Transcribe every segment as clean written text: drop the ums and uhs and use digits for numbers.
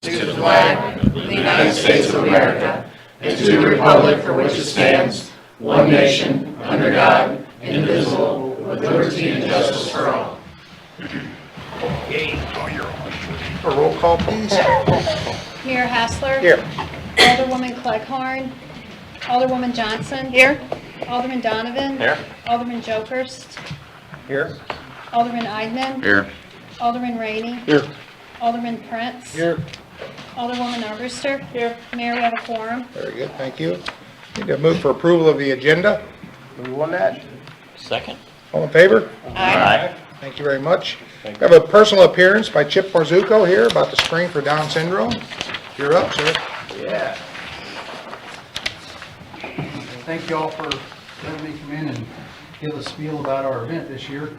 To the flag of the United States of America and to the republic for which it stands, one nation, under God, indivisible, with liberty and justice for all. A roll call, please. Mayor Hassler. Here. Alderwoman Cleghorn. Alderwoman Johnson. Here. Alderman Donovan. Here. Alderman Jokerst. Here. Alderman Eidman. Here. Alderman Rainey. Here. Alderman Prince. Here. Alderwoman Armbruster. Here. Mayor, we have a quorum. Very good, thank you. Need to move for approval of the agenda. Move on that. Second. All in favor? Aye. Thank you very much. We have a personal appearance by Chip Marzuko here about the spring for Down syndrome. You're up, sir. Yeah. Thank you all for letting me come in and give a spiel about our event this year.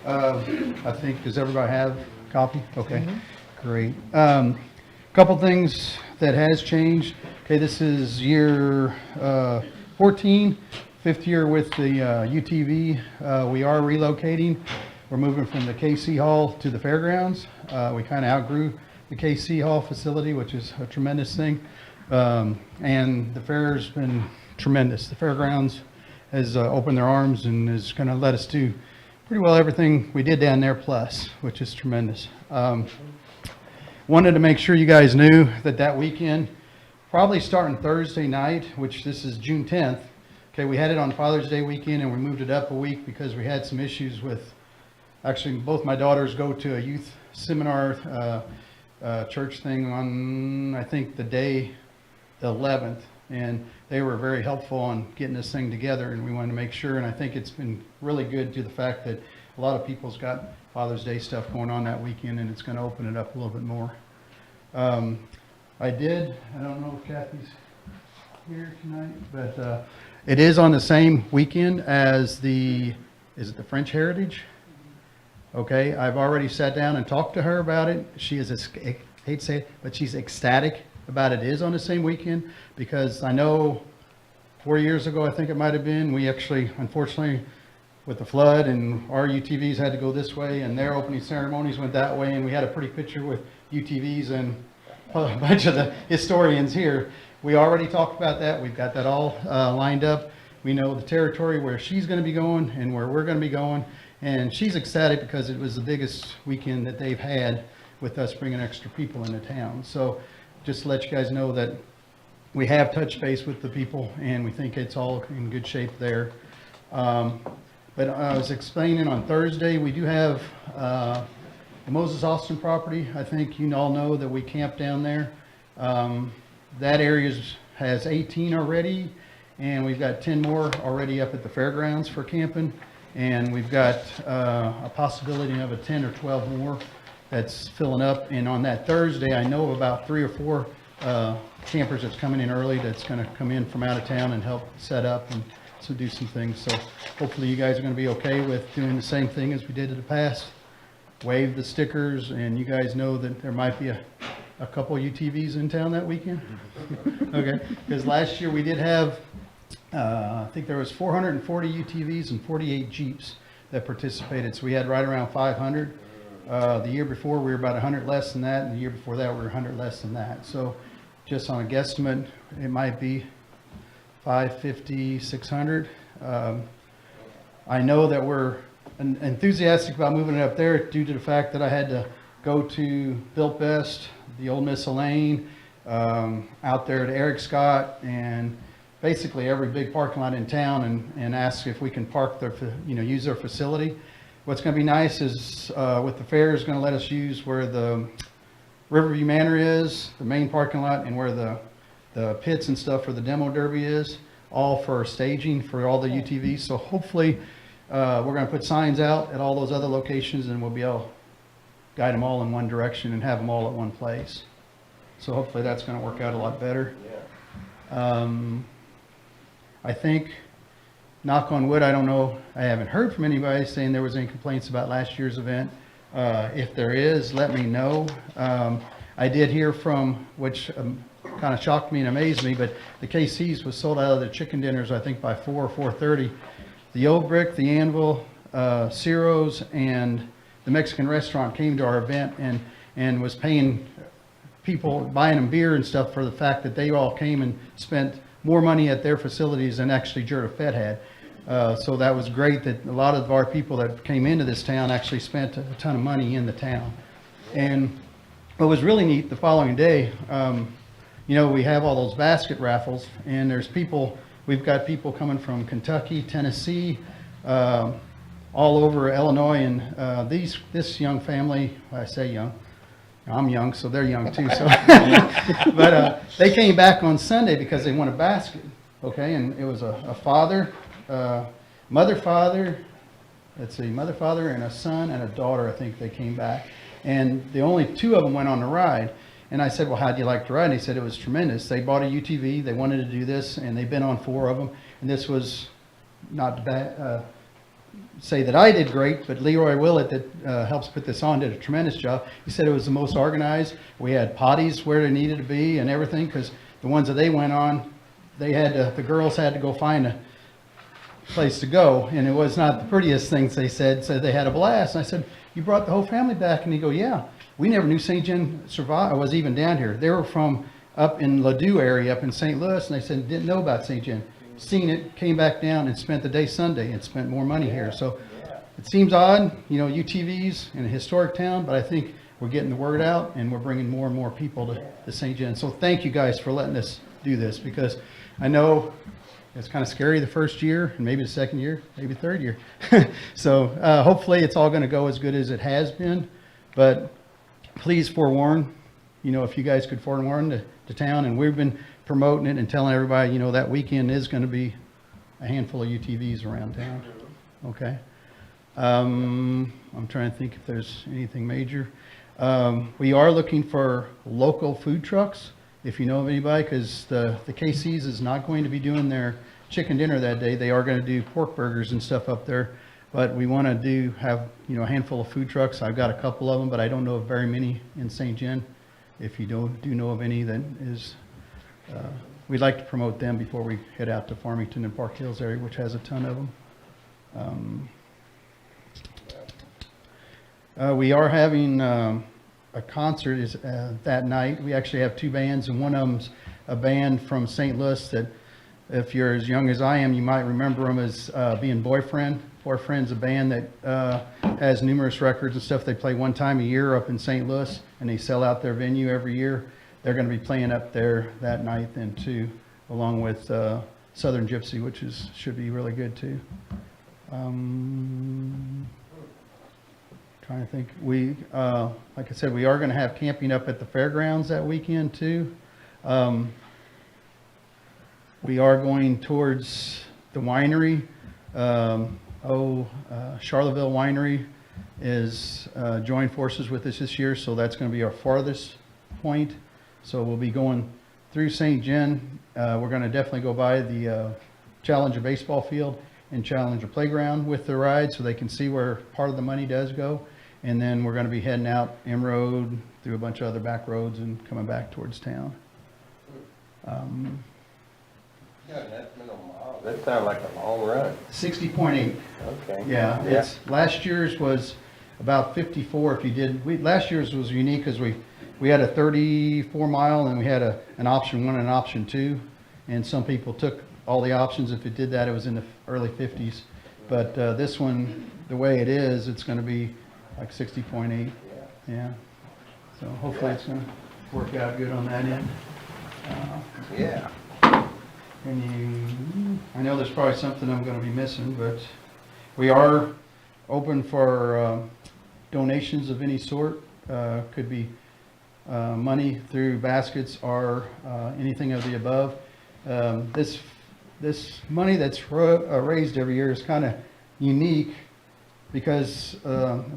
I think, does everybody have a copy? Okay, great. Couple things that has changed. Okay, this is year 14, fifth year with the UTV. We are relocating. We're moving from the KC Hall to the fairgrounds. We kind of outgrew the KC Hall facility, which is a tremendous thing. And the fair's been tremendous. The fairgrounds has opened their arms and is going to let us do pretty well everything we did down there plus, which is tremendous. Wanted to make sure you guys knew that that weekend, probably starting Thursday night, which this is June 10th. Okay, we had it on Father's Day weekend and we moved it up a week because we had some issues with, actually both my daughters go to a youth seminar church thing on, I think, the day the 11th. And they were very helpful on getting this thing together, and we wanted to make sure, and I think it's been really good to the fact that a lot of people's got Father's Day stuff going on that weekend, and it's going to open it up a little bit more. I don't know if Kathy's here tonight, but it is on the same weekend as is it the French Heritage? Okay, I've already sat down and talked to her about it. She is, I hate to say it, but she's ecstatic about it is on the same weekend, because I know 4 years ago, I think it might have been, we actually, unfortunately, with the flood and our UTVs had to go this way and their opening ceremonies went that way, and we had a pretty picture with UTVs and a bunch of the historians here. We already talked about that. We've got that all lined up. We know the territory where she's going to be going and where we're going to be going, and she's ecstatic because it was the biggest weekend that they've had with us bringing extra people into town. So just to let you guys know that we have touched base with the people and we think it's all in good shape there. But I was explaining on Thursday, we do have the Moses Austin property. I think you all know that we camp down there. That area has 18 already, and we've got 10 more already up at the fairgrounds for camping. And we've got a possibility of a 10 or 12 more that's filling up. And on that Thursday, I know about 3 or 4 campers that's coming in early that's going to come in from out of town and help set up and so do some things. So hopefully you guys are going to be okay with doing the same thing as we did in the past. Wave the stickers, and you guys know that there might be a couple UTVs in town that weekend. Okay, because last year we did have, I think there was 440 UTVs and 48 Jeeps that participated. So we had right around 500. The year before we were about 100 less than that, and the year before that we were 100 less than that. So just on a guesstimate, it might be 550, 600. I know that we're enthusiastic about moving it up there due to the fact that I had to go to Built Best, the old Miss Elaine, out there to Eric Scott, and basically every big parking lot in town, and ask if we can park their, use their facility. What's going to be nice is with the fair is going to let us use where the Riverview Manor is, the main parking lot, and where the pits and stuff for the demo derby is, all for staging for all the UTVs. So hopefully we're going to put signs out at all those other locations, and we'll be able to guide them all in one direction and have them all at one place. So hopefully that's going to work out a lot better. I think, knock on wood, I don't know, I haven't heard from anybody saying there was any complaints about last year's event. If there is, let me know. I did hear from, which kind of shocked me and amazed me, but the KC's was sold out of the chicken dinners, I think, by 4 or 4:30. The Old Brick, the Anvil, Ciro's, and the Mexican restaurant came to our event and was paying people buying them beer and stuff for the fact that they all came and spent more money at their facilities than actually Jura Fed had. So that was great that a lot of our people that came into this town actually spent a ton of money in the town. And what was really neat the following day, we have all those basket raffles, and we've got people coming from Kentucky, Tennessee, all over Illinois, and this young family, I say young, I'm young, so they're young too. So, but they came back on Sunday because they won a basket. Okay, and it was a father, mother, father, and a son and a daughter. I think they came back, and the only two of them went on the ride. And I said, well, how'd you like the ride? And he said it was tremendous. They bought a UTV. They wanted to do this, and they've been on 4 of them. And this was not bad. Say that I did great, but Leroy Willett that helps put this on did a tremendous job. He said it was the most organized. We had potties where they needed to be and everything, because the ones that they went on, the girls had to go find a place to go, and it was not the prettiest things they said. So they had a blast. And I said, you brought the whole family back? And he go, yeah. We never knew St. John survived. Was even down here. They were from up in Ladue area, up in St. Louis, and they said didn't know about St. John. Seen it, came back down and spent the day Sunday and spent more money here. So it seems odd, UTVs in a historic town, but I think we're getting the word out and we're bringing more and more people to St. John. So thank you guys for letting us do this, because I know it's kind of scary the first year and maybe the second year, maybe third year. So hopefully it's all going to go as good as it has been, but please forewarn, if you guys could forewarn the town, and we've been promoting it and telling everybody, that weekend is going to be a handful of UTVs around town. Okay. I'm trying to think if there's anything major. We are looking for local food trucks, if you know of anybody, because the KC's is not going to be doing their chicken dinner that day. They are going to do pork burgers and stuff up there, but we want to have a handful of food trucks. I've got a couple of them, but I don't know of very many in St. John. If you do know of any, that is, we'd like to promote them before we head out to Farmington and Park Hills area, which has a ton of them. We are having a concert that night. We actually have 2 bands, and one of them's a band from St. Louis that, if you're as young as I am, you might remember them as being Boyfriend. Boyfriend's a band that has numerous records and stuff. They play one time a year up in St. Louis, and they sell out their venue every year. They're going to be playing up there that night then too, along with Southern Gypsy, which should be really good too. Trying to think. We, like I said, we are going to have camping up at the fairgrounds that weekend too. We are going towards the winery. Charlottesville Winery is joined forces with us this year, so that's going to be our farthest point. So we'll be going through St. John. We're going to definitely go by the Challenger baseball field and Challenger playground with the ride, so they can see where part of the money does go. And then we're going to be heading out M Road through a bunch of other back roads and coming back towards town. That sounds like a long run. 60.8. Okay. Yeah, last year's was about 54. If you did, last year's was unique because we had a 34 mile and we had an option 1 and an option 2, and some people took all the options. If it did that, it was in the early 50s. But this one, the way it is, it's going to be like 60.8. Yeah. So hopefully it's going to work out good on that end. Yeah. I know there's probably something I'm going to be missing, but we are open for donations of any sort. Could be money through baskets or anything of the above. This money that's raised every year is kind of unique because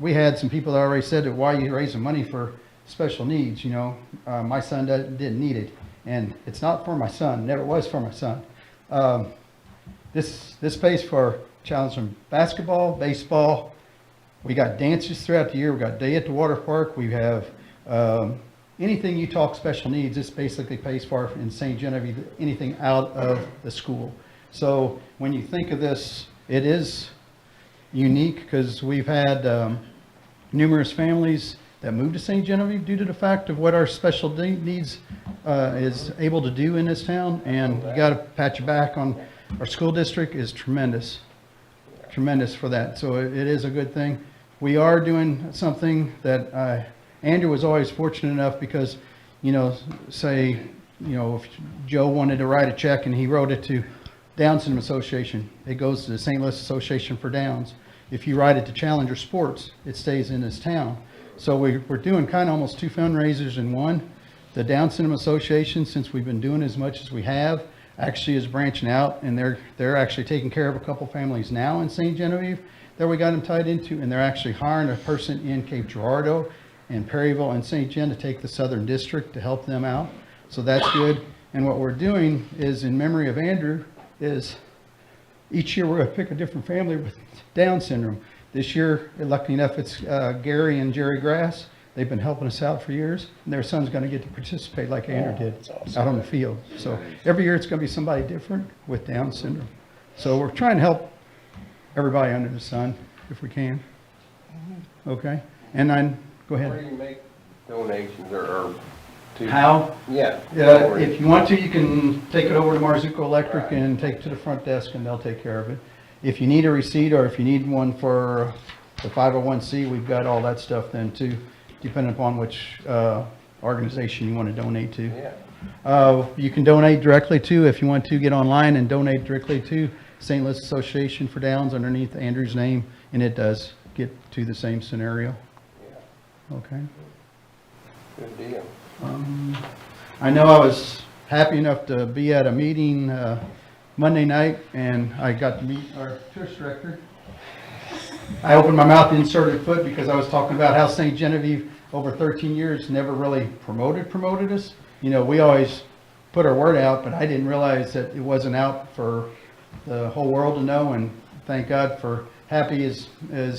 we had some people that already said that why are you raising money for special needs? My son didn't need it. And it's not for my son, never was for my son. This pays for Challenger basketball, baseball. We got dances throughout the year. We got day at the water park. We have anything you talk special needs, this basically pays for in St. Genevieve, anything out of the school. So when you think of this, it is unique because we've had numerous families that moved to St. Genevieve due to the fact of what our special needs is able to do in this town. And you got to pat your back on our school district is tremendous for that. So it is a good thing. We are doing something that Andrew was always fortunate enough because, you know, say, you know, if Joe wanted to write a check and he wrote it to Down Syndrome Association, it goes to the St. Louis Association for Downs. If you write it to Challenger Sports, it stays in this town. So we're doing kind of almost two fundraisers in one. The Down Syndrome Association, since we've been doing as much as we have, actually is branching out, and they're actually taking care of a couple families now in St. Genevieve that we got them tied into, and they're actually hiring a person in Cape Girardeau and Perryville and St. Gen to take the Southern District to help them out. So that's good. And what we're doing is, in memory of Andrew, is each year we're going to pick a different family with Down syndrome. This year, lucky enough, it's Gary and Jerry Grass. They've been helping us out for years, and their son's going to get to participate like Andrew did out on the field. So every year it's going to be somebody different with Down syndrome. So we're trying to help everybody under the sun if we can. Okay? And then, go ahead. Where do you make donations or to? How? Yeah. If you want to, you can take it over to Marzuko Electric and take it to the front desk, and they'll take care of it. If you need a receipt, or if you need one for the 501c, we've got all that stuff then too, depending upon which organization you want to donate to. Yeah. You can donate directly to, if you want to, get online and donate directly to St. Louis Association for Downs underneath Andrew's name, and it does get to the same scenario. Yeah. Okay. Good deal. I know I was happy enough to be at a meeting Monday night, and I got to meet our tourist director. I opened my mouth and inserted a foot because I was talking about how St. Genevieve over 13 years never really promoted us. You know, we always put our word out, but I didn't realize that it wasn't out for the whole world to know, and thank God for Happy is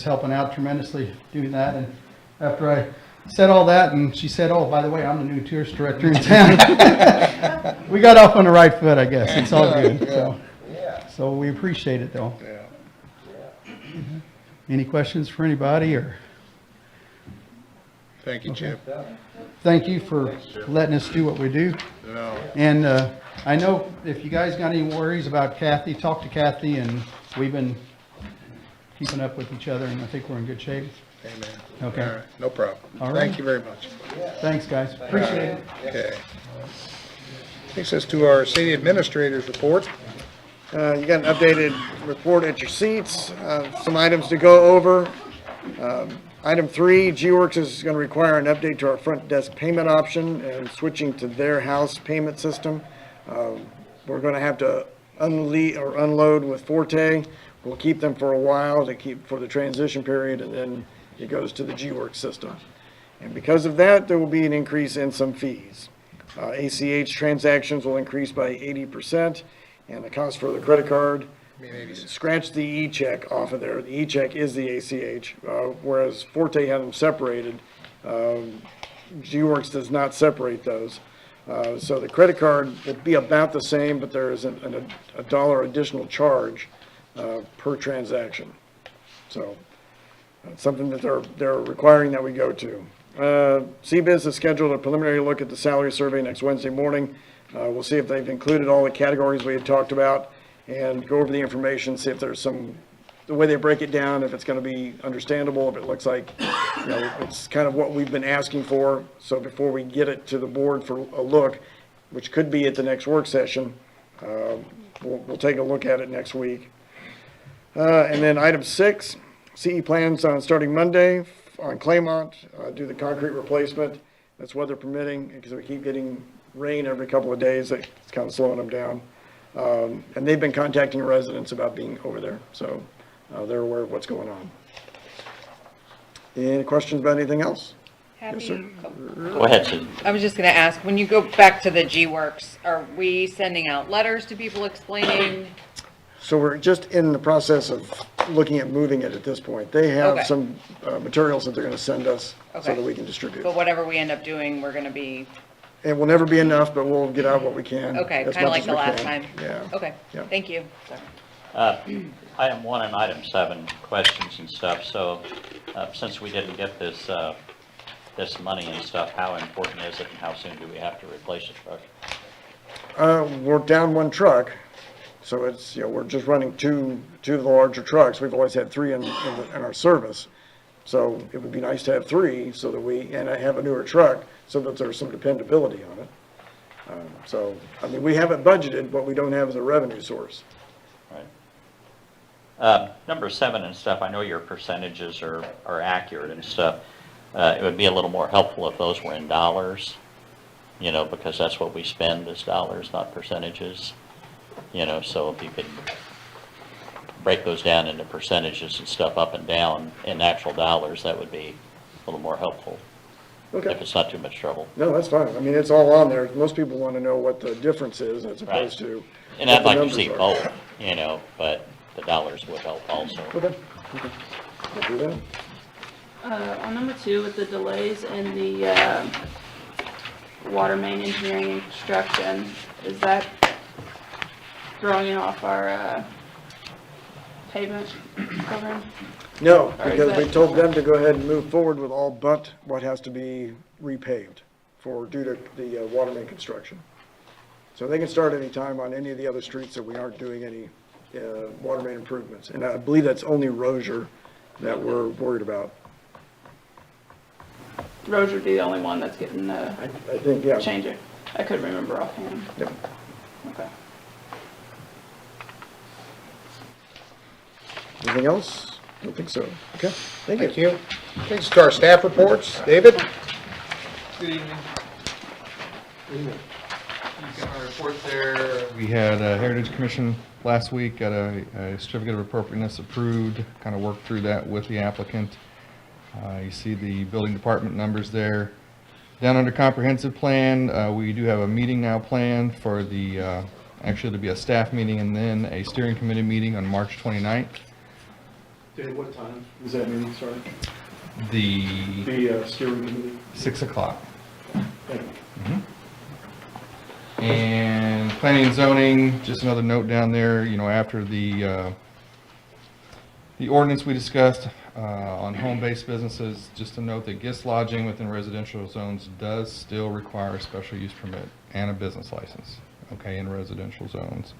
helping out tremendously doing that. And after I said all that, and she said, oh, by the way, I'm the new tourist director in town. We got off on the right foot, I guess. It's all good. So we appreciate it, though. Any questions for anybody? Or Thank you, Chip. thank you for letting us do what we do. No. And I know if you guys got any worries about Kathy, talk to Kathy, and we've been keeping up with each other, and I think we're in good shape. Amen. Okay. All right, no problem. All right. Thank you very much. Thanks, guys. Appreciate it. Okay. Takes us to our city administrator's report. You got an updated report at your seats, some items to go over. Item 3, G-Works is going to require an update to our front desk payment option and switching to their house payment system. We're going to have to unload with Forte. We'll keep them for a while for the transition period, and then it goes to the G-Works system. And because of that, there will be an increase in some fees. ACH transactions will increase by 80%, and the cost for the credit card, scratch the e-check off of there. The e-check is the ACH, whereas Forte had them separated. G-Works does not separate those. So the credit card will be about the same, but there is a $1 additional charge per transaction. So that's something that they're requiring that we go to. CBIZ has scheduled a preliminary look at the salary survey next Wednesday morning. We'll see if they've included all the categories we had talked about and go over the information, see if there's the way they break it down, if it's going to be understandable, if it looks like, you know, it's kind of what we've been asking for. So before we get it to the board for a look, which could be at the next work session, we'll take a look at it next week. And then item 6, CE plans on starting Monday on Claymont, do the concrete replacement. That's weather permitting, because we keep getting rain every couple of days. It's kind of slowing them down. And they've been contacting residents about being over there, so they're aware of what's going on. Any questions about anything else? Yes, sir. Go ahead, Susan. I was just going to ask, when you go back to the G-Works, are we sending out letters to people explaining? So we're just in the process of looking at moving it at this point. They have Okay. some materials that they're going to send us so Okay. that we can distribute. But whatever we end up doing, we're going to be, It will never be enough, but we'll get out what we can. okay, as kind of much like as the we last can. time? Yeah. Okay, Yeah. thank you. Item 1 and item 7, questions and stuff. So since we didn't get this this money and stuff, how important is it and how soon do we have to replace the truck? We're down one truck, so it's, we're just running two of the larger trucks. We've always had three in our service. So it would be nice to have three so that and I have a newer truck so that there's some dependability on it. So, I mean, we have it budgeted, but we don't have it as a revenue source. Right. Number 7 and stuff, I know your percentages are accurate and stuff. It would be a little more helpful if those were in dollars, because that's what we spend is dollars, not percentages. So if you could break those down into percentages and stuff up and down in actual dollars, that would be a little more helpful. Okay. If it's not too much trouble. No, that's fine. I mean, it's all on there. Most people want to know what the difference is as opposed to. And what I'd the like to numbers see are. both, but the dollars would help also. Okay. I'll do that. On number 2, with the delays in the water main engineering and construction, is that throwing off our pavement program? No, Or is because we that- told them to go ahead and move forward with all but what has to be repaved due to the water main construction. So they can start any time on any of the other streets that we aren't doing any water main improvements. And I believe that's only Rozier that we're worried about. Rozier would be the only one that's getting I think, yeah. change it. I couldn't remember offhand. Yep. Okay. Anything else? I don't think so. Okay, thank you. Thank you. Thanks to our staff reports. David? Good evening. You've got my report there. We had a Heritage Commission last week, got a certificate of appropriateness approved, kind of worked through that with the applicant. You see the building department numbers there. Down under comprehensive plan, we do have a meeting now planned for the, actually there'll be a staff meeting and then a steering committee meeting on March 29th. Dave, what time is that meeting starting? The Steering committee? 6 o'clock. Thank you. And planning and zoning, just another note down there, after the ordinance we discussed on home-based businesses, just to note that guest lodging within residential zones does still require a special use permit and a business license, okay, in residential zones.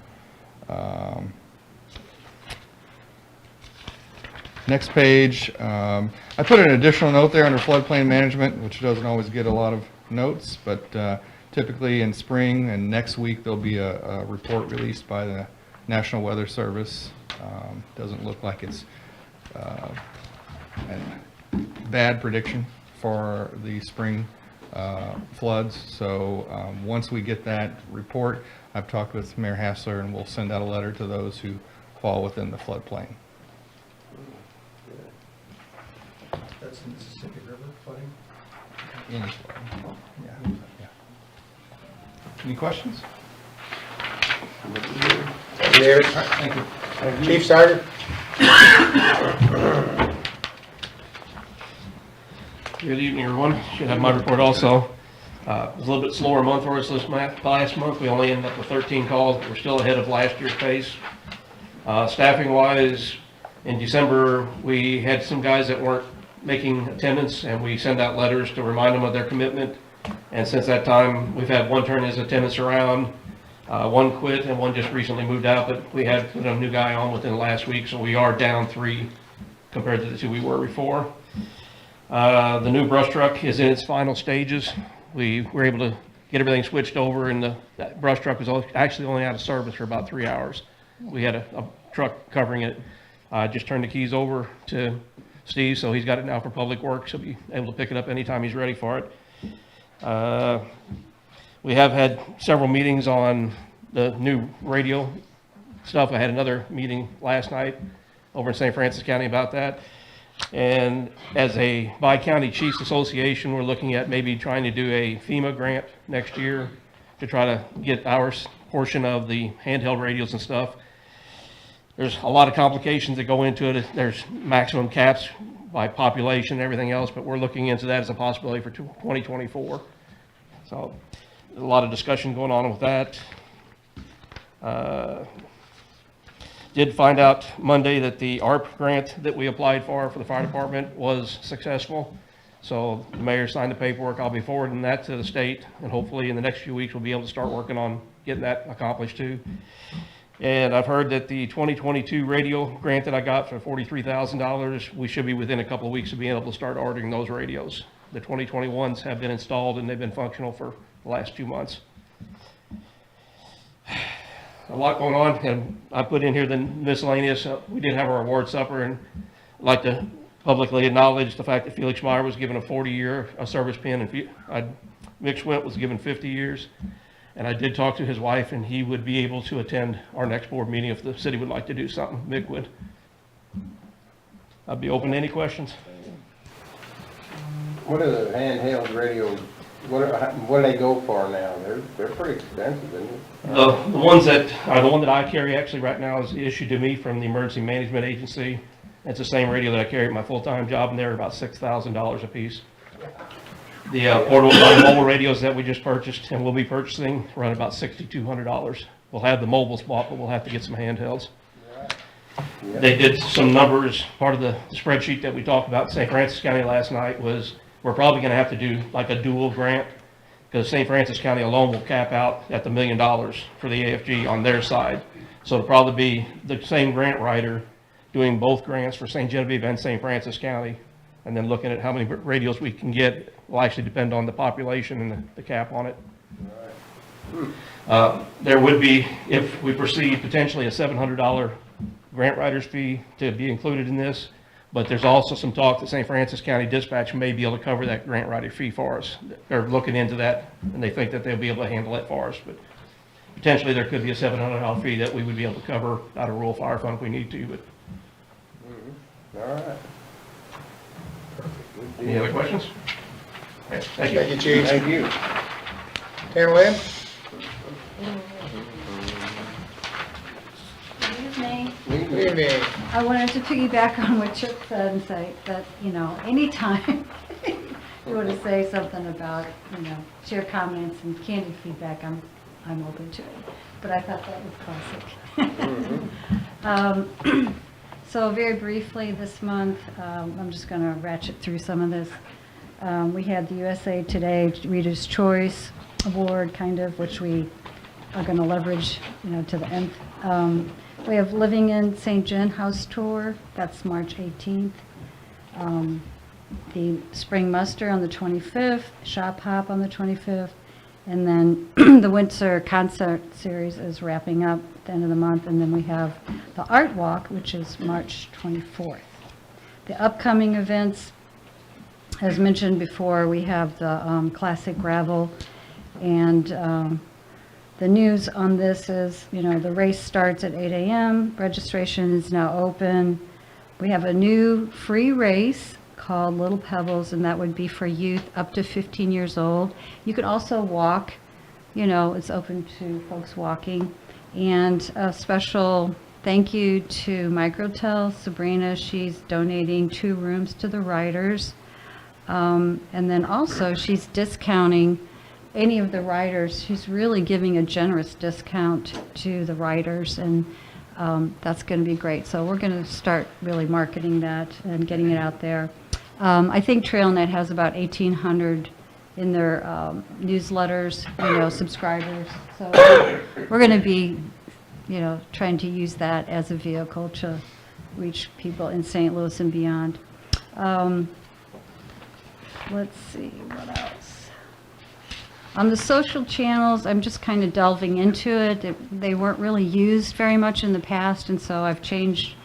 Next page, I put an additional note there under floodplain management, which doesn't always get a lot of notes, but typically in spring and next week there'll be a report released by the National Weather Service. Doesn't look like it's a bad prediction for the spring floods. So once we get that report, I've talked with Mayor Hassler and we'll send out a letter to those who fall within the floodplain. That's the Mississippi River flooding? Any flooding. Yeah. Any questions? David? Thank you. Chief Sargent? Good evening, everyone. Should have my report also. It was a little bit slower month for us last month. We only ended up with 13 calls, but we're still ahead of last year's pace. Staffing wise, in December, we had some guys that weren't making attendance, and we send out letters to remind them of their commitment. And since that time, we've had one turn his attendance around, one quit, and one just recently moved out, but we had put a new guy on within the last week, so we are down 3 compared to the 2 we were before. The new brush truck is in its final stages. We were able to get everything switched over, and that brush truck was actually only out of service for about 3 hours. We had a truck covering it. Just turned the keys over to Steve, so he's got it now for public works. He'll be able to pick it up anytime he's ready for it. We have had several meetings on the new radio stuff. I had another meeting last night over in St. Francis County about that. And as a Bi-County Chiefs Association, we're looking at maybe trying to do a FEMA grant next year to try to get our portion of the handheld radios and stuff. There's a lot of complications that go into it. There's maximum caps by population and everything else, but we're looking into that as a possibility for 2024. So a lot of discussion going on with that. Did find out Monday that the ARP grant that we applied for the fire department was successful. So the mayor signed the paperwork. I'll be forwarding that to the state, and hopefully in the next few weeks, we'll be able to start working on getting that accomplished too. And I've heard that the 2022 radio grant that I got for $43,000, we should be within a couple of weeks of being able to start ordering those radios. The 2021s have been installed and they've been functional for the last 2 months. A lot going on, and I put in here the miscellaneous. We did have our award supper, and I'd like to publicly acknowledge the fact that Felix Meyer was given a 40-year service pin, and Mick Schwint was given 50 years. And I did talk to his wife, and he would be able to attend our next board meeting if the city would like to do something. Mick would. I'd be open to any questions. What are the handheld radios, what do they go for now? They're pretty expensive, isn't it? The ones that, the one that I carry actually right now is issued to me from the Emergency Management Agency. It's the same radio that I carry at my full-time job, and they're about $6,000 a piece. The portable mobile radios that we just purchased and will be purchasing run about $6,200. We'll have the mobile spot, but we'll have to get some handhelds. They did some numbers. Part of the spreadsheet that we talked about in St. Francis County last night was we're probably going to have to do like a dual grant, because St. Francis County alone will cap out at the $1 million for the AFG on their side. So it'll probably be the same grant writer doing both grants for St. Genevieve and St. Francis County, and then looking at how many radios we can get will actually depend on the population and the cap on it. There would be, if we proceed, potentially a $700 grant writer's fee to be included in this, but there's also some talk that St. Francis County Dispatch may be able to cover that grant writer fee for us. They're looking into that, and they think that they'll be able to handle it for us, but potentially there could be a $700 fee that we would be able to cover out of rural fire fund if we need to. But All right. any other questions? Okay, thank you. Thank you, Chief. Thank you. Tanner Lynn? Good evening. Good evening. I wanted to piggyback on what Chip said and say that, anytime you want to say something about, share comments and candid feedback, I'm open to it. But I thought that was classic. So very briefly this month, I'm just going to ratchet through some of this. We had the USA Today Reader's Choice Award, which we are going to leverage, to the nth. We have Living in St. John House Tour, that's March 18th. The Spring Muster on the 25th, Shop Hop on the 25th, and then the Winter Concert Series is wrapping up at the end of the month, and then we have the Art Walk, which is March 24th. The upcoming events, as mentioned before, we have the Classic Gravel, and the news on this is, the race starts at 8 a.m. Registration is now open. We have a new free race called Little Pebbles, and that would be for youth up to 15 years old. You can also walk, it's open to folks walking. And a special thank you to Microtel, Sabrina. She's donating 2 rooms to the riders. And then also she's discounting any of the riders. She's really giving a generous discount to the riders, and that's going to be great. So we're going to start really marketing that and getting it out there. I think TrailNet has about 1,800 in their newsletters, subscribers. So we're going to be, trying to use that as a vehicle to reach people in St. Louis and beyond. Let's see, what else? On the social channels, I'm just kind of delving into it. They weren't really used very much in the past, and so I've changed.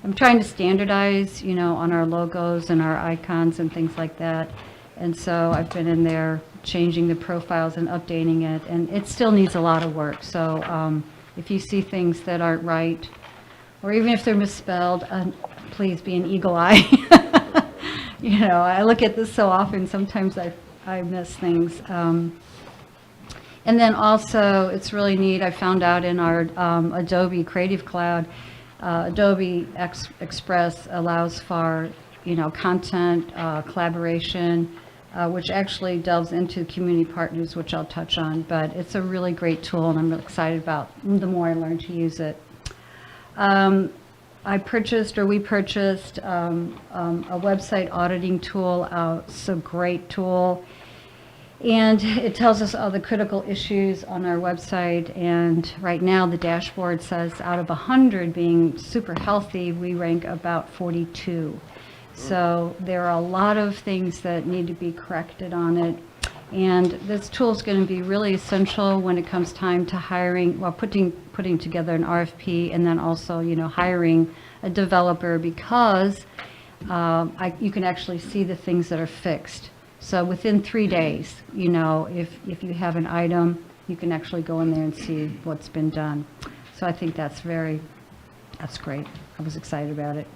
I'm trying to standardize, on our logos and our icons and things like that. And so I've been in there changing the profiles and updating it, and it still needs a lot of work. So if you see things that aren't right, or even if they're misspelled, please be an eagle eye. I look at this so often, sometimes I miss things. And then also, it's really neat, I found out in our Adobe Creative Cloud, Adobe Express allows for, content collaboration, which actually delves into community partners, which I'll touch on. But it's a really great tool, and I'm really excited about the more I learn to use it. we purchased a website auditing tool. It's a great tool. And it tells us all the critical issues on our website. And right now, the dashboard says out of 100 being super healthy, we rank about 42. So there are a lot of things that need to be corrected on it. And this tool is going to be really essential when it comes time to hiring, well, putting together an RFP, and then also, hiring a developer, because you can actually see the things that are fixed. So within 3 days, if you have an item, you can actually go in there and see what's been done. So I think that's great. I was excited about it.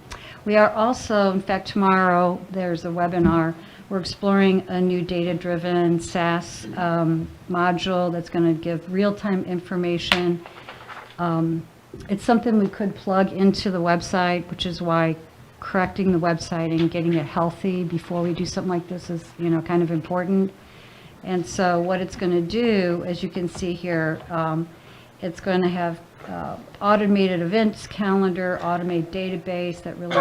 We are also, in fact, tomorrow, there's a webinar. We're exploring a new data-driven SaaS module that's going to give real-time information. It's something we could plug into the website, which is why correcting the website and getting it healthy before we do something like this is, kind of important. And so what it's going to do, as you can see here, it's going to have automated events calendar, automated database that really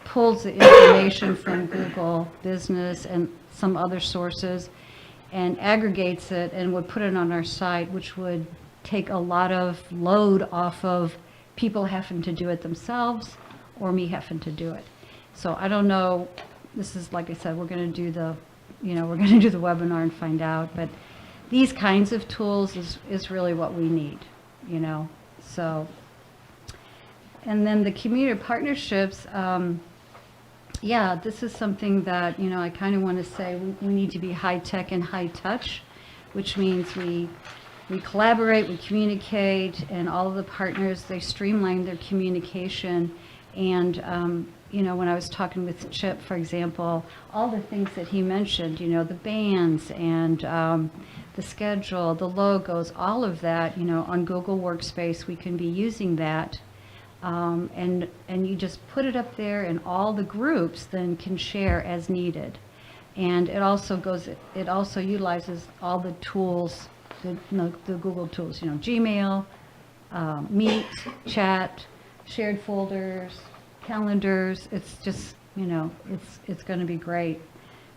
pulls the information from Google Business and some other sources and aggregates it and would put it on our site, which would take a lot of load off of people having to do it themselves or me having to do it. So I don't know, this is, like I said, we're going to do the webinar and find out, but these kinds of tools is really what we need, so. And then the community partnerships, yeah, this is something that, I kind of want to say we need to be high tech and high touch, which means we collaborate, we communicate, and all of the partners, they streamline their communication. And, when I was talking with Chip, for example, all the things that he mentioned, the bands and the schedule, the logos, all of that, on Google Workspace, we can be using that. And you just put it up there, and all the groups then can share as needed. And it also utilizes all the tools, the Google tools, Gmail, Meet, Chat, shared folders, calendars. It's just, it's going to be great.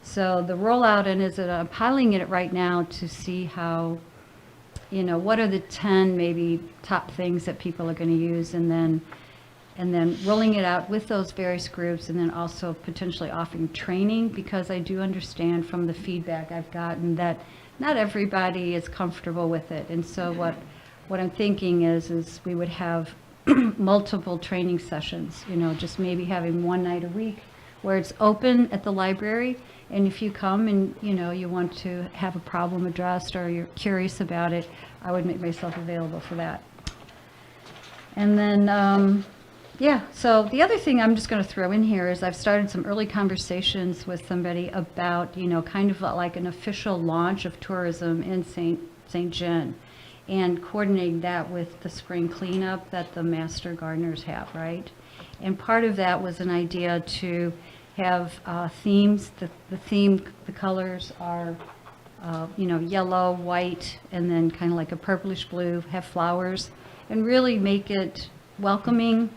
So the rollout, and I'm piloting it right now to see how, what are the 10 maybe top things that people are going to use, and then rolling it out with those various groups, and then also potentially offering training, because I do understand from the feedback I've gotten that not everybody is comfortable with it. And so what I'm thinking is we would have multiple training sessions, just maybe having one night a week where it's open at the library. And if you come and, you want to have a problem addressed or you're curious about it, I would make myself available for that. And then, yeah, so the other thing I'm just going to throw in here is I've started some early conversations with somebody about, kind of like an official launch of tourism in St. John, and coordinating that with the spring cleanup that the master gardeners have, right? And part of that was an idea to have themes. The colors are, yellow, white, and then kind of like a purplish blue, have flowers, and really make it welcoming,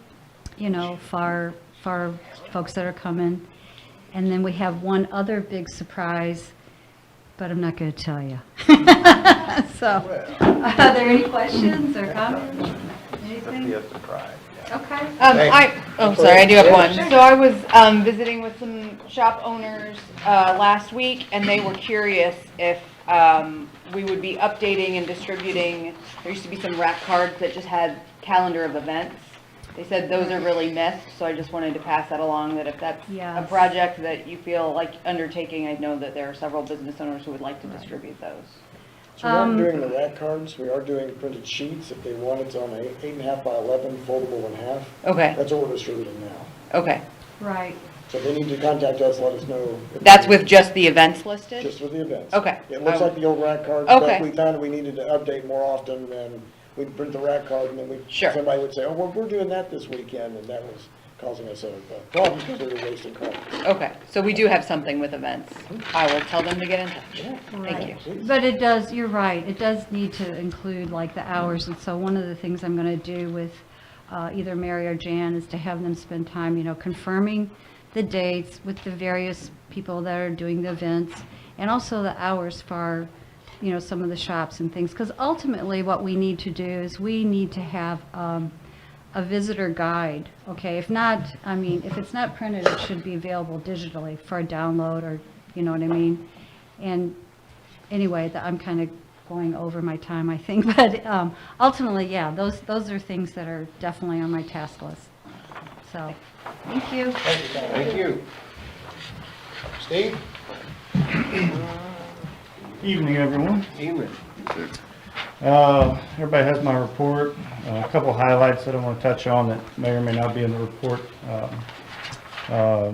for folks that are coming. And then we have one other big surprise, but I'm not going to tell you. So, are there any questions or comments? Anything? Okay. Sorry, I do have one. So I was visiting with some shop owners last week, and they were curious if we would be updating and distributing. There used to be some rack cards that just had calendar of events. They said those are really missed, so I just wanted to pass that along, that if that's a project that you feel like undertaking, I know that there are several business owners who would like to distribute those. So we aren't doing the rack cards, we are doing printed sheets. If they want, it's on a 8.5 by 11, foldable in half. Okay. That's what we're distributing now. Okay. Right. So they need to contact us, let us know. That's with just the events listed? Just with the events. Okay. It looks like the old rack cards, Okay. but we found we needed to update more often, and we'd print the rack card, and then somebody would say, oh, well, we're doing that this weekend, and that was causing us a problem because we were wasting cards. Okay, so we do have something with events. I will tell them to get in touch. Thank you. But it does, you're right, it does need to include like the hours. And so one of the things I'm going to do with either Mary or Jan, is to have them spend time, confirming the dates with the various people that are doing the events, and also the hours for, some of the shops and things. Because ultimately, what we need to do is we need to have a visitor guide, okay? If not, if it's not printed, it should be available digitally for a download, or, you know what I mean? And anyway, I'm kind of going over my time, I think, but ultimately, yeah, those are things that are definitely on my task list. So, thank you. Thank you. Steve? Evening, everyone. Evening. Everybody has my report. A couple highlights that I want to touch on that may or may not be in the report.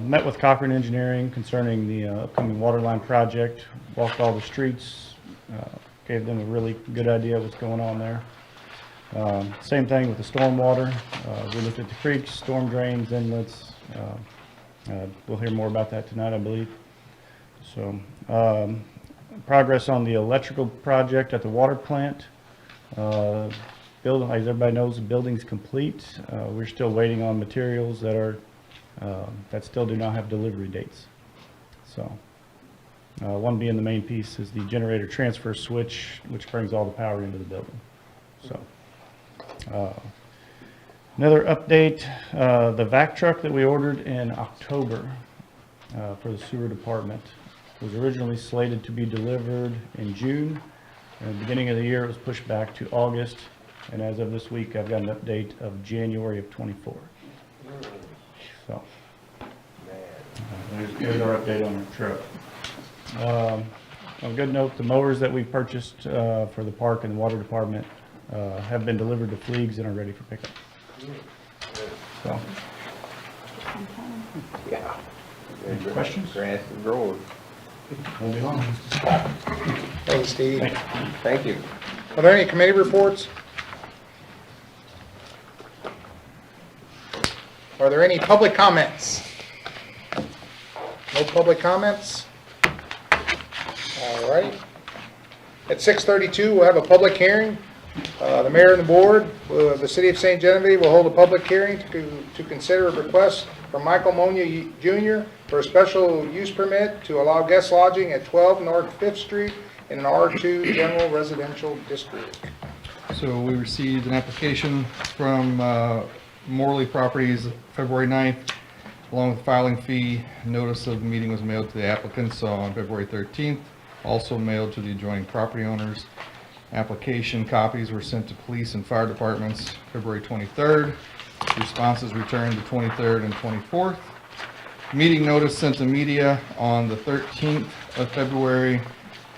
Met with Cochran Engineering concerning the upcoming water line project. Walked all the streets. Gave them a really good idea of what's going on there. Same thing with the stormwater. We looked at the creeks, storm drains, inlets. We'll hear more about that tonight, I believe. So, progress on the electrical project at the water plant. Building, as everybody knows, the building's complete. We're still waiting on materials that still do not have delivery dates. So, one being the main piece is the generator transfer switch, which brings all the power into the building. So, another update, the vac truck that we ordered in October for the sewer department was originally slated to be delivered in June. At the beginning of the year, it was pushed back to August, and as of this week, I've got an update of January of '24. So, there's our update on our truck. On a good note, the mowers that we purchased for the park and the water department have been delivered to Fleegs and are ready for pickup. So, Yeah. any questions? Grass is growing. Won't be long. Thanks, Steve. Thank you. Thank you. Are there any committee reports? Are there any public comments? No public comments? All right. At 6:32, we'll have a public hearing. The mayor and the board of the city of St. Genevieve will hold a public hearing to consider a request from Michael Monia Jr. for a special use permit to allow guest lodging at 12 North 5th Street in an R2 general residential district. So we received an application from Morley Properties February 9th, along with filing fee. Notice of the meeting was mailed to the applicants on February 13th, also mailed to the adjoining property owners. Application copies were sent to police and fire departments February 23rd. Responses returned the 23rd and 24th. Meeting notice sent to media on the 13th of February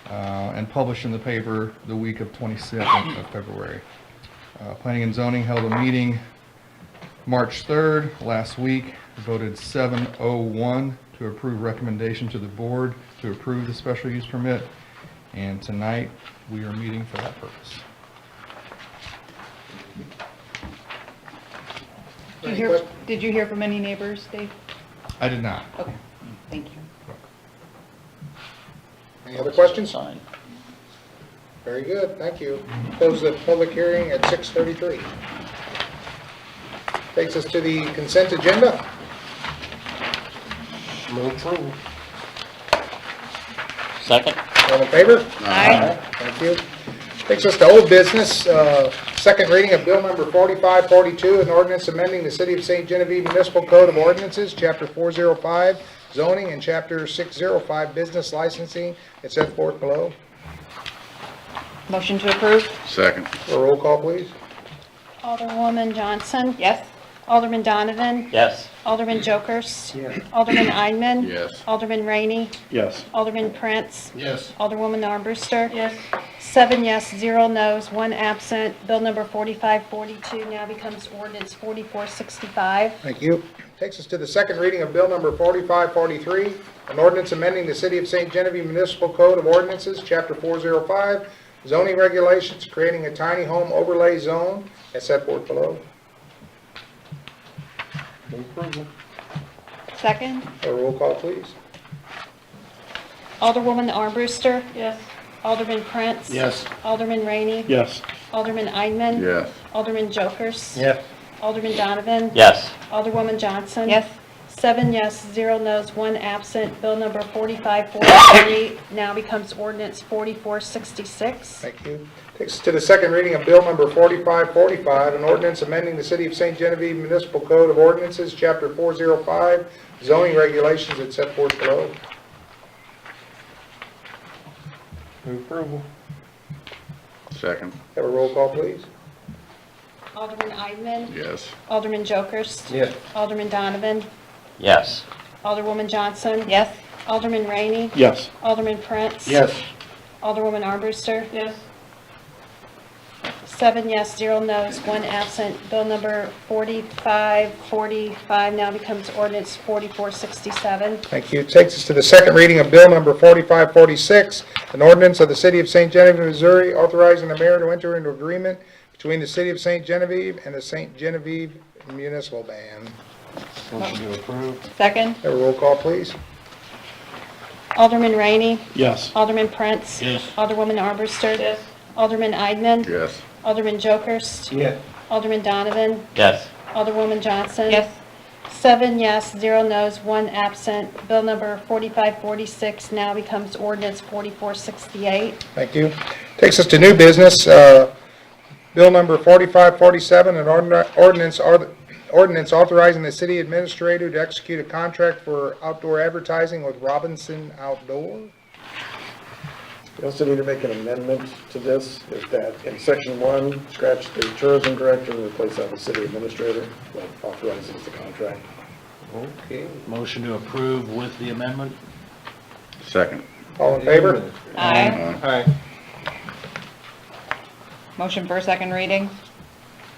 and published in the paper the week of 22nd of February. Planning and zoning held a meeting March 3rd, last week, voted 701 to approve recommendation to the board to approve the special use permit. And tonight, we are meeting for that purpose. Did you hear from any neighbors, Dave? I did not. Okay, thank you. Any other questions? Sign. Very good, thank you. Close the public hearing at 6:33. Takes us to the consent agenda. Move approval. Second? All in favor? Aye. Thank you. Takes us to old business, second reading of bill number 4542, an ordinance amending the City of St. Genevieve Municipal Code of Ordinances, Chapter 405, zoning, and Chapter 605, business licensing. It's set forth below. Motion to approve? Second. A roll call, please. Alderwoman Johnson. Yes. Alderman Donovan. Yes. Alderman Jokers. Yes. Alderman Eidman. Yes. Alderman Rainey. Yes. Alderman Prince. Yes. Alderwoman Armbruster. Yes. 7 yes, 0 no's, 1 absent. Bill number 4542 now becomes ordinance 4465. Thank you. Takes us to the second reading of bill number 4543, an ordinance amending the City of St. Genevieve Municipal Code of Ordinances, Chapter 405, zoning regulations, creating a tiny home overlay zone, as set forth below. Move approval. Second? A roll call, please. Alderwoman Armbruster. Yes. Alderman Prince. Yes. Alderman Rainey. Yes. Alderman Eidman. Yes. Alderman Jokers. Yes. Alderman Donovan? Yes. Alderwoman Johnson? Yes. 7 yes, 0 no's, 1 absent. Bill number 4543 now becomes ordinance 4466. Thank you. Takes us to the second reading of Bill number 4545, an ordinance amending the City of St. Genevieve Municipal Code of Ordinances, Chapter 405, zoning regulations as set forth below. Move approval. Second. Have a roll call, please. Alderman Eidman? Yes. Alderman Jokers? Yes. Alderman Donovan? Yes. Alderwoman Johnson? Yes. Alderman Rainey? Yes. Alderman Prince? Yes. Alderwoman Armbruster? Yes. 7 yes, 0 no's, 1 absent. Bill number 4545 now becomes ordinance 4467. Thank you. Takes us to the second reading of Bill number 4546, an ordinance of the City of St. Genevieve, Missouri, authorizing the mayor to enter into agreement between the City of St. Genevieve and the St. Genevieve Municipal Band. Motion to approve. Second? Have a roll call, please. Alderman Rainey? Yes. Alderman Prince? Yes. Alderwoman Armbruster? Yes. Alderman Eidman? Yes. Alderman Jokers? Yes. Alderman Donovan? Yes. Alderwoman Johnson? Yes. 7 yes, 0 no's, 1 absent. Bill number 4546 now becomes ordinance 4468. Thank you. Takes us to new business. Bill number 4547, an ordinance authorizing the city administrator to execute a contract for outdoor advertising with Robinson Outdoor. We also need to make an amendment to this, is that in section 1, scratch the tourism director and replace that with city administrator, that authorizes the contract. Okay. Motion to approve with the amendment? Second. All in favor? Aye. Aye. Motion for second reading?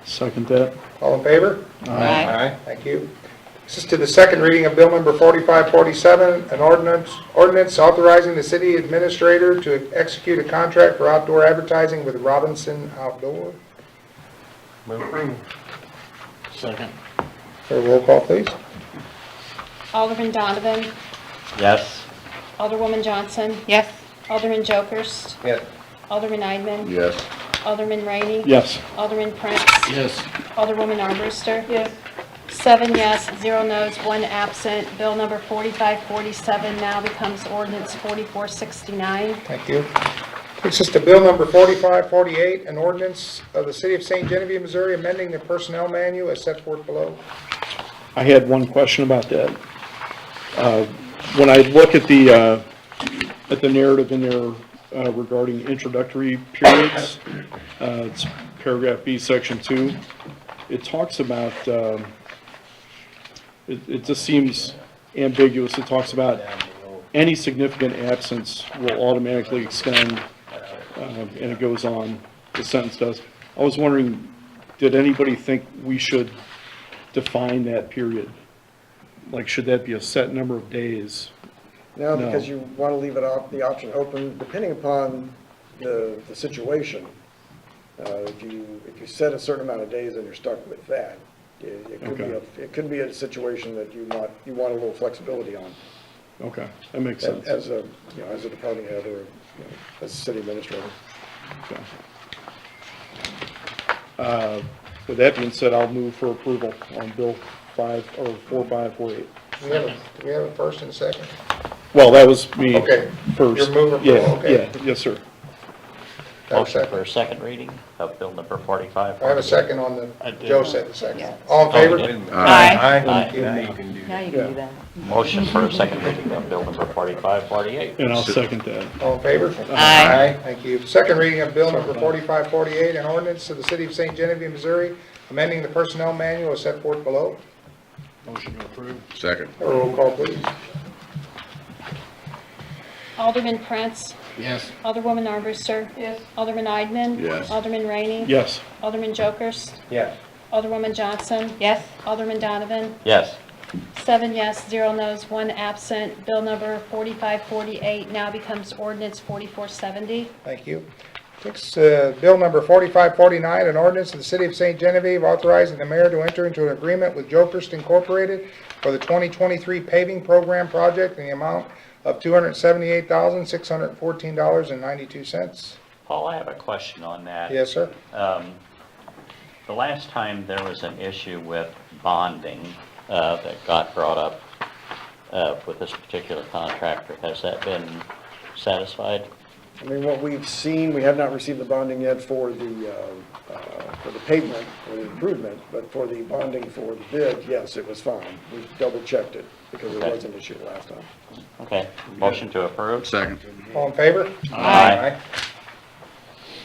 Second that. All in favor? Aye. Thank you. This is to the second reading of Bill number 4547, an ordinance authorizing the city administrator to execute a contract for outdoor advertising with Robinson Outdoor. Move approval. Second. For a roll call, please. Alderman Donovan? Yes. Alderwoman Johnson? Yes. Alderman Jokers? Yes. Alderman Eidman? Yes. Alderman Rainey? Yes. Alderman Prince? Yes. Alderwoman Armbruster? Yes. 7 yes, 0 no's, 1 absent. Bill number 4547 now becomes ordinance 4469. Thank you. Takes us to Bill number 4548, an ordinance of the City of St. Genevieve, Missouri, amending the personnel manual as set forth below. I had one question about that. When I look at the narrative in there regarding introductory periods, it's paragraph B, section 2. It talks about, it just seems ambiguous. It talks about any significant absence will automatically extend, and it goes on, the sentence does. I was wondering, did anybody think we should define that period? Like, should that be a set number of days? No, No. because you want to leave it off, the option open, depending upon the situation. If you set a certain amount of days and you're stuck with that, it could be a situation that you want a little flexibility on. Okay, that makes sense. As a department head or, as a city administrator. Okay. With that being said, I'll move for approval on Bill 4548. Do we have a first and a second? Well, that was me Okay. first. You're moving for- Yeah, okay. yeah, yes, sir. Have a Motion second. for a second reading of bill number 45. I have a second on the, I did. Joe said the second. Yeah. All in favor? Oh, you did? Aye. Aye. Now you can do Now that. you can do that. Motion for a second reading of bill number 4548. And I'll second that. All in favor? Aye. Thank you. Second reading of Bill number 4548, an ordinance of the City of St. Genevieve, Missouri, amending the personnel manual as set forth below. Motion to approve. Second. A roll call, please. Alderman Prince? Yes. Alderwoman Armbruster? Yes. Alderman Eidman? Yes. Alderman Rainey? Yes. Alderman Jokers? Yes. Alderwoman Johnson? Yes. Alderman Donovan? Yes. 7 yes, 0 no's, 1 absent. Bill number 4548 now becomes ordinance 4470. Thank you. Takes Bill number 4549, an ordinance of the City of St. Genevieve authorizing the mayor to enter into an agreement with Jokers Incorporated for the 2023 paving program project in the amount of $278,614.92. Paul, I have a question on that. Yes, sir. The last time there was an issue with bonding that got brought up with this particular contractor, has that been satisfied? I mean, what we've seen, we have not received the bonding yet for the pavement, or the improvement, but for the bonding for the bid, yes, it was fine. We double checked it, because it Okay. was an issue last time. Okay, motion to approve? Second. All in favor? Aye.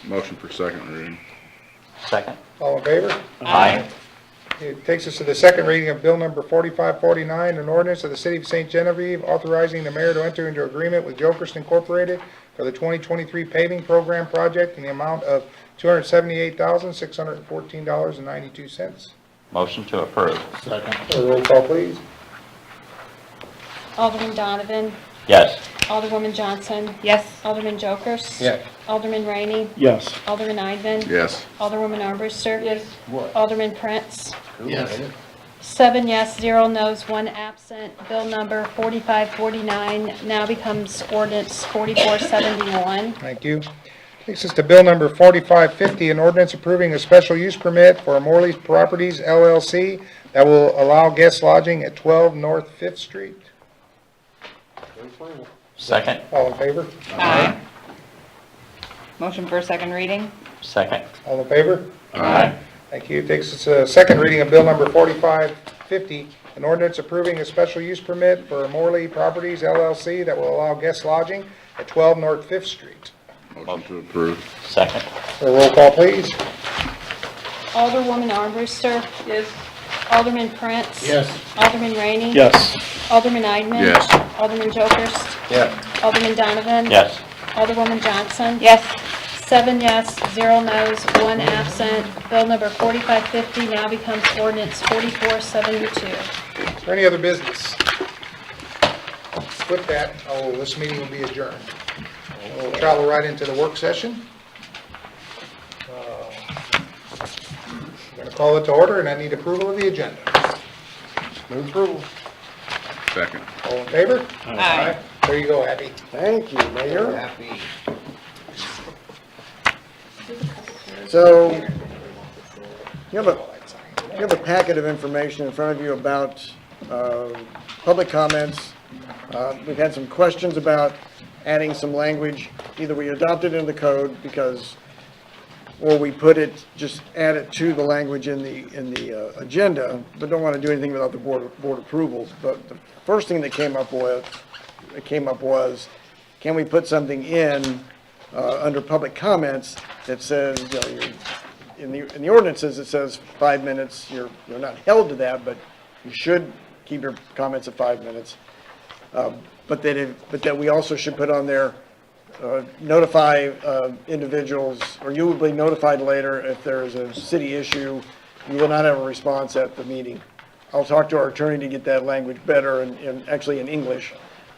Motion for second reading. Second? All in favor? Aye. It takes us to the second reading of bill number 4549, an ordinance of the city of St. Genevieve authorizing the mayor to enter into agreement with Jokers Incorporated for the 2023 paving program project in the amount of $278,614.92. Motion to approve? Second. Roll call, please. Alderman Donovan. Yes. Alderwoman Johnson. Yes. Alderman Jokers. Yes. Alderman Rainey. Yes. Alderman Eidman. Yes. Alderwoman Armbruster. Yes. Alderman Prince. Yes. 7 yes, 0 no's, 1 absent. Bill number 4549 now becomes ordinance 4471. Thank you. Takes us to bill number 4550, an ordinance approving a special use permit for Morley's Properties LLC that will allow guest lodging at 12 North 5th Street. Second? All in favor? Aye. Motion for second reading? Second? All in favor? Aye. Thank you. Takes us to second reading of bill number 4550, an ordinance approving a special use permit for Morley Properties LLC that will allow guest lodging at 12 North 5th Street. Motion to approve. Second? A roll call, please. Alderwoman Armbruster. Yes. Alderman Prince. Yes. Alderman Rainey. Yes. Alderman Eidman. Yes. Alderman Jokers. Yes. Alderman Donovan. Yes. Alderwoman Johnson. Yes. 7 yes, 0 no's, 1 absent. Bill number 4550 now becomes ordinance 4472. Is there any other business? With that, this meeting will be adjourned. We'll travel right into the work session. I'm going to call it to order, and I need approval of the agenda. Move approval. Second. All in favor? Aye. There you go, Abby. Thank you, Mayor. Happy. So, you have a packet of information in front of you about public comments. We've had some questions about adding some language. Either we adopt it in the code or we put it, just add it to the language in the agenda, but don't want to do anything without the board approval. But the first thing that came up was, can we put something in under public comments that says, in the ordinances, it says 5 minutes. You're not held to that, but you should keep your comments at 5 minutes. But that we also should put on there, notify individuals, or you will be notified later if there is a city issue. You will not have a response at the meeting. I'll talk to our attorney to get that language better and actually in English.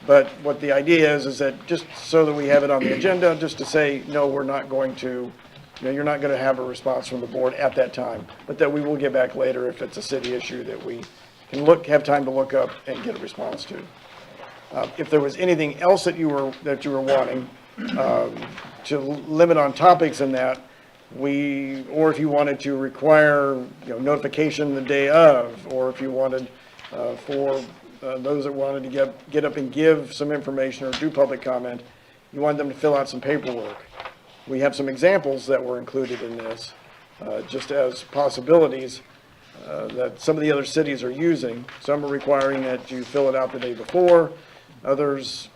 But what the idea is that just so that we have it on the agenda, just to say, no, we're not going to, you're not going to have a response from the board at that time, but that we will get back later if it's a city issue that we can have time to look up and get a response to. If there was anything else that you were wanting to limit on topics in that, or if you wanted to require, notification the day of, or if you wanted for those that wanted to get up and give some information or do public comment, you want them to fill out some paperwork. We have some examples that were included in this, just as possibilities that some of the other cities are using. Some are requiring that you fill it out the day before. Others,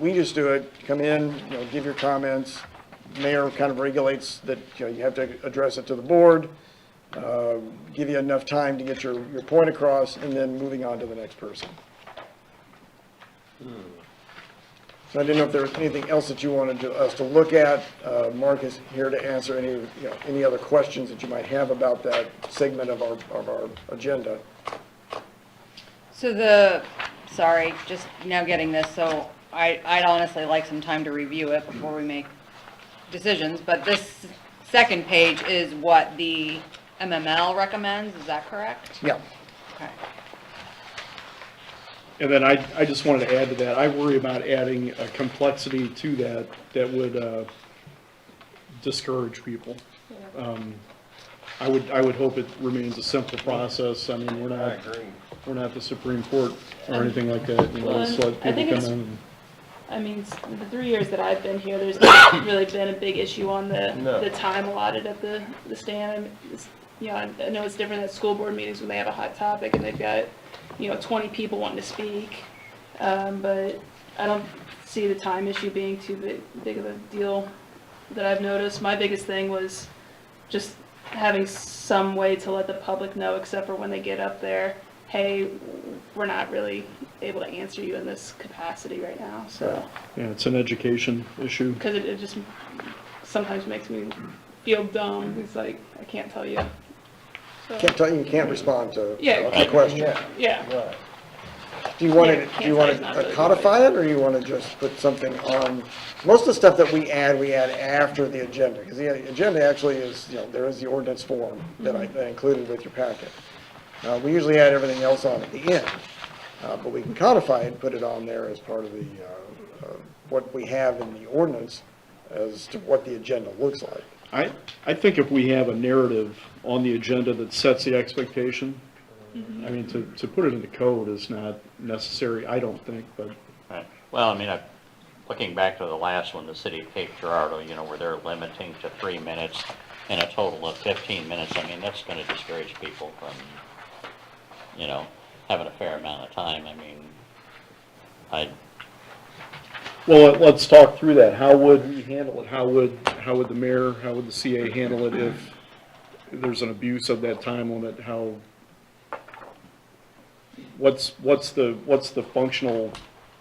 we just do it, come in, give your comments. Mayor kind of regulates that, you have to address it to the board, give you enough time to get your point across, and then moving on to the next person. So I didn't know if there was anything else that you wanted us to look at. Mark is here to answer any other questions that you might have about that segment of our agenda. So sorry, just now getting this, so I'd honestly like some time to review it before we make decisions, but this second page is what the MML recommends, is that correct? Yeah. Okay. And then I just wanted to add to that, I worry about adding a complexity to that would discourage people. I would hope it remains a simple process. I mean, we're I agree. not the Supreme Court or anything like that. You know, Well, just and let I people think come it's- in. And- I mean, the 3 years that I've been here, there's not really been a big issue on No. the time allotted at the stand. I mean, you know, I know it's different at school board meetings when they have a hot topic and they've got, 20 people wanting to speak. But I don't see the time issue being too big of a deal that I've noticed. My biggest thing was just having some way to let the public know, except for when they get up there, hey, we're not really able to answer you in this capacity right now, so. Yeah, it's an education issue. Because it just sometimes makes me feel dumb. It's like, I can't tell you. So, Can't tell you, you can't respond to Yeah, a question. yeah. Right. Do you want Can't to, do you tell want it's not to really codify it, or you want to just put something on? Most of the stuff that we add after the agenda, because the agenda actually is, there is the ordinance form that I included with your packet. We usually add everything else on at the end, but we can codify it and put it on there as part of the, what we have in the ordinance as to what the agenda looks like. I think if we have a narrative on the agenda that sets the expectation, I mean, to put it in the code is not necessary, I don't think, but. Right. Well, I mean, looking back to the last one, the city of Cape Girardeau, where they're limiting to 3 minutes and a total of 15 minutes, I mean, that's going to discourage people from, having a fair amount of time. I mean, Well, let's talk through that. How would we handle it? How would the mayor, how would the CA handle it if there's an abuse of that time limit? What's the functional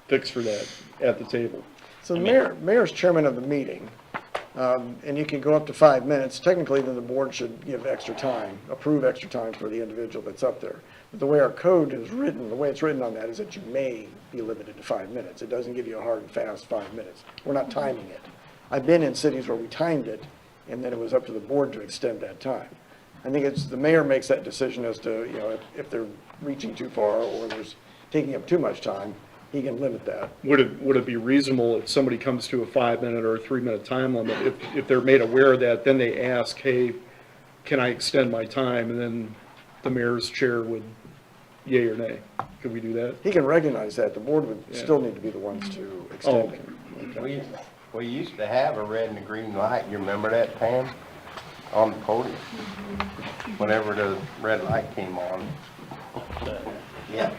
fix for that at the table? So the mayor's chairman of the meeting, and you can go up to 5 minutes. Technically, then the board should give extra time, approve extra time for the individual that's up there. But the way our code is written, the way it's written on that is that you may be limited to 5 minutes. It doesn't give you a hard and fast 5 minutes. We're not timing it. I've been in cities where we timed it, and then it was up to the board to extend that time. I think it's, the mayor makes that decision as to, if they're reaching too far or there's taking up too much time, he can limit that. Would it be reasonable if somebody comes to a 5 minute or a 3 minute time limit, if they're made aware of that, then they ask, hey, can I extend my time? And then the mayor's chair would yay or nay. Could we do that? He can recognize that. The board would Yeah. still need to be the ones to extend it. We used to have a red and a green light. You remember that, Pam? On the podium. Whenever the red light came on. Yeah.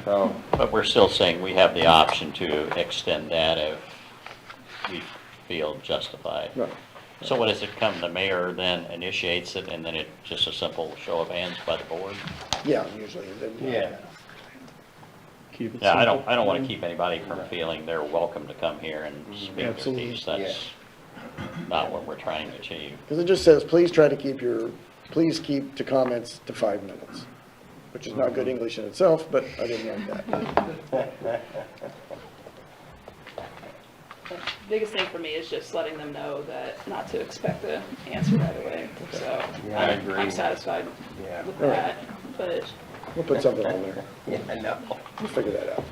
So, but we're still saying we have the option to extend that if we feel justified. Right. So what does it come, the mayor then initiates it, and then it's just a simple show of hands by the board? Yeah, usually. yeah. Keep it Yeah, I simple. don't want to keep anybody from feeling they're welcome to come here and speak their Absolutely. piece. That's not what we're trying to achieve. Because it just says, please keep the comments to 5 minutes, which is not good English in itself, but I didn't like that. The biggest thing for me is just letting them know that not to expect an answer right away. So Yeah, I agree. I'm satisfied Yeah. with that, but We'll put something on there. Yeah, I know. We'll figure that out.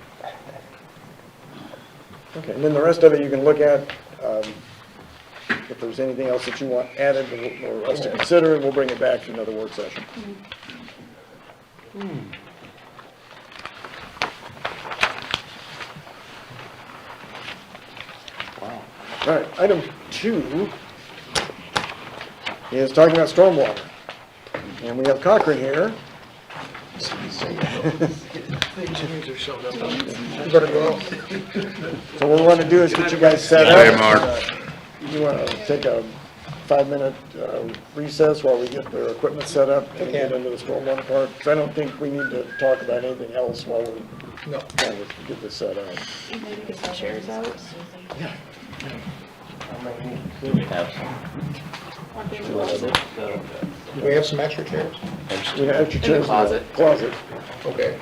Okay, and then the rest of it you can look at. If there's anything else that you want added or us to consider, we'll bring it back to another work session. Wow. All right, item 2 is talking about stormwater. And we have Cochran here. So what we want to do is get you guys set up. You want to take a 5-minute recess while we get the equipment set up and get into the stormwater part? Because I don't think we need to talk about anything else while we're trying to get this set up. maybe get some chairs out. Do we have some? Aren't they in the closet? Do we have some extra chairs? We have extra chairs in the closet. Okay.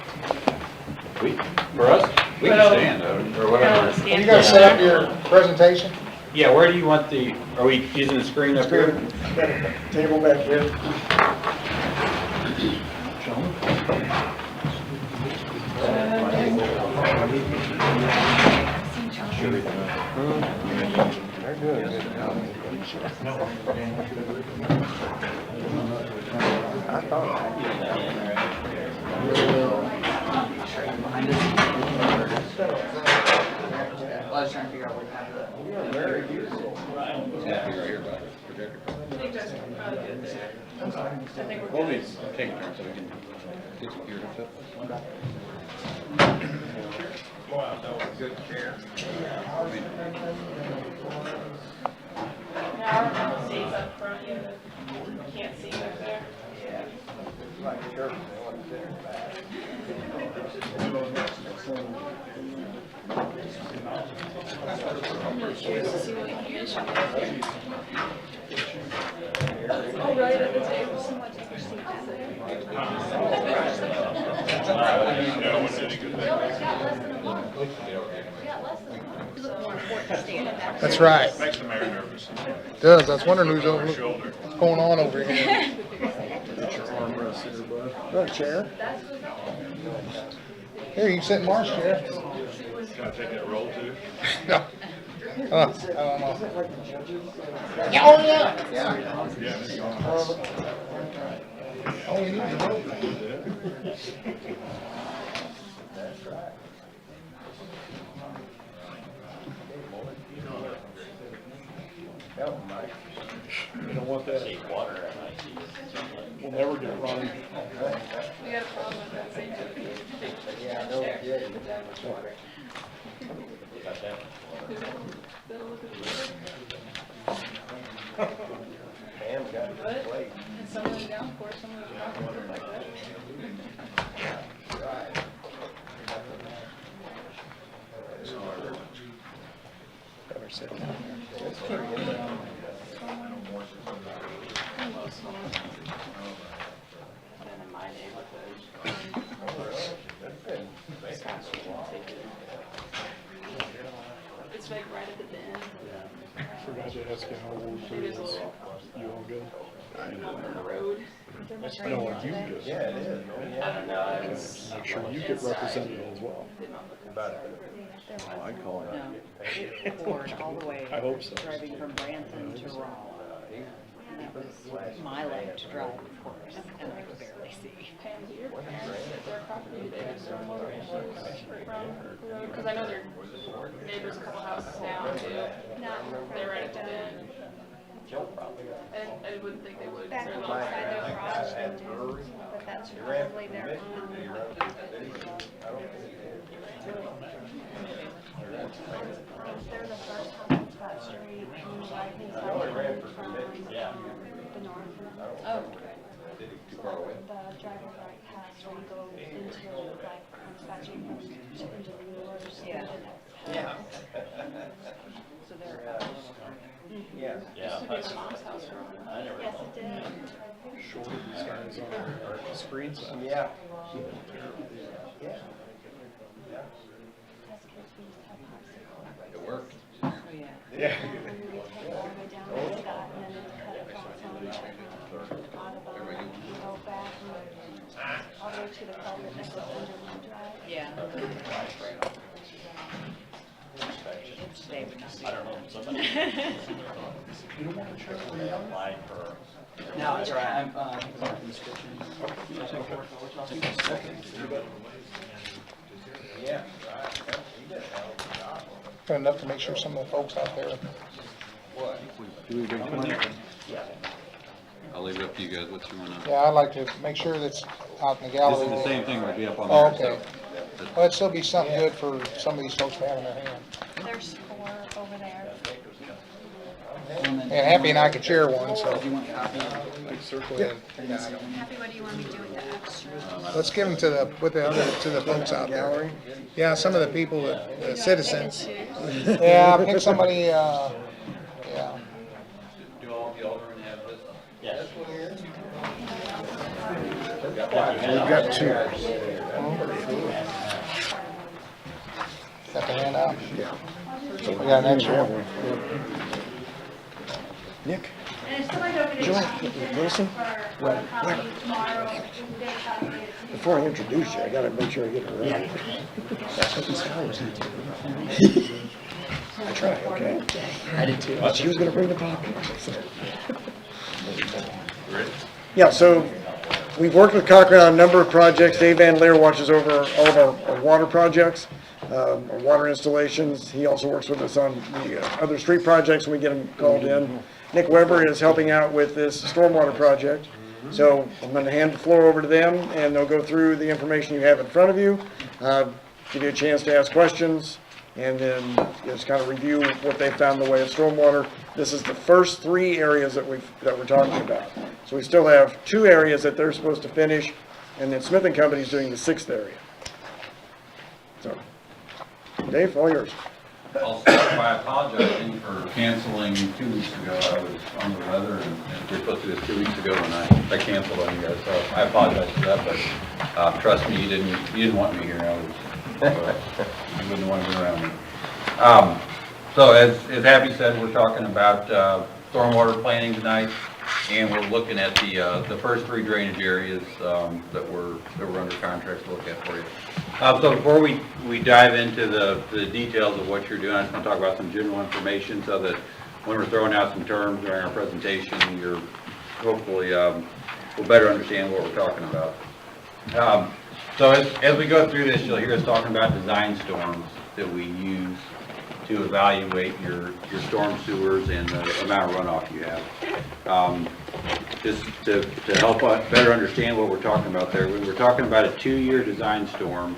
For us, we can stand, or whatever. Are you gonna set up your presentation? Yeah, where do you want are we using the screen up here? Got a table back here. They're doing a good job. I thought I did that. Well, I was trying to figure out what kind of. Very useful. We'll be taking turns so we can get some gear to fit. Wow, that was a good chair. Now, our seats up front, you can't see back there. Yeah. Like church, they want to sit in the back. I'm really curious to see what information they have. Oh, right at the table, so much That's right. Makes the mayor nervous. Does, I was wondering what's going on over here. Got a chair? Here, you can sit in Mark's chair. Can I take that roll too? No. I don't know. Yeah, oh, yeah. Yeah. Oh, you need to know. That's right. Help, Mike. You don't want that. See water and I see. We'll never get run. We got a problem with that same Yeah, no kidding. Pam got the plate. And some of the downpour, some of the downpour look like that. Right. Better sit down Been in my neighborhood. It's like right at the bend. Forgot to ask you how old It is a it is. little You all good? on the road. No, you good. Yeah, it is. I don't know, it's. Make sure you get represented as well. I'd call it. It poured all the way. I hope so. Driving from Branson to Rome. And that was my leg to drive, of course, and I could barely see. Pam, do your parents, their property, do they have stormwater issues from the road? Because I know their neighbors a couple houses down too. They're right at the bend. And I wouldn't think they would. 'Cause Back they're a little alongside side their garage. garage, but that's probably their own. They're the first house on Scott Street, and the right-hand side from the north. Oh. The driveway right past where you go into like from Scott Street into the Moors. Yeah. Yeah. So they're a little. Yeah. Yeah, Used to be my mom's house for a while. I never Yes, know. it did. Short these guys on our screens. Yeah. Yeah. It worked. Oh, yeah. Yeah. And then we take all the way down to Scott and then cut across on Audubon, and go back and all the way to the culvert next to Underwood Drive. Yeah. They would not. I don't know, somebody. Applied for. No, that's all right. I'm, in the description. Yeah. Right. He did a hell of a job. Good enough to make sure some of the folks out there. What? I'll leave it up to you guys, what you wanna. Yeah, I'd like to make sure that's out in the This gallery. is the same thing, would be up on Oh, there, okay. so. Well, it'd still be something good for some of these folks to have in their hand. There's 4 over there. And Happy and I could share one, so. Do you want a copy? Happy, what do you want me to do with the extra? Let's give them to the, with the other, to the folks out there. Yeah, some of the people, the citizens. Yeah, pick somebody, yeah. Do all the aldermen have this? Yes. We've got 2. Got the hand out? Yeah. We got an extra one. Nick? And if somebody don't get Joy, it listen, for a copy tomorrow, we can get a copy of it. before I introduce you, I gotta make sure I get it right. That's what these flowers need to. I tried, okay. I did too. She was gonna bring the popcorn. So. Yeah, so we've worked with Cochrane on a number of projects. Dave Van Leer watches over all of our water projects, our water installations. He also works with us on the other street projects when we get them called in. Nick Weber is helping out with this stormwater project. So I'm going to hand the floor over to them, and they'll go through the information you have in front of you, give you a chance to ask questions, and then just kind of review what they found in the way of stormwater. This is the first 3 areas that we're talking about. So we still have 2 areas that they're supposed to finish, and then Smith & Company's doing the 6th area. So, Dave, all yours. I'll start by apologizing for canceling 2 weeks ago. I was under the weather, and we were supposed to do this 2 weeks ago, and I canceled on you guys, so I apologize for that, but trust me, you didn't want me here. You wouldn't want to be around me. So as Abby said, we're talking about stormwater planning tonight, and we're looking at the first 3 drainage areas that we're under contract to look at for you. So before we dive into the details of what you're doing, I just want to talk about some general information so that when we're throwing out some terms during our presentation, you're hopefully will better understand what we're talking about. So as we go through this, you'll hear us talking about design storms that we use to evaluate your storm sewers and the amount of runoff you have. Just to help us better understand what we're talking about there, we're talking about a 2-year design storm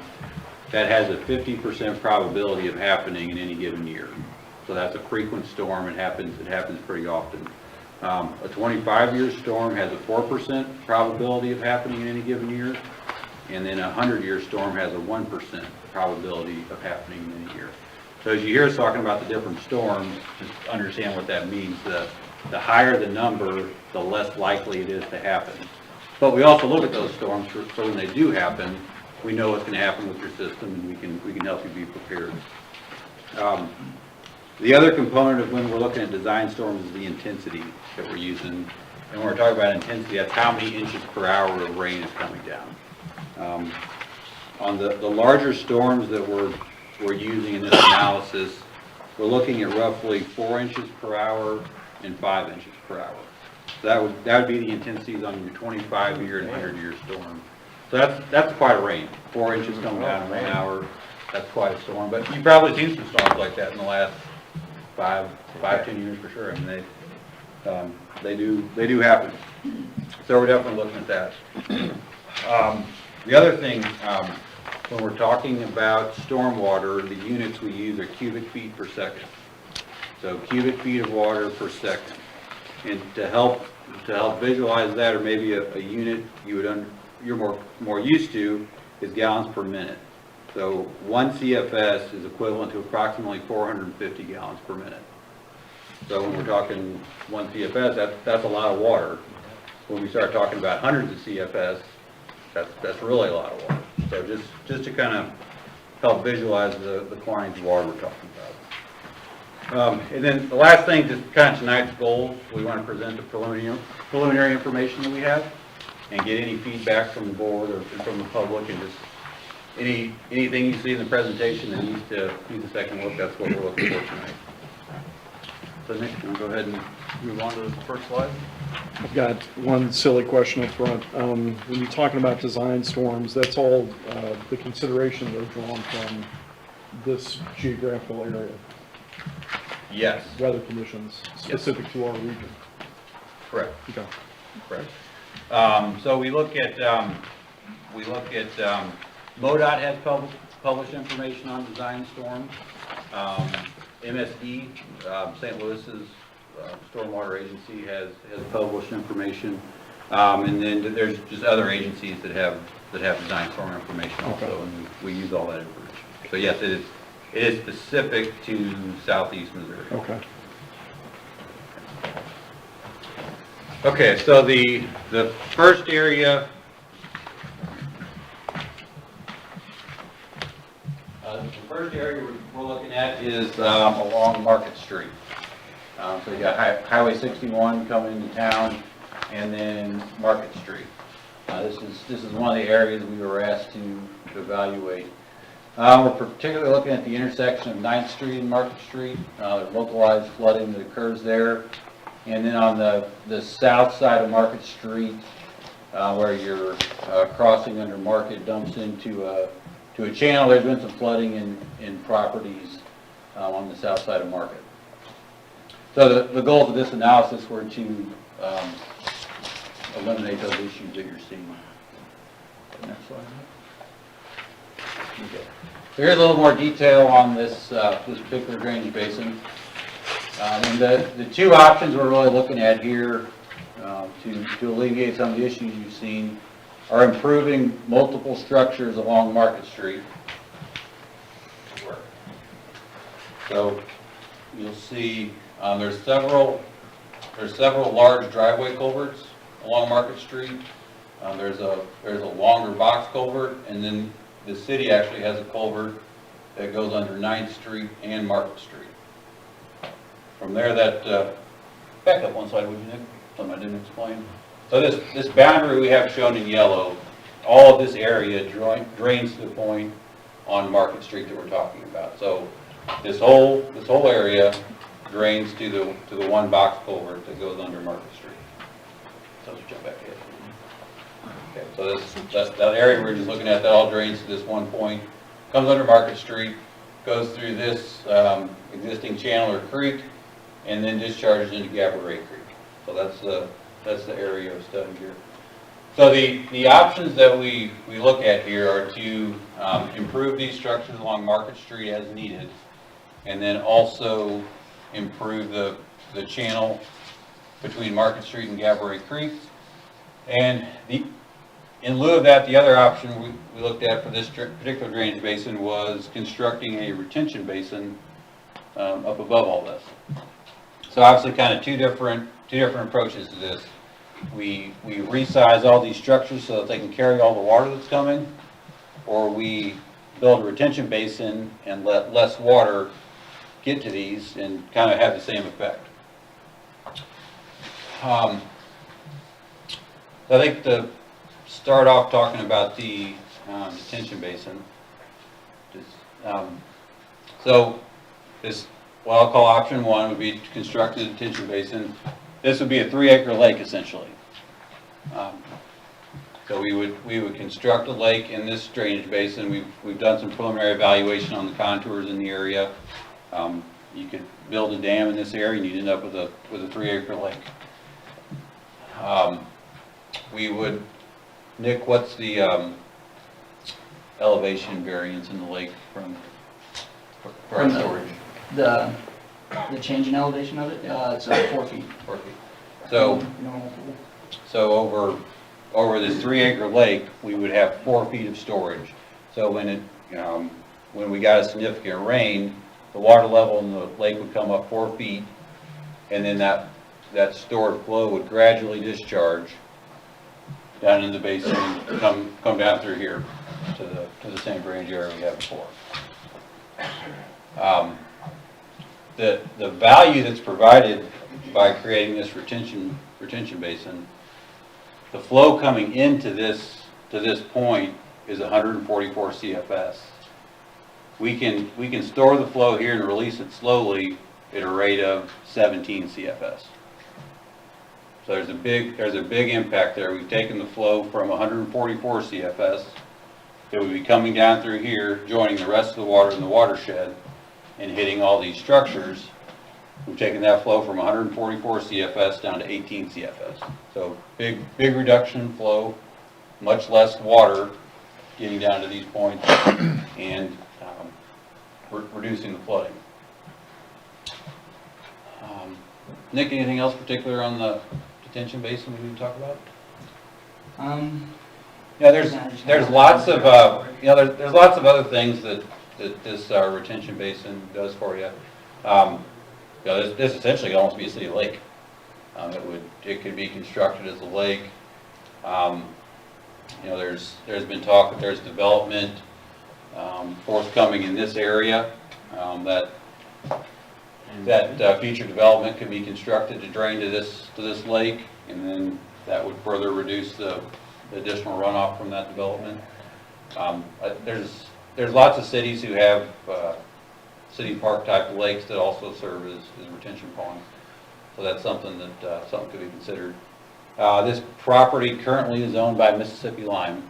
that has a 50% probability of happening in any given year. So that's a frequent storm. It happens pretty often. A 25-year storm has a 4% probability of happening in any given year, and then a 100-year storm has a 1% probability of happening in any year. So as you hear us talking about the different storms, just understand what that means. The higher the number, the less likely it is to happen. But we also look at those storms so when they do happen, we know what's going to happen with your system, and we can help you be prepared. The other component of when we're looking at design storms is the intensity that we're using. And when we're talking about intensity, that's how many inches per hour of rain is coming down. On the larger storms that we're using in this analysis, we're looking at roughly 4 inches per hour and 5 inches per hour. So that would be the intensities on your 25-year and 100-year storm. So that's quite a range. 4 inches coming down in 1 hour, that's quite a storm. But you've probably seen some storms like that in the last 10 years for sure. I mean, they do happen. So we're definitely looking at that. The other thing, when we're talking about stormwater, the units we use are cubic feet per second. So cubic feet of water per second. And to help visualize that, or maybe a unit you're more used to, is gallons per minute. So 1 CFS is equivalent to approximately 450 gallons per minute. So when we're talking 1 CFS, that's a lot of water. When we start talking about hundreds of CFS, that's really a lot of water. So just to kind of help visualize the quantities of water we're talking about. And then the last thing, just kind of tonight's goal, we want to present the preliminary information that we have and get any feedback from the board or from the public, and just anything you see in the presentation that needs a second look. That's what we're looking for tonight. So Nick, can we go ahead and move on to the first slide? I've got one silly question up front. When you're talking about design storms, that's all the consideration they're drawn from this geographical area. Yes. Weather conditions specific to our region. Correct. Okay. Correct. So we look at MoDOT has published information on design storms. MSD, St. Louis's stormwater agency, has published information, and then there's just other agencies that have design storm information also, okay. and we use all that information. So yes, it is specific to southeast Missouri. Okay. Okay, so the first area. The first area we're looking at is along Market Street. So you got Highway 61 coming into town, and then Market Street. This is one of the areas we were asked to evaluate. We're particularly looking at the intersection of 9th Street and Market Street, localized flooding that occurs there. And then on the south side of Market Street, where you're crossing under Market, dumps into a channel. There's been some flooding in properties on the south side of Market. So the goals of this analysis were to eliminate those issues that you're seeing. Next slide. Okay. Here's a little more detail on this particular drainage basin. And the two options we're really looking at here to alleviate some of the issues you've seen are improving multiple structures along Market Street. So you'll see there's several large driveway culverts along Market Street. There's a longer box culvert, and then the city actually has a culvert that goes under 9th Street and Market Street. From there, back up one slide, would you, Nick? Something I didn't explain. So this boundary we have shown in yellow, all of this area drains to the point on Market Street that we're talking about. So this whole area drains to the one box culvert that goes under Market Street. So let's jump back ahead. Okay, so that area we're just looking at, that all drains to this one point, comes under Market Street, goes through this existing channel or creek, and then discharges into Gabourey Creek. So that's the area of study here. So the options that we look at here are to improve these structures along Market Street as needed, and then also improve the channel between Market Street and Gabourey Creek. And in lieu of that, the other option we looked at for this particular drainage basin was constructing a retention basin up above all this. So obviously kind of two different approaches to this. We resize all these structures so that they can carry all the water that's coming, or we build a retention basin and let less water get to these and kind of have the same effect. I think to start off talking about the detention basin, so this, what I'll call option one, would be to construct a detention basin. This would be a 3-acre lake essentially. So we would construct a lake in this drainage basin. We've done some preliminary evaluation on the contours in the area. You could build a dam in this area and you'd end up with a 3-acre lake. We would, Nick, what's the elevation variance in the lake from storage? The change in elevation of it, it's 4 feet. 4 feet. So, over this 3-acre lake, we would have 4 feet of storage. So when we got a significant rain, the water level in the lake would come up 4 feet, and then that stored flow would gradually discharge down in the basin and come down through here to the same drainage area we had before. The value that's provided by creating this retention basin, the flow coming into this point is 144 CFS. We can store the flow here and release it slowly at a rate of 17 CFS. So there's a big impact there. We've taken the flow from 144 CFS that would be coming down through here, joining the rest of the water in the watershed and hitting all these structures. We've taken that flow from 144 CFS down to 18 CFS. So big reduction in flow, much less water getting down to these points, and reducing the flooding. Nick, anything else particular on the detention basin we need to talk about? Yeah, there's lots of there's lots of other things that this retention basin does for you. This essentially could almost be a city lake. It could be constructed as a lake. There's been talk that there's development forthcoming in this area, that future development could be constructed to drain to this lake, and then that would further reduce the additional runoff from that development. there's lots of cities who have city park type lakes that also serve as retention ponds. So that's something that, something could be considered. This property currently is owned by Mississippi Lime,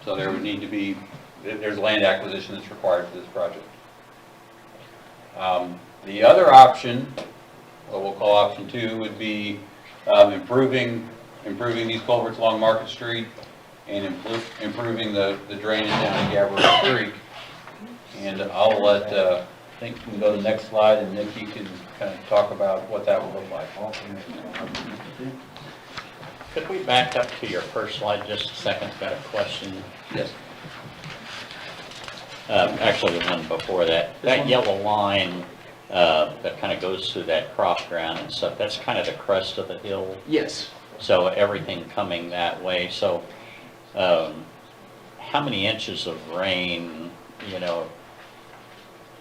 so there would need to be, there's land acquisition that's required for this project. The other option, what we'll call option 2, would be improving these culverts along Market Street and improving the drainage down to Gabrielle Creek. And I'll let, I think we can go to the next slide, and Nick, you can kind of talk about what that would look like. Could we back up to your first slide just a second? Got a question. Yes. Actually, the one before that. That yellow line that kind of goes through that cross ground and stuff, that's kind of the crest of the hill. Yes. So everything coming that way. So how many inches of rain, you know,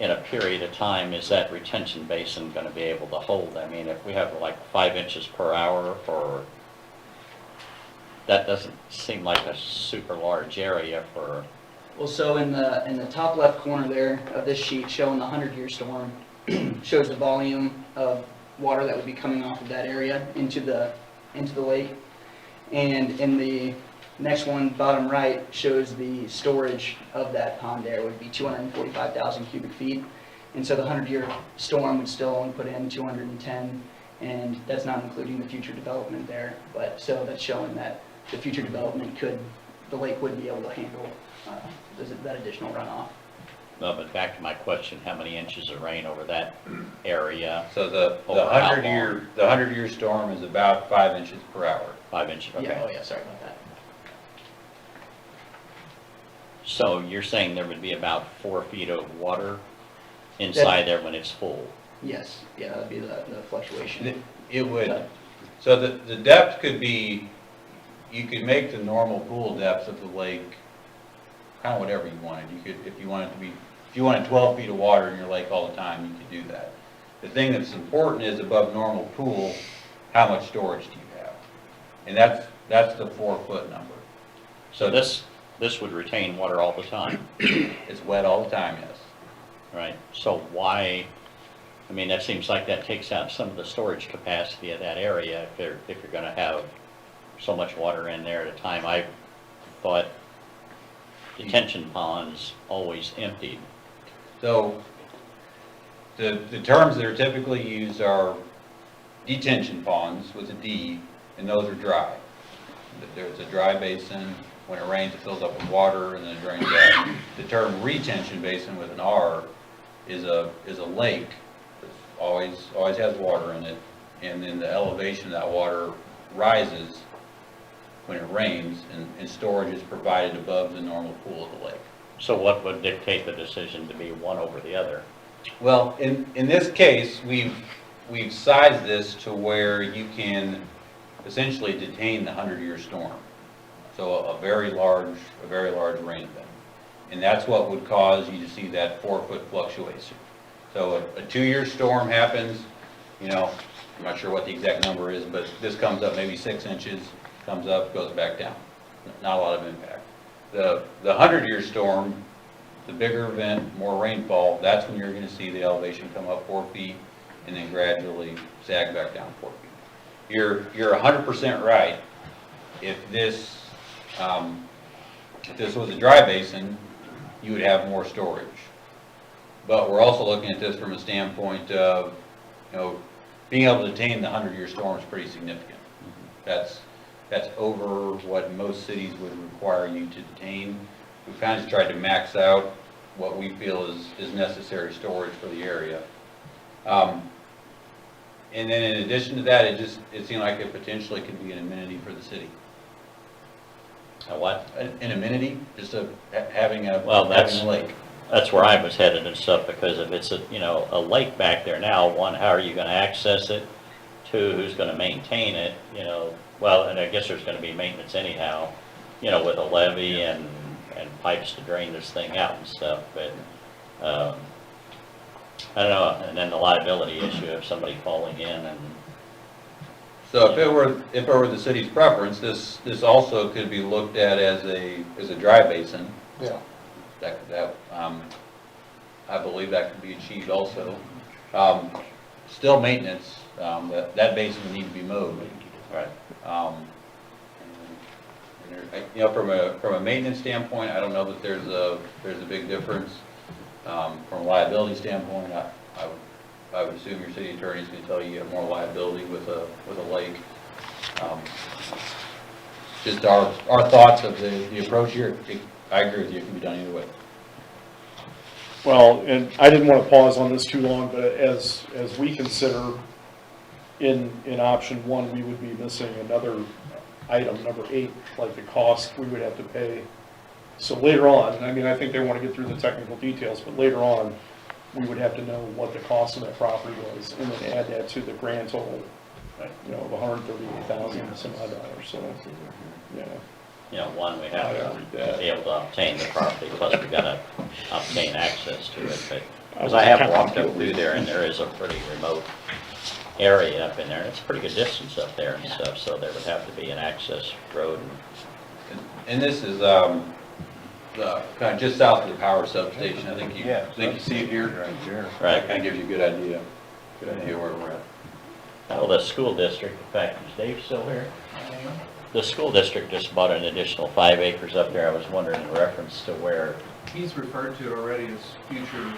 in a period of time is that retention basin going to be able to hold? I mean, if we have like 5 inches per hour, or that doesn't seem like a super large area for. Well, so in the top left corner there of this sheet showing the 100-year storm shows the volume of water that would be coming off of that area into the lake. And in the next one, bottom right, shows the storage of that pond there would be 245,000 cubic feet. And so the 100-year storm would still only put in 210, and that's not including the future development there. But so that's showing that the future development the lake would be able to handle that additional runoff. No, but back to my question, how many inches of rain over that area? So the Over how 100-year storm is about 5 inches per hour. 5 inches, okay. Yeah, oh yeah, sorry about that. So you're saying there would be about 4 feet of water inside there when it's full? Yes, yeah, that'd be the fluctuation. It would, so the depth could be, you could make the normal pool depths of the lake kind of whatever you wanted. You could, if you wanted 12 feet of water in your lake all the time, you could do that. The thing that's important is above normal pool, how much storage do you have? And that's the 4-foot number. So this would retain water all the time? It's wet all the time, yes. Right, so why, I mean, that seems like that takes out some of the storage capacity of that area if you're gonna have so much water in there at a time. I thought detention ponds always emptied. So the terms that are typically used are detention ponds with a D, and those are dry. There's a dry basin. When it rains, it fills up with water and then it drains out. The term retention basin with an R is a lake that always has water in it, and then the elevation of that water rises when it rains, and storage is provided above the normal pool of the lake. So what would dictate the decision to be one over the other? Well, in this case, we've sized this to where you can essentially detain the 100-year storm. So a very large rain event. And that's what would cause you to see that 4-foot fluctuation. So a 2-year storm happens, you know, I'm not sure what the exact number is, but this comes up maybe 6 inches, comes up, goes back down. Not a lot of impact. The 100-year storm, the bigger event, more rainfall, that's when you're going to see the elevation come up 4 feet and then gradually sag back down 4 feet. You're 100% right. If this was a dry basin, you would have more storage. But we're also looking at this from a standpoint of, you know, being able to detain the 100-year storm is pretty significant. That's over what most cities would require you to detain. We've kind of tried to max out what we feel is necessary storage for the area. And then in addition to that, it seemed like it potentially could be an amenity for the city. A what? An amenity, just having a lake. That's where I was headed and stuff, because if it's a lake back there now, one, how are you gonna access it? Two, who's gonna maintain it, well, and I guess there's gonna be maintenance anyhow, with a levee and pipes to drain this thing out and stuff, but, I don't know, and then the liability issue of somebody falling in and. So if it were the city's preference, this also could be looked at as a dry basin. Yeah. That I believe that could be achieved also. Still maintenance, that basin would need to be mowed. Right. You know, from a maintenance standpoint, I don't know that there's a big difference. From a liability standpoint, I would assume your city attorney's gonna tell you have more liability with a lake. Just our thoughts of the approach here, I agree with you, it can be done either way. Well, and I didn't want to pause on this too long, but as we consider in option one, we would be missing another item, number 8, like the cost we would have to pay. So later on, I mean, I think they want to get through the technical details, but later on, we would have to know what the cost of that property was, and then add that to the grand total, you know, of $138,000 some odd dollars, so, yeah. You know, one, we have to be able to obtain the property, plus we gotta obtain access to it, but, because I have walked up through there, and there is a pretty remote area up in there, and it's a pretty good distance up there and stuff, so there would have to be an access road. And this is, kind of just south of the power substation, I think you see it here? Right. That kind of gives you a good idea where we're at. Oh, the school district, in fact, is Dave still here? The school district just bought an additional 5 acres up there. I was wondering in reference to where. He's referred to it already as future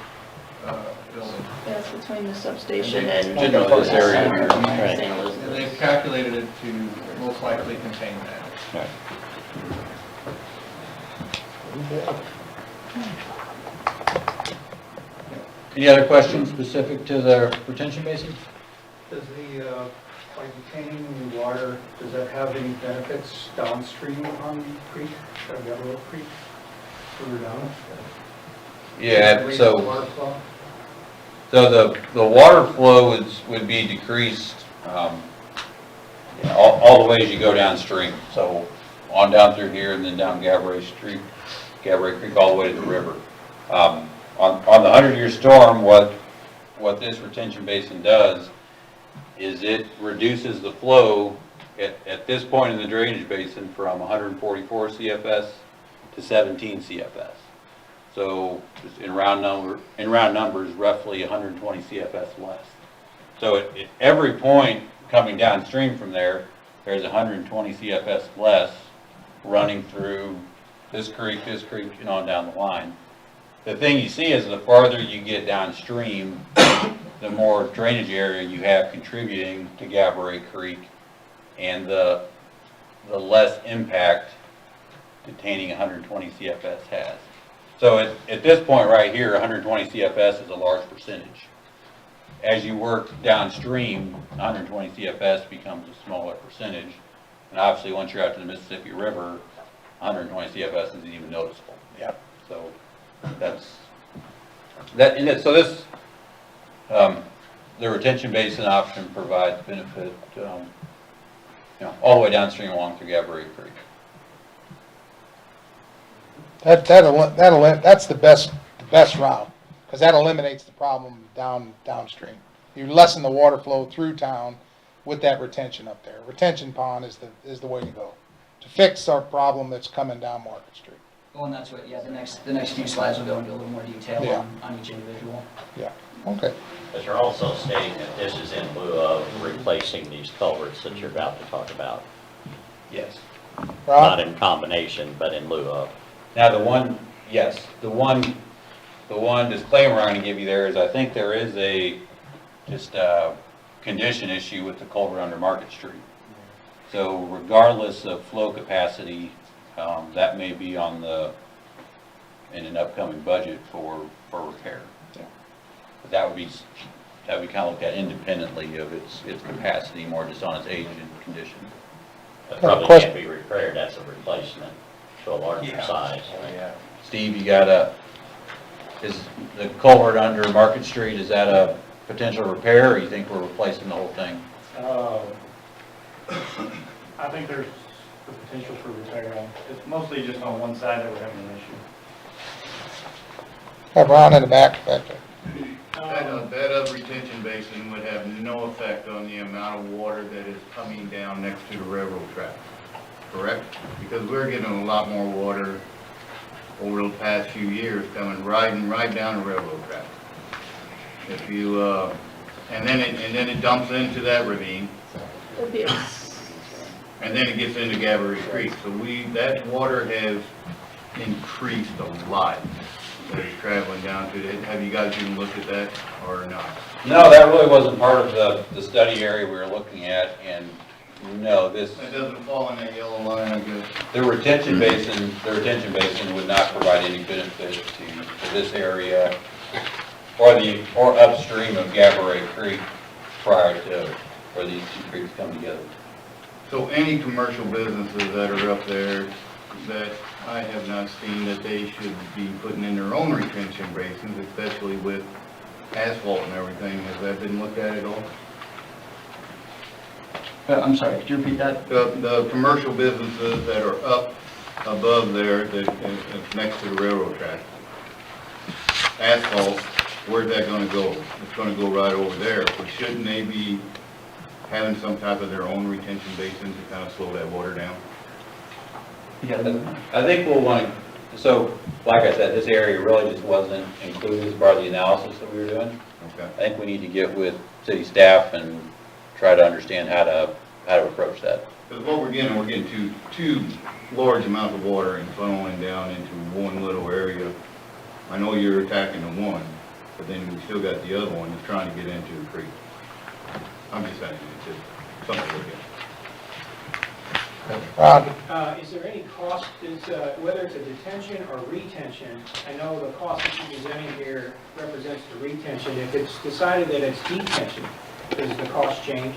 building. Yeah, it's between the substation and. Didn't know this area. Right. St. Elizabeth. And they've calculated it to most likely contain that. Right. Any other questions specific to the retention basin? Does by retaining the water, does that have any benefits downstream on Creek, Yellow Creek, further down? Yeah, so. Water flow? So the water flow would be decreased, all the way as you go downstream. So on down through here and then down Gabourey Creek, all the way to the river. On the 100-year storm, what this retention basin does is it reduces the flow at this point in the drainage basin from 144 CFS to 17 CFS. So just in round numbers, roughly 120 CFS less. So at every point coming downstream from there, there's 120 CFS less running through this creek, and on down the line. The thing you see is the farther you get downstream, the more drainage area you have contributing to Gabourey Creek, and the less impact detaining 120 CFS has. So at this point right here, 120 CFS is a large percentage. As you work downstream, 120 CFS becomes a smaller percentage. And obviously, once you're out to the Mississippi River, 120 CFS isn't even noticeable. Yeah. So so this, the retention basin option provides benefit, all the way downstream along through Gabourey Creek. That's the best route, because that eliminates the problem downstream. You lessen the water flow through town with that retention up there. Retention pond is the way to go to fix our problem that's coming down Market Street. Well, and that's what, the next few slides will go into a little more detail on each individual. Yeah, okay. But you're also stating that this is in lieu of replacing these culverts that you're about to talk about. Yes. Not in combination, but in lieu of. Now the one disclaimer I'm going to give you there is I think there is a condition issue with the culvert under Market Street. So regardless of flow capacity, that may be in an upcoming budget for repair. But that would be kind of looked at independently of its capacity, more just on its age and condition. That probably can't be repaired, that's a replacement to a larger size. Right? Steve, is the culvert under Market Street, is that a potential repair, or you think we're replacing the whole thing? I think there's the potential for repair. It's mostly just on one side that we're having an issue. Have Ron in the back there. That retention basin would have no effect on the amount of water that is coming down next to the railroad track, correct? Because we're getting a lot more water over the past few years coming riding right down the railroad track. If you, and then it dumps into that ravine, It'd be a and then it gets into Gabourey Creek. So that water has increased a lot that is traveling down to it. Have you guys even looked at that or not? No, that really wasn't part of the study area we were looking at, and no, this, It doesn't fall in that yellow line, I guess. the retention basin would not provide any benefit to this area or upstream of Gabourey Creek prior to where these two creeks come together. So any commercial businesses that are up there that I have not seen that they should be putting in their own retention basins, especially with asphalt and everything, has that been looked at all? I'm sorry, could you repeat that? The commercial businesses that are up above there, that's next to the railroad track, asphalt, where's that gonna go? It's gonna go right over there, but shouldn't they be having some type of their own retention basin to kind of slow that water down? I think we'll want to, so like I said, this area really just wasn't included as part of the analysis that we were doing. Okay. I think we need to get with city staff and try to understand how to approach that. Because what we're getting two large amounts of water and funneling down into one little area. I know you're attacking the one, but then we still got the other one that's trying to get into the creek. I'm just saying, it's just something to look at. Rod? Is there any cost, whether it's a detention or retention, I know the cost that you're presenting here represents the retention. If it's decided that it's detention, does the cost change?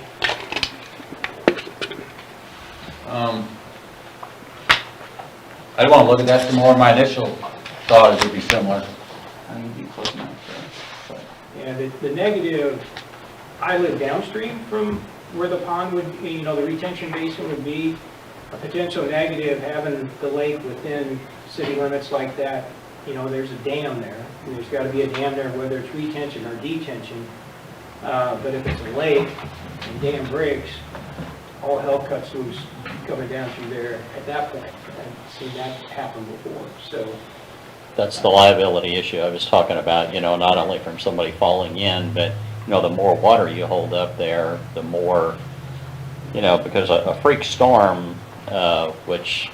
I'd want to look at that some more. My initial thought is it would be similar. Yeah, the negative, I live downstream from where the pond would, the retention basin would be. A potential negative, having the lake within city limits like that, there's a dam there. And there's got to be a dam there, whether it's retention or detention. But if it's a lake and dam breaks, all hell cuts loose coming down through there at that point. I've seen that happen before, so. That's the liability issue I was talking about, not only from somebody falling in, but, the more water you hold up there, the more, because a freak storm, which,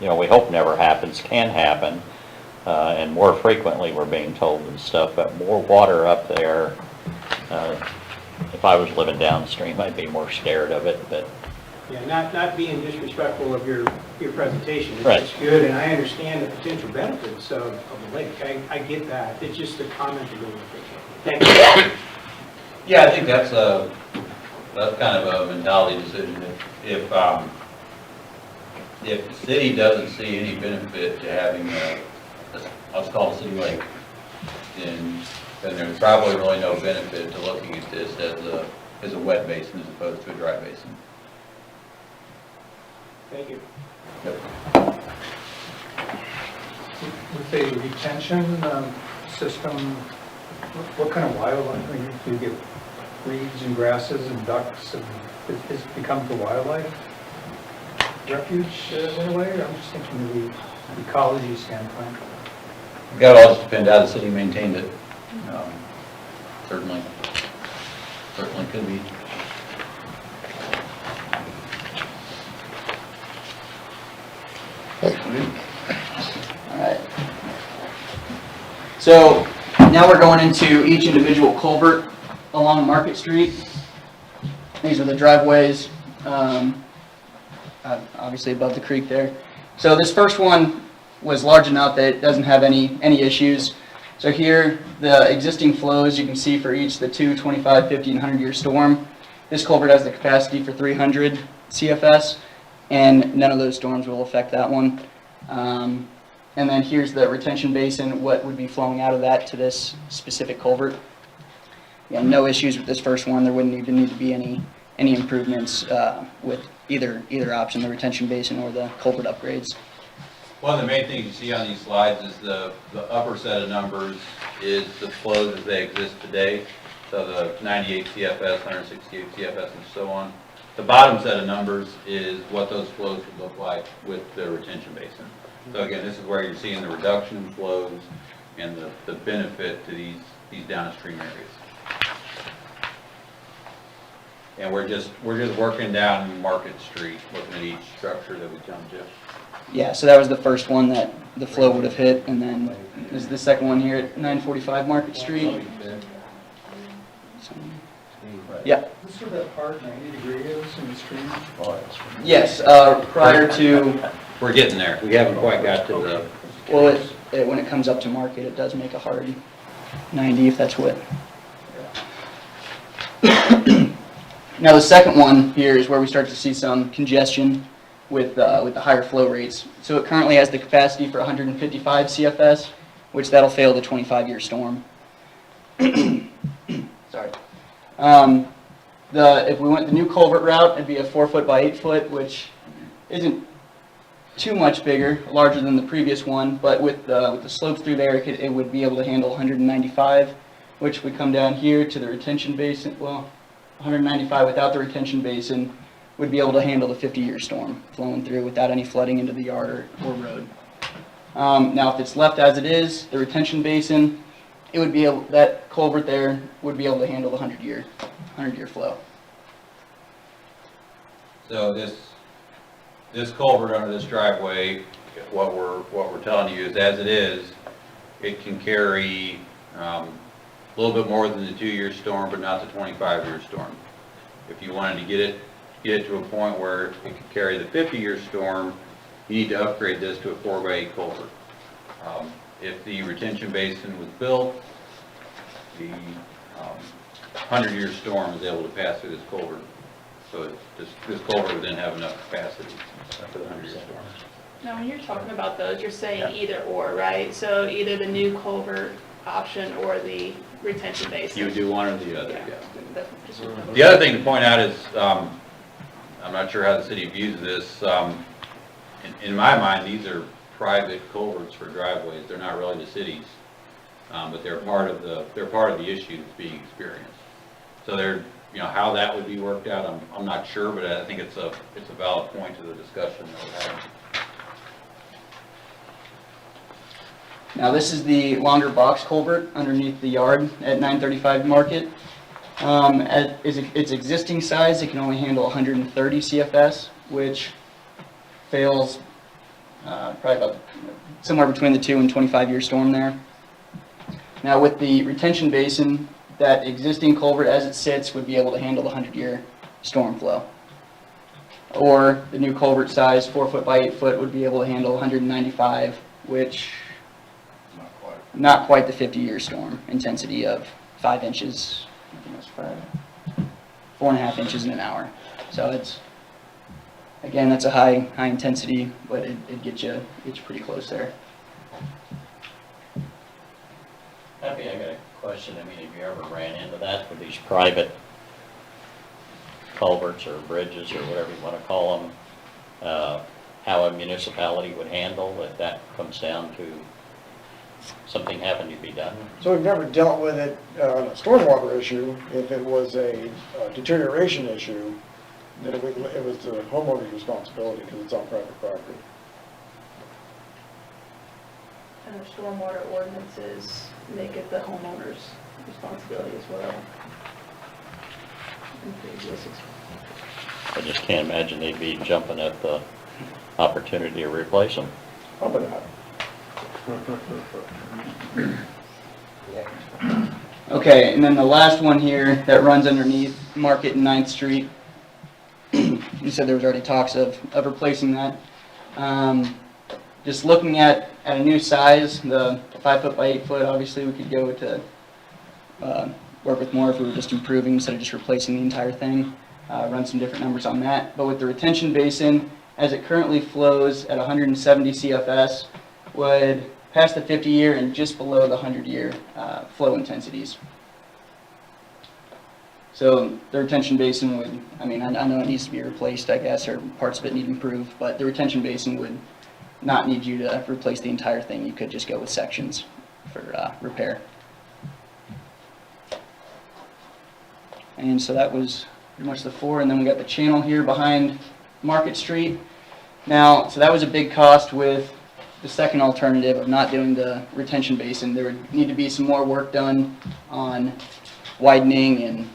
we hope never happens, can happen, and more frequently we're being told and stuff, but more water up there, if I was living downstream, I'd be more scared of it, but. Yeah, not being disrespectful of your presentation. Right. It's good, and I understand the potential benefits of the lake. I get that. It's just a comment to go with it. Thank you. Yeah, I think that's kind of a mentality decision. If the city doesn't see any benefit to having let's call it a city lake, then there's probably really no benefit to looking at this as a wet basin as opposed to a dry basin. Thank you. With a retention system, what kind of wildlife, do you get reeds and grasses and ducks, and it becomes the wildlife refuge in a way? I'm just thinking of the ecology standpoint. That all just depends how the city maintained it. Certainly could be. Alright. So now we're going into each individual culvert along Market Street. These are the driveways, obviously above the creek there. So this first one was large enough that it doesn't have any issues. So here, the existing flows you can see for each, the 2, 25, 50, and 100-year storm. This culvert has the capacity for 300 CFS, and none of those storms will affect that one. And then here's the retention basin, what would be flowing out of that to this specific culvert. Yeah, no issues with this first one. There wouldn't even need to be any improvements with either option, the retention basin or the culvert upgrades. One of the main things you see on these slides is the upper set of numbers is the flows as they exist today. So the 98 CFS, 168 CFS, and so on. The bottom set of numbers is what those flows would look like with the retention basin. So again, this is where you're seeing the reduction in flows and the benefit to these downstream areas. And we're just working down Market Street, looking at each structure that we come to. Yeah, so that was the first one that the flow would have hit, and then this is the second one here at 945 Market Street. So, yeah. This is where that hard 90 degree is in the stream? Yes, prior to, We're getting there. We haven't quite got to the. well, when it comes up to Market, it does make a hard 90 if that's what. Now the second one here is where we start to see some congestion with the higher flow rates. So it currently has the capacity for 155 CFS, which that'll fail the 25-year storm. Sorry. If we went the new culvert route, it'd be a 4 foot by 8 foot, which isn't too much bigger, larger than the previous one, but with the slopes through there, it would be able to handle 195, which would come down here to the retention basin. Well, 195 without the retention basin would be able to handle the 50-year storm flowing through without any flooding into the yard or road. Now, if it's left as it is, the retention basin, it would be able, that culvert there would be able to handle the 100-year flow. So this culvert under this driveway, what we're telling you is as it is, it can carry a little bit more than the 2-year storm, but not the 25-year storm. If you wanted to get it to a point where it could carry the 50-year storm, you need to upgrade this to a 4 by 8 culvert. If the retention basin was built, the 100-year storm is able to pass through this culvert. So this culvert would then have enough capacity for the 100-year storm. Now, when you're talking about those, you're saying either or, right? So either the new culvert option or the retention basin. You would do one or the other, yeah. That's just- The other thing to point out is, I'm not sure how the city views this. In my mind, these are private culverts for driveways. They're not really the city's, but they're part of the issue that's being experienced. So how that would be worked out, I'm not sure, but I think it's a valid point to the discussion that we're having. Now this is the longer box culvert underneath the yard at 935 Market. At its existing size, it can only handle 130 CFS, which fails probably about somewhere between the 2 and 25-year storm there. Now with the retention basin, that existing culvert as it sits would be able to handle the 100-year storm flow. Or the new culvert size, 4 foot by 8 foot, would be able to handle 195, which not quite the 50-year storm intensity of 5 inches, I think it was 4.5 inches in an hour. So it's, again, that's a high intensity, but it gets you pretty close there. Happy, I got a question. I mean, have you ever ran into that with these private culverts or bridges or whatever you want to call them? How a municipality would handle if that comes down to something having to be done? So we've never dealt with it on a stormwater issue. If it was a deterioration issue, then it was the homeowner's responsibility because it's on private property. And the stormwater ordinances make it the homeowner's responsibility as well. I just can't imagine they'd be jumping at the opportunity to replace them. Probably not. Okay, and then the last one here that runs underneath Market and 9th Street. You said there was already talks of replacing that. Just looking at a new size, the 5 foot by 8 foot, obviously we could go to work with more if we were just improving instead of just replacing the entire thing. Run some different numbers on that. But with the retention basin, as it currently flows at 170 CFS, would pass the 50-year and just below the 100-year flow intensities. So the retention basin would, I mean, I know it needs to be replaced, I guess, or parts of it need improved, but the retention basin would not need you to replace the entire thing. You could just go with sections for repair. And so that was pretty much the 4, and then we got the channel here behind Market Street. Now, so that was a big cost with the second alternative of not doing the retention basin. There would need to be some more work done on widening and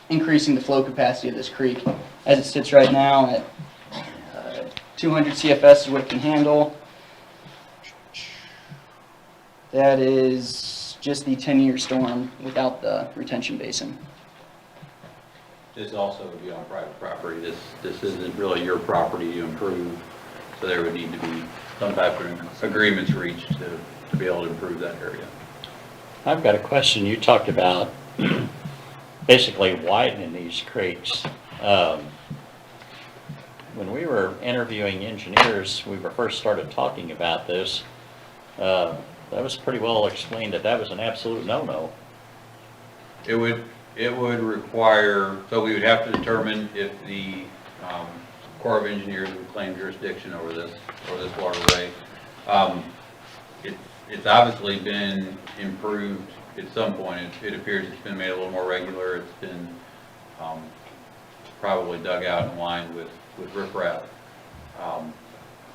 increasing the flow capacity of this creek. As it sits right now at 200 CFS is what it can handle. That is just the 10-year storm without the retention basin. This also would be on private property. This isn't really your property to improve, so there would need to be some type of agreements reached to be able to improve that area. I've got a question. You talked about basically widening these creeks. When we were interviewing engineers, we first started talking about this. That was pretty well explained that was an absolute no-no. It would require, so we would have to determine if the Corps of Engineers would claim jurisdiction over this waterway. It's obviously been improved at some point. It appears it's been made a little more regular. It's been probably dug out in line with riprap.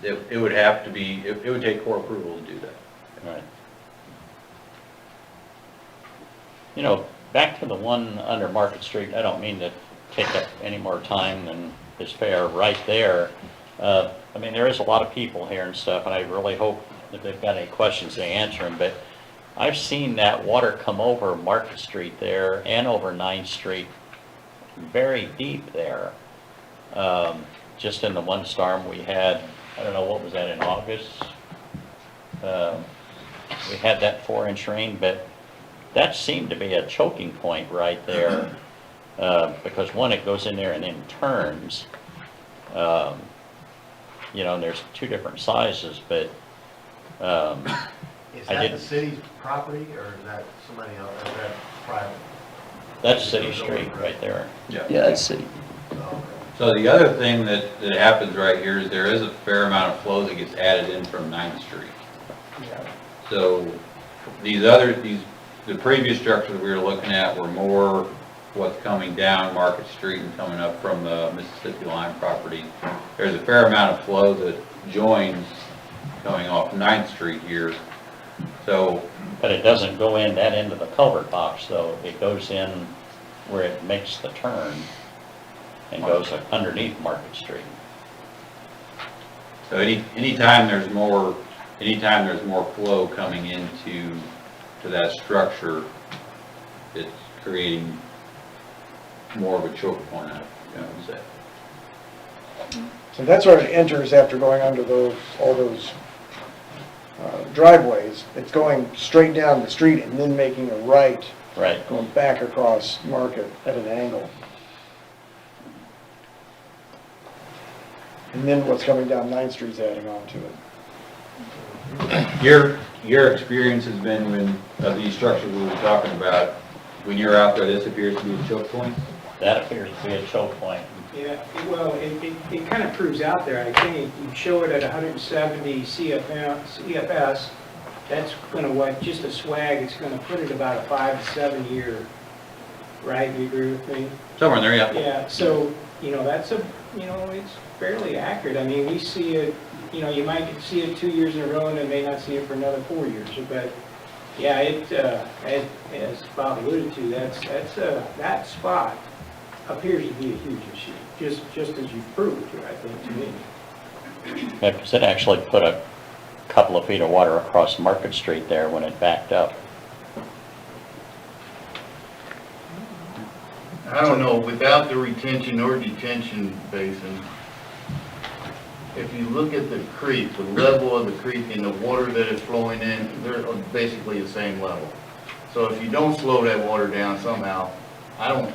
It would have to be, it would take Corps approval to do that. Right. You know, back to the one under Market Street, I don't mean to take up any more time than is fair right there. I mean, there is a lot of people here and stuff, and I really hope that they've got any questions, they answer them, but I've seen that water come over Market Street there and over 9th Street very deep there. Just in the one storm we had, I don't know, what was that, in August? We had that 4-inch rain, but that seemed to be a choking point right there, because one, it goes in there and then turns, you know, and there's two different sizes, but Is that the city's property, or is that somebody else, or is that private? That's City Street right there. Yeah, that's city. So the other thing that happens right here is there is a fair amount of flow that gets added in from 9th Street. So the previous structures we were looking at were more what's coming down Market Street and coming up from the Mississippi line property. There's a fair amount of flow that joins coming off 9th Street here. So, But it doesn't go in that into the culvert box, though. It goes in where it makes the turn and goes underneath Market Street. so anytime there's more flow coming into that structure, it's creating more of a choke point, I would say. So that's where it enters after going under all those driveways. It's going straight down the street and then making a right, going back across Market at an angle. And then what's coming down 9th Street's adding on to it. Your experience has been when these structures we were talking about, when you're out there, this appears to be a choke point? That appears to be a choke point. Yeah, well, it kind of proves out there, I think. You show it at 170 CFS, that's gonna, just a swag, it's gonna put it about a 5 to 7 year, right? You agree with me? Somewhere in there, yeah. Yeah, so, that's it's fairly accurate. I mean, we see it, you might see it 2 years in a row and then may not see it for another 4 years, but yeah, as Bob alluded to, that spot appears to be a huge issue, just as you've proved, I think, to me. Yeah, because it actually put a couple of feet of water across Market Street there when it backed up. I don't know, without the retention or detention basin, if you look at the creek, the level of the creek and the water that is flowing in, they're basically the same level. So if you don't slow that water down somehow, I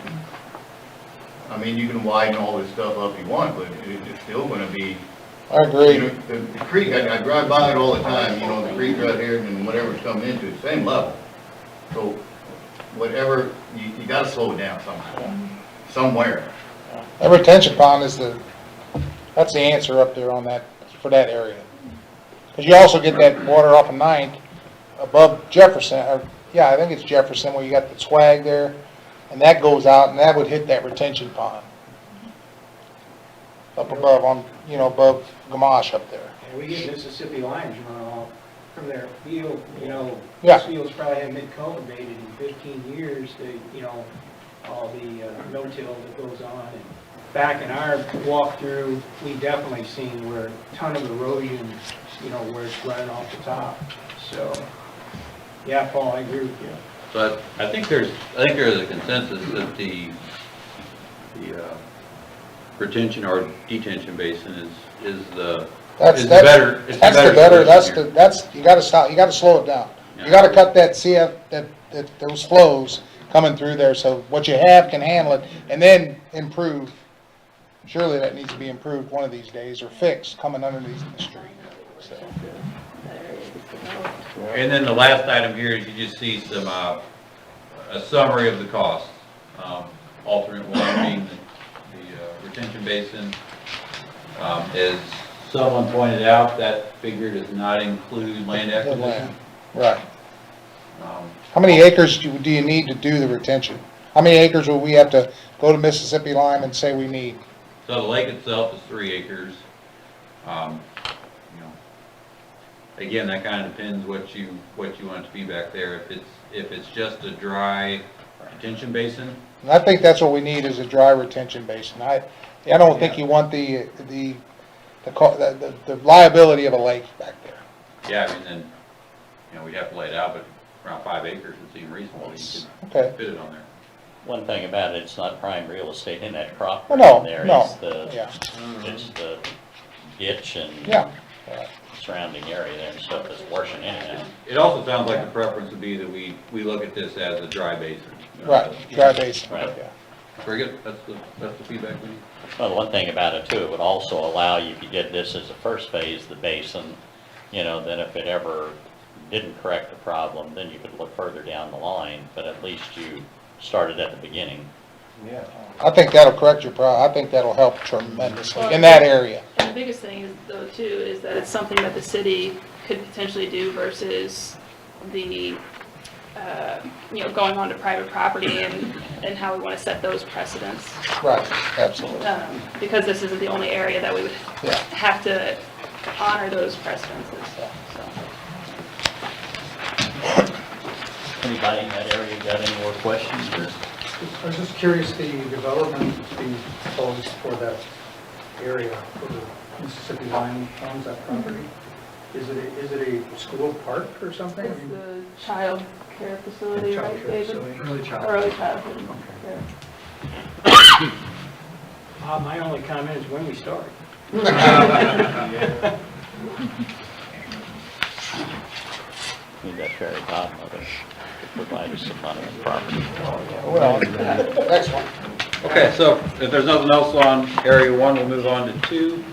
mean, you can widen all this stuff up you want, but it's still gonna be. I agree. The creek, I drive by it all the time, the creek right here and whatever's coming into it, same level. So whatever, you gotta slow it down somehow, somewhere. That retention pond that's the answer up there for that area. Because you also get that water off of 9th above Jefferson, I think it's Jefferson, where you got the swag there, and that goes out, and that would hit that retention pond. Up above, above Gamache up there. We get Mississippi limes runoff from their field, you know. Yeah. These fields probably haven't been cultivated in 15 years, you know, all the no-till that goes on. And back in our walkthrough, we definitely seen where a ton of erosion, you know, where it's running off the top. So, yeah, Paul, I agree with you. But I think there is a consensus that the retention or detention basin is the better. It's That's the better, solution here. you gotta stop, you gotta slow it down. You gotta cut that those flows coming through there, so what you have can handle it, and then improve. Surely that needs to be improved one of these days, or fixed, coming underneath the street, so. And then the last item here is you just see some, a summary of the costs. Alternate one being the retention basin. As someone pointed out, that figure does not include land acquisition. Right. How many acres do you need to do the retention? How many acres will we have to go to Mississippi Lime and say we need? So the lake itself is 3 acres. You know, again, that kind of depends what you want it to be back there. If it's just a dry retention basin. And I think that's what we need, is a dry retention basin. I don't think you want the liability of a lake back there. Yeah, I mean, then, you know, we'd have to lay it out, but around 5 acres would seem reasonable. You Okay. could fit it on there. One thing about it, it's not prime real estate in that crop. Well, no, in there. no, It's the, yeah. it's the ditch and Yeah. surrounding area there and stuff that's washing anyhow. It also sounds like the preference would be that we look at this as a dry basin. Right, dry basin, Right. yeah. Very good, that's the feedback we need. Well, the one thing about it too, it would also allow you, if you did this as a first phase, the basin, you know, then if it ever didn't correct the problem, then you could look further down the line, but at least you started at the beginning. Yeah. I think that'll correct your problem. I think that'll help tremendously in that area. And the biggest thing is, though, too, is that it's something that the city could potentially do versus the, you know, going on to private property and how we want to set those precedents. Right, absolutely. Because this isn't the only area that we would Yeah. have to honor those precedences, so. Anybody in that area got any more questions or? I was just curious, the development being proposed for that area, for the Mississippi Line owns that property. Is it a school park or something? It's the child care facility, Child right, care David? facility. Early childhood care. My only comment is when we start. Need that fairy godmother to provide us some money on property. Well, next one. Okay, so if there's nothing else on area 1, we'll move on to 2.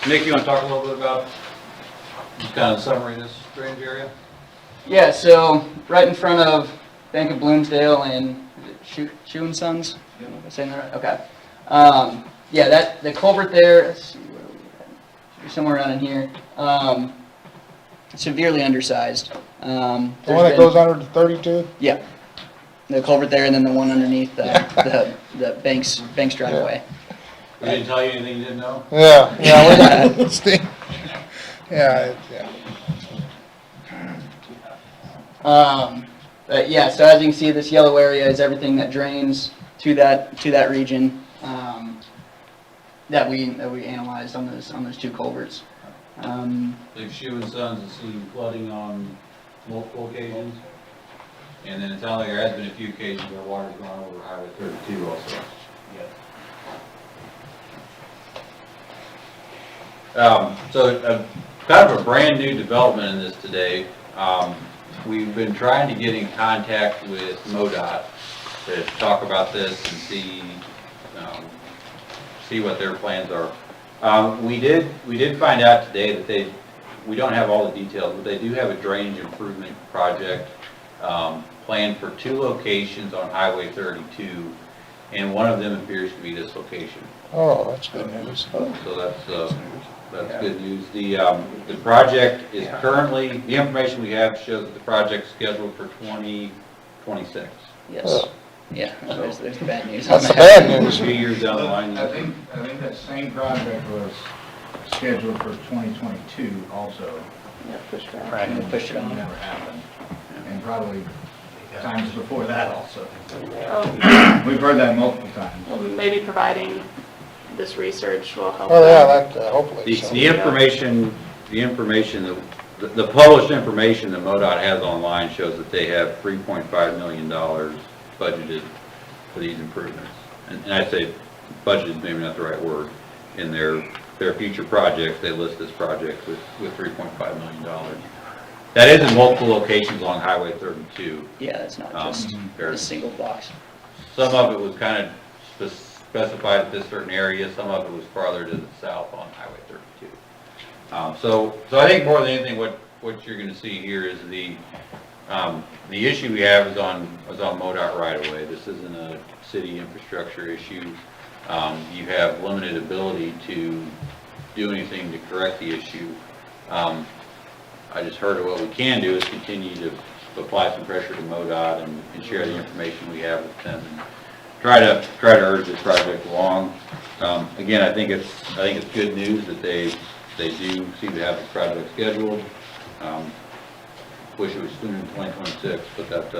Nick, you want to talk a little bit about, just kind of summary this drainage area? Yeah, so right in front of Bank of Bloomsdale and is it Shoe and Sons? Am I saying that right? Okay. Yeah, the culvert there, let's see, where are we at? Somewhere around in here. Severely undersized. The one that goes under the 32? Yeah. The culvert there, and then the one underneath the bank's driveway. We didn't tell you anything you didn't know? Yeah, yeah. But yeah, so as you can see, this yellow area is everything that drains to that region that we analyzed on those 2 culverts. Like Shoe and Sons has seen flooding on multiple occasions. And then it sounds like there has been a few occasions where water's gone over Highway 32 also. So kind of a brand new development in this today. We've been trying to get in contact with MoDOT to talk about this and see what their plans are. We did find out today that we don't have all the details, but they do have a drainage improvement project planned for 2 locations on Highway 32, and one of them appears to be this location. Oh, that's good news. So that's good news. The project is currently, the information we have shows that the project's scheduled for 2026. Yes. Yeah, there's the bad news on That's the that. bad news. 2 years down the line. I think that same project was scheduled for 2022 also. Yeah, pushed back. And pushed it on. Never happened. And probably times before that also. Oh, We've heard that multiple times. well, maybe providing this research will help. Oh, yeah, them. that, hopefully so. The information, the published information that MoDOT has online shows that they have $3.5 million budgeted for these improvements. And I'd say budget is maybe not the right word. In their future projects, they list this project with $3.5 million. That is in multiple locations along Highway 32. Yeah, it's not just a single box. Some of it was kind of specified at this certain area, some of it was farther to the south on Highway 32. So I think more than anything, what you're going to see here is the issue we have is on MoDOT right of way. This isn't a city infrastructure issue. You have limited ability to do anything to correct the issue. I just heard of what we can do is continue to apply some pressure to MoDOT and share the information we have with them and try to urge this project along. Again, I think it's good news that they do seem to have this project scheduled. Wish it was sooner than 2026, but that's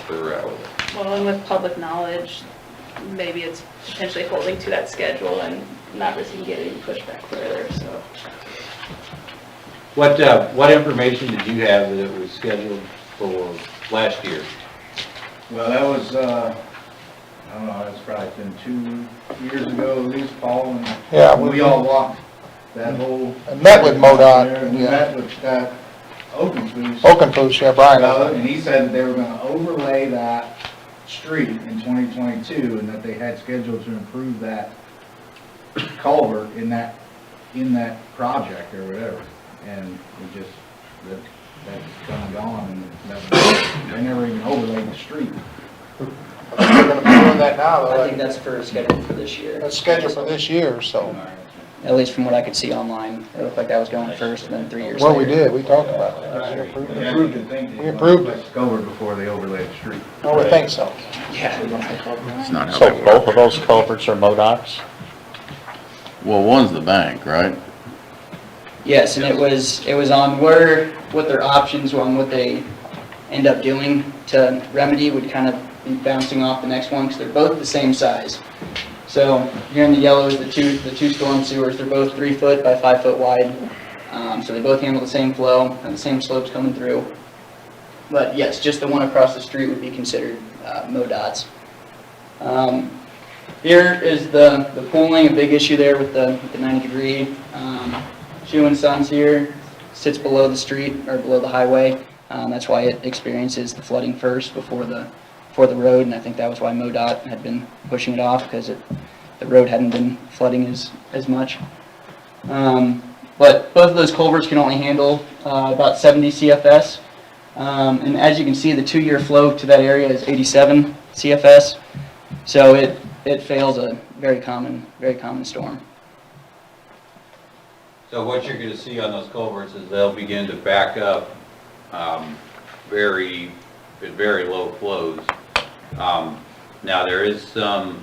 where we're at with it. Well, and with public knowledge, maybe it's potentially holding to that schedule and not risking getting pushed back further, so. What information did you have that it was scheduled for last year? Well, that was, I don't know, it's probably been 2 years ago, at least, Paul, and Yeah, we all walked that whole. And met with MoDOT, there, and we yeah. met with Oakenfoos. Oakenfoos, yeah, Brian. And he said that they were gonna overlay that street in 2022, and that they had scheduled to improve that culvert in that project or whatever. And we just, that's come and gone, and they never even overlaid the street. They're gonna be doing that now, I though. think that's scheduled for this year. That's scheduled for this year, so. At least from what I could see online, it looked like that was going first, and then 3 years Well, later. we did, we talked about it. We approved it. We approved it. Culvert before they overlaid the street. I would think so. Yeah. It's not how So they work. both of those culverts are MoDOT's? Well, one's the bank, right? Yes, and it was on what their options were on what they end up doing to remedy would kind of be bouncing off the next one, because they're both the same size. So here in the yellow is the two storm sewers. They're both 3 foot by 5 foot wide. So they both handle the same flow and the same slopes coming through. But yes, just the one across the street would be considered MoDOT's. Here is the pooling, a big issue there with the 90-degree. Shoe and Sons here sits below the street or below the highway. That's why it experiences the flooding first before the road, and I think that was why MoDOT had been pushing it off, because the road hadn't been flooding as much. But both of those culverts can only handle about 70 CFS. And as you can see, the 2-year flow to that area is 87 CFS. So it fails a very common storm. So what you're going to see on those culverts is they'll begin to back up at very low flows. Now there is the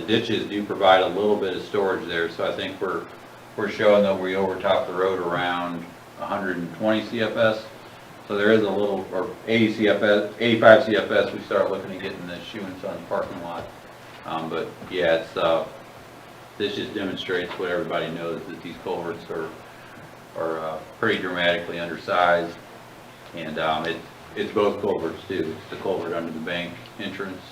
ditches do provide a little bit of storage there, so I think we're showing that we overtop the road around 120 CFS. So there is a little, or 80 CFS, 85 CFS, we start looking at getting the Shoe and Sons parking lot. But yeah, this just demonstrates what everybody knows, that these culverts are pretty dramatically undersized. And it's both culverts too. It's the culvert under the bank entrance.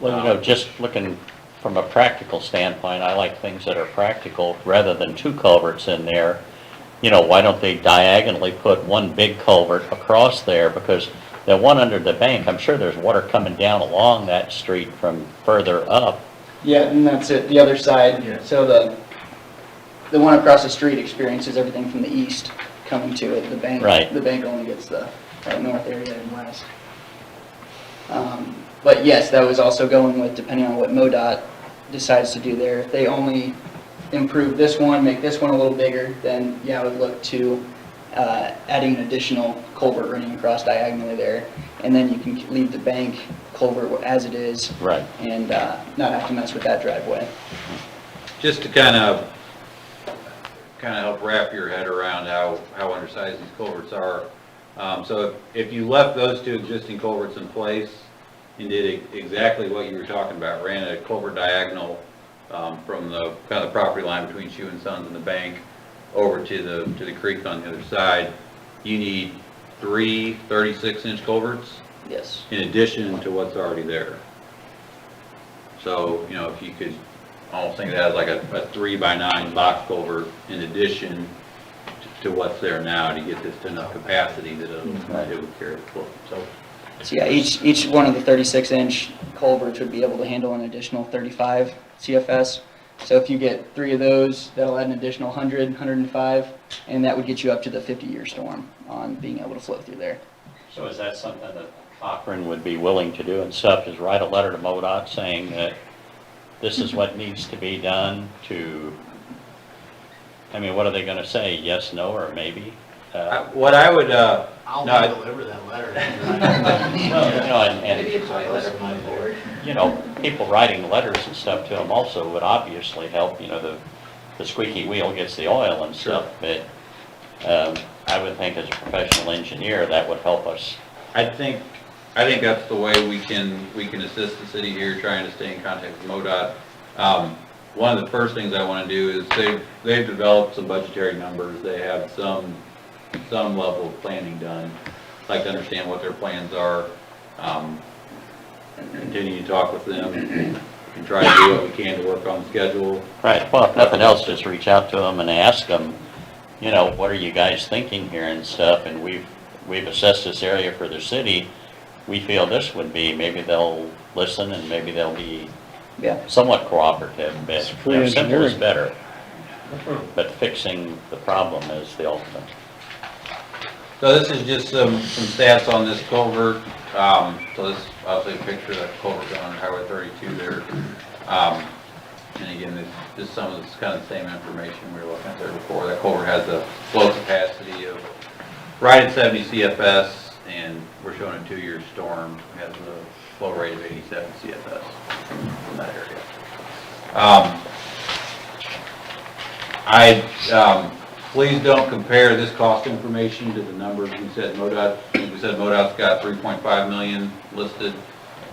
Well, just looking from a practical standpoint, I like things that are practical rather than 2 culverts in there. Why don't they diagonally put one big culvert across there? Because the one under the bank, I'm sure there's water coming down along that street from further up. Yeah, and that's it, the other side. Yeah. So the one across the street experiences everything from the east coming to it. The bank, Right. The bank only gets the north area and west. But yes, that was also going with, depending on what MoDOT decides to do there. If they only improve this one, make this one a little bigger, then yeah, I would look to adding an additional culvert running across diagonally there, and then you can leave the bank culvert as it is. Right. And not have to mess with that driveway. Just to kind of help wrap your head around how undersized these culverts are. So if you left those two existing culverts in place and did exactly what you were talking about, ran a culvert diagonal from the kind of property line between Shoe and Sons and the bank over to the creek on the other side, you need 3 36-inch culverts. Yes. In addition to what's already there. So, you know, if you could almost think of that as like a 3x9 box culvert in addition to what's there now to get this to enough capacity that it would carry the flow. So yeah, each one of the 36-inch culverts would be able to handle an additional 35 CFS. So if you get 3 of those, that'll add an additional 100, 105, and that would get you up to the 50-year storm on being able to flow through there. So is that something that Cochran would be willing to do and stuff, is write a letter to MoDOT saying that this is what needs to be done to, I mean, what are they gonna say, yes, no, or maybe? What I would, I'll no, deliver that letter. Well, you know, and, Maybe a joint letter from the board. you know, people writing letters and stuff to them also would obviously help, you know, the squeaky wheel gets the oil and stuff, but I would think as a professional engineer, that would help us. I think that's the way we can assist the city here, trying to stay in contact with MoDOT. One of the first things I want to do is they've developed some budgetary numbers. They have some level of planning done. I'd like to understand what their plans are. Continue to talk with them and try to do what we can to work on the schedule. Right, well, if nothing else, just reach out to them and ask them, you know, what are you guys thinking here and stuff, and we've assessed this area for the city. We feel this would be, maybe they'll listen and maybe they'll be somewhat cooperative, but you know, simple is better. But fixing the problem is the ultimate. So this is just some stats on this culvert. So this, obviously a picture of that culvert going on Highway 32 there. And again, it's just some of this kind of the same information we were looking at there before. That culvert has a flow capacity of right at 70 CFS, and we're showing a 2-year storm has a flow rate of 87 CFS from that area. Please don't compare this cost information to the numbers we said MoDOT. We said MoDOT's got 3.5 million listed.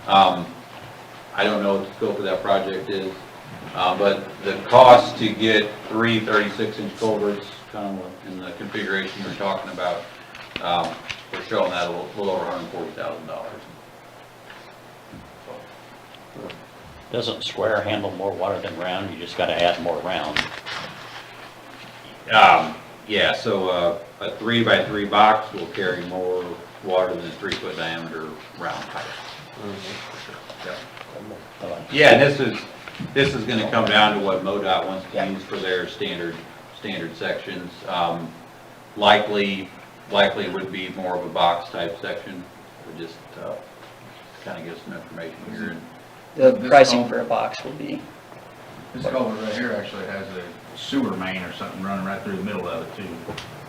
I don't know what the scope of that project is, but the cost to get 3 36-inch culverts, kind of in the configuration we're talking about, we're showing that a little over $140,000. Doesn't square handle more water than round? You just got to add more round. Yeah, so a 3x3 box will carry more water than a 3-foot diameter round pipe. Yeah, and this is going to come down to what MoDOT wants to use for their standard sections. Likely would be more of a box type section. But just kind of give some information here. The pricing for a box will be. This culvert right here actually has a sewer main or something running right through the middle of it too,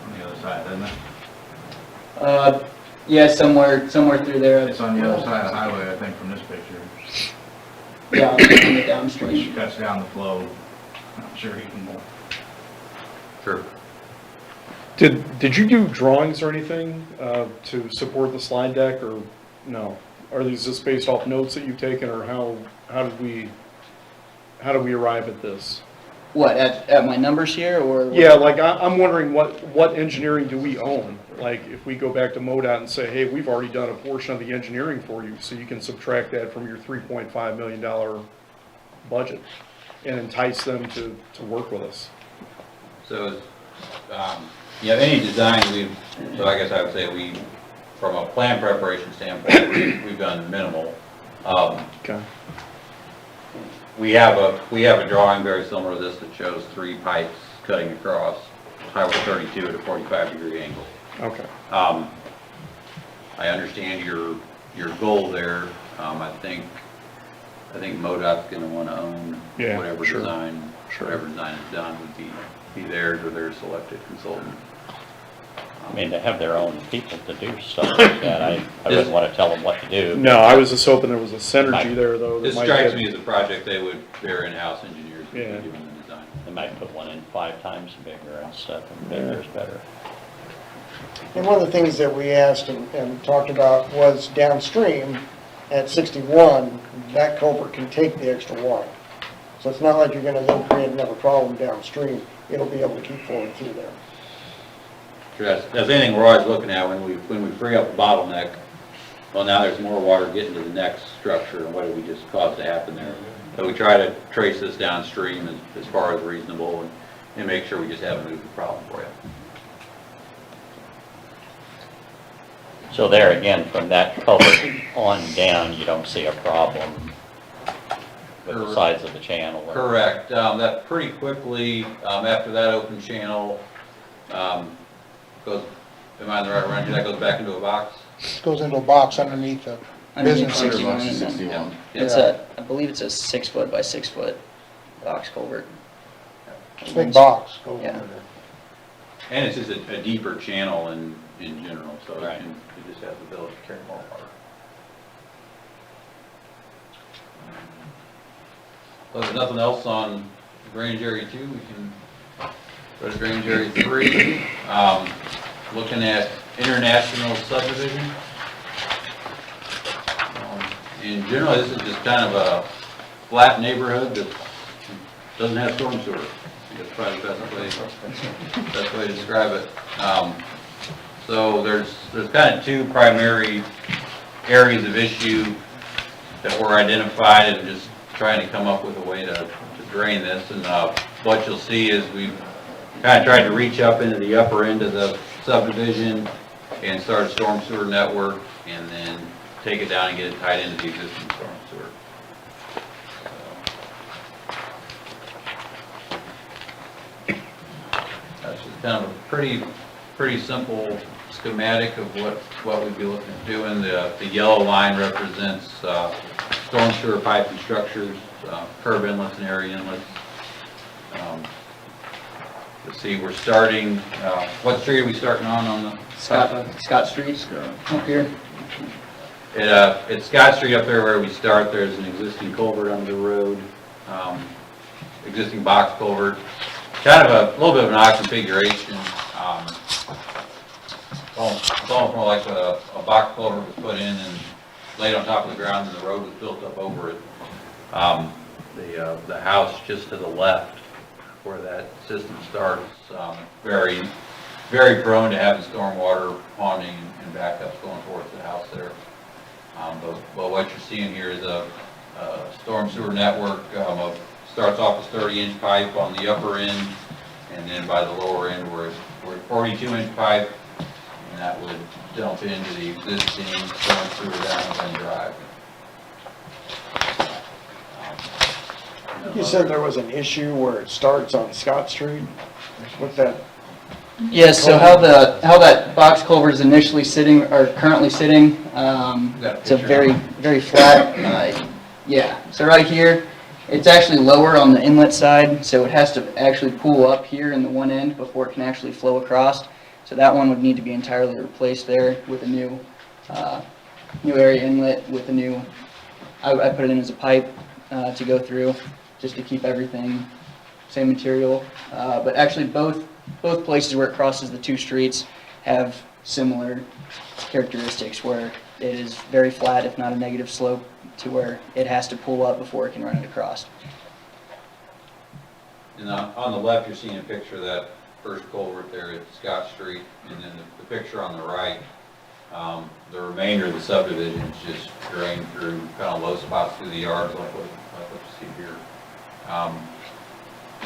on the other side, doesn't it? Yeah, somewhere through there. It's on the other side of the highway, I think, from this picture. Yeah, on the downstream. Which cuts down the flow. I'm sure he can. Sure. Did you do drawings or anything to support the slide deck, or no? Are these just based off notes that you've taken, or how did we arrive at this? What, at my numbers here, or? Yeah, like I'm wondering what engineering do we own? Like if we go back to MoDOT and say, hey, we've already done a portion of the engineering for you, so you can subtract that from your $3.5 million budget and entice them to work with us. So, yeah, any design so I guess I would say from a plan preparation standpoint, we've done minimal. Okay. We have a drawing very similar to this that shows 3 pipes cutting across Highway 32 at a 45-degree angle. Okay. I understand your goal there. I think MoDOT's going to want to own whatever design is done would be theirs or their selected consultant. I mean, they have their own people to do stuff like that. I wouldn't want to tell them what to do. No, I was just hoping there was a synergy there, though. that This might strikes get- me as a project their in-house engineers would Yeah. be doing the design. They might put one in 5 times bigger and stuff, and bigger is better. And one of the things that we asked and talked about was downstream at 61, that culvert can take the extra water. So it's not like you're gonna then create another problem downstream. It'll be able to keep flowing through there. That's anything we're always looking at when we free up the bottleneck. Well, now there's more water getting to the next structure, and what did we just cause to happen there? So we try to trace this downstream as far as reasonable and make sure we just haven't moved the problem for you. So there again, from that culvert on down, you don't see a problem with the size of the channel? or- Correct. That pretty quickly, after that open channel, goes, am I in the right run? That goes back into a box? Goes into a box underneath the Underneath business. 61 and then it's I believe it's a 6 foot by 6 foot box culvert. Big box. Goes Yeah. under there. And it's just a deeper channel in general, so it just has the ability to carry more water. Well, if there's nothing else on drainage area 2, we can go to drainage area 3. Looking at international subdivision. In general, this is just kind of a flat neighborhood that doesn't have storm sewer. That's probably the best way to describe it. So there's kind of 2 primary areas of issue that were identified, and just trying to come up with a way to drain this. And what you'll see is we've kind of tried to reach up into the upper end of the subdivision and start a storm sewer network, and then take it down and get it tied into the existing storm sewer. That's just kind of a pretty simple schematic of what we'd be looking at doing. The yellow line represents storm sewer piping structures, curb inlets and area inlets. Let's see, we're starting, what street are we starting on the? Scott Street up here. It's Scott Street up there where we start. There's an existing culvert under the road, existing box culvert. Kind of a little bit of an odd configuration. It's almost more like a box culvert was put in and laid on top of the ground, and the road was built up over it. The house just to the left where that system starts, very prone to having stormwater ponding and backups going towards the house there. But what you're seeing here is a storm sewer network starts off as 30-inch pipe on the upper end, and then by the lower end we're 42-inch pipe, and that would dump into the existing storm sewer down Glen Drive. You said there was an issue where it starts on Scott Street with that. Yes, so how that box culvert is initially sitting, or currently sitting, it's a very flat, yeah. So right here, it's actually lower on the inlet side, so it has to actually pool up here in the one end before it can actually flow across. So that one would need to be entirely replaced there with a new area inlet with a new, I put it in as a pipe to go through, just to keep everything same material. But actually both places where it crosses the 2 streets have similar characteristics, where it is very flat, if not a negative slope, to where it has to pull up before it can run it across. And on the left, you're seeing a picture of that first culvert there at Scott Street, and then the picture on the right, the remainder of the subdivision is just drained through kind of low spots through the yards, like what you see here.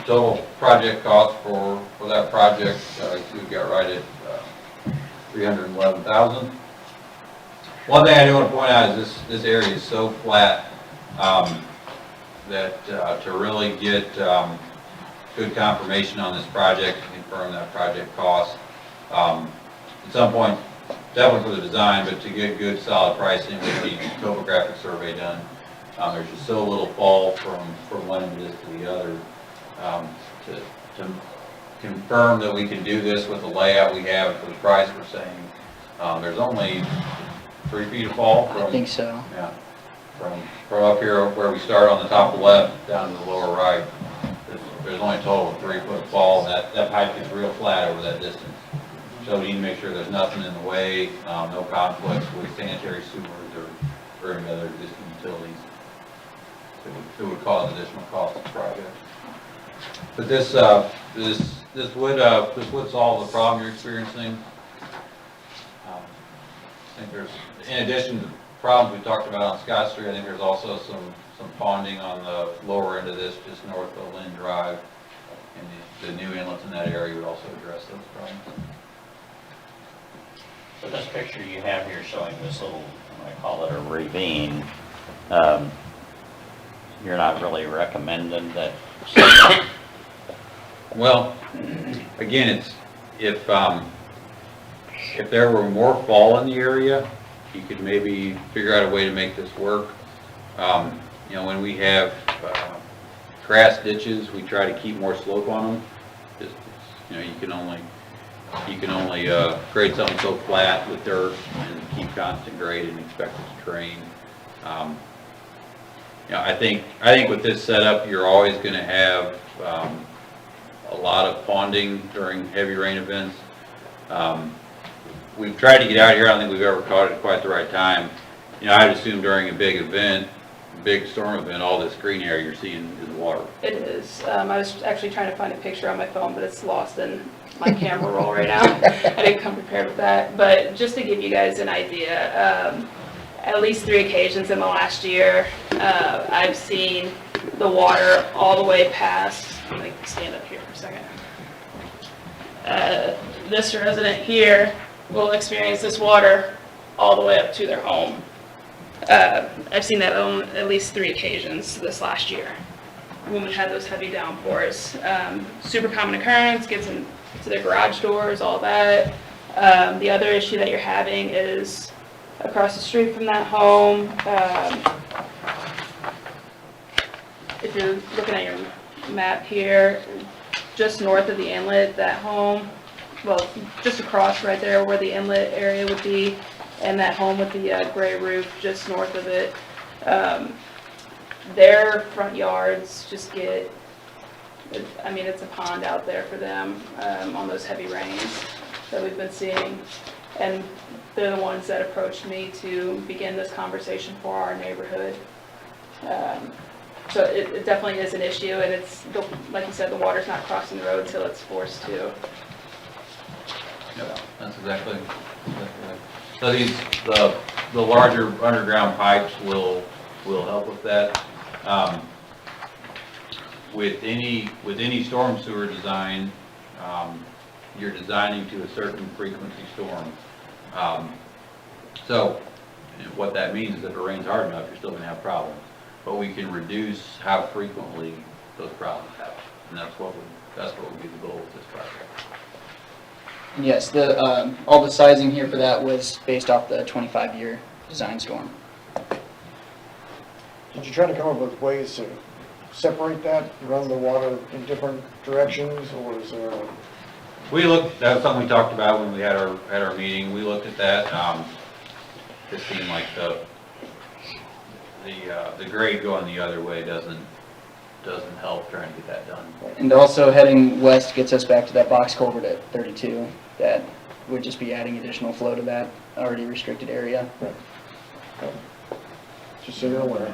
Total project cost for that project, we've got right at $311,000. One thing I do want to point out is this area is so flat that to really get good confirmation on this project, to confirm that project cost, at some point, definitely for the design, but to get good solid pricing, we need a topographic survey done. There's just so little fall from one end of this to the other. To confirm that we can do this with the layout we have for the price we're saying. There's only 3 feet of fall from. I think so. Yeah, from up here where we start on the top left down to the lower right. There's only a total of 3 foot fall. That pipe gets real flat over that distance. So we need to make sure there's nothing in the way, no conflicts with sanitary sewers or any other existing utilities. It would cause additional cost to the project. But this would solve the problem you're experiencing. I think there's, in addition to the problems we talked about on Scott Street, I think there's also some ponding on the lower end of this, just north of Lynn Drive. And the new inlets in that area would also address those problems. So this picture you have here showing this little, I call it a ravine, you're not really recommending that? Well, again, it's, if there were more fall in the area, you could maybe figure out a way to make this work. You know, when we have grass ditches, we try to keep more slope on them. Just, you know, you can only grade something so flat with dirt and keep constant grade and expect it to drain. You know, I think with this setup, you're always going to have a lot of ponding during heavy rain events. We've tried to get out here. I don't think we've ever caught it at quite the right time. You know, I'd assume during a big storm event, all this green area you're seeing is water. It is. I was actually trying to find a picture on my phone, but it's lost in my camera roll right now. I didn't come prepared with that. But just to give you guys an idea, at least 3 occasions in the last year, I've seen the water all the way past, let me stand up here for a second. This resident here will experience this water all the way up to their home. I've seen that on at least 3 occasions this last year when we had those heavy downpours. Super common occurrence, gets into their garage doors, all that. The other issue that you're having is across the street from that home. If you're looking at your map here, just north of the inlet, that home, well, just across right there where the inlet area would be, and that home with the gray roof just north of it, their front yards just get, I mean, it's a pond out there for them on those heavy rains that we've been seeing. And they're the ones that approached me to begin this conversation for our neighborhood. So it definitely is an issue, and it's, like you said, the water's not crossing the road until it's forced to. Yeah, that's exactly right. So the larger underground pipes will help with that. With any storm sewer design, you're designing to a certain frequency storm. So what that means is if it rains hard enough, you're still going to have problems. But we can reduce how frequently those problems happen, and that's what would be the goal with this project. And yes, all the sizing here for that was based off the 25-year design storm. Did you try to come up with ways to separate that, run the water in different directions, or is there a... That was something we talked about when we had our meeting. We looked at that. It seemed like the grade going the other way doesn't help trying to get that done. And also heading west gets us back to that box culvert at 32. That would just be adding additional flow to that already restricted area. Right. Just so you're aware.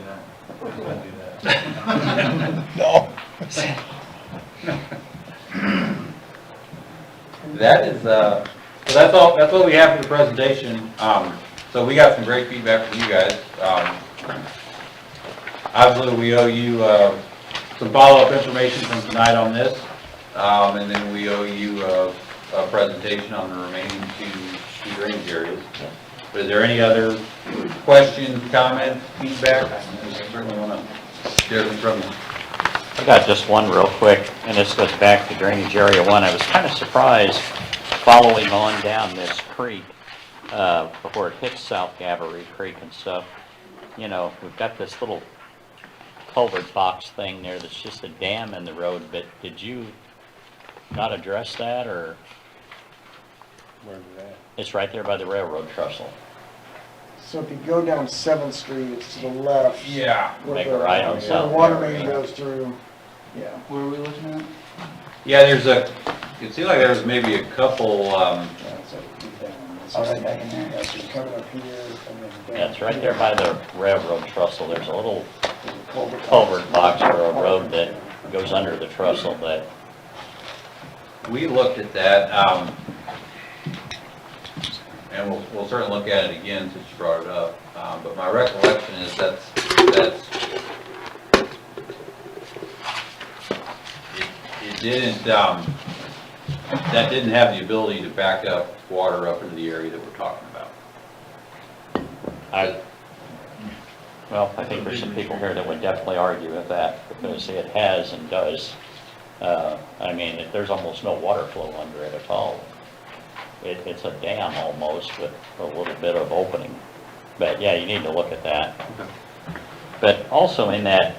No. That is, so that's all. That's what we have for the presentation. So we got some great feedback from you guys. Obviously, we owe you some follow-up information from tonight on this, and then we owe you a presentation on the remaining two drainage areas. But is there any other questions, comments, feedback? I certainly want to hear from you. I got just one real quick, and this goes back to drainage area 1. I was kind of surprised following on down this creek before it hits South Gabourey Creek and stuff. You know, we've got this little culvert box thing there that's just a dam in the road, but did you not address that, or? Where's that? It's right there by the railroad trestle. So if you go down 7th Street, it's to the left. Yeah. Where Make the- a right on where South the water there, main yeah. goes through, yeah. Where are we looking at? Yeah, it seemed like there was maybe a couple, Yeah, it's like down. It's right back in there. Yeah, so you're coming up here and then down. Yeah, it's right there by the railroad trestle. There's a little Culvert. culvert box or a road that goes under the trestle that, we looked at that, and we'll certainly look at it again since you brought it up. But my recollection is that's it didn't, that didn't have the ability to back up water up into the area that we're talking about. well, I think there's some people here that would definitely argue with that, because it has and does. I mean, there's almost no water flow under it at all. It's a dam almost with a little bit of opening. But yeah, you need to look at that. But also in that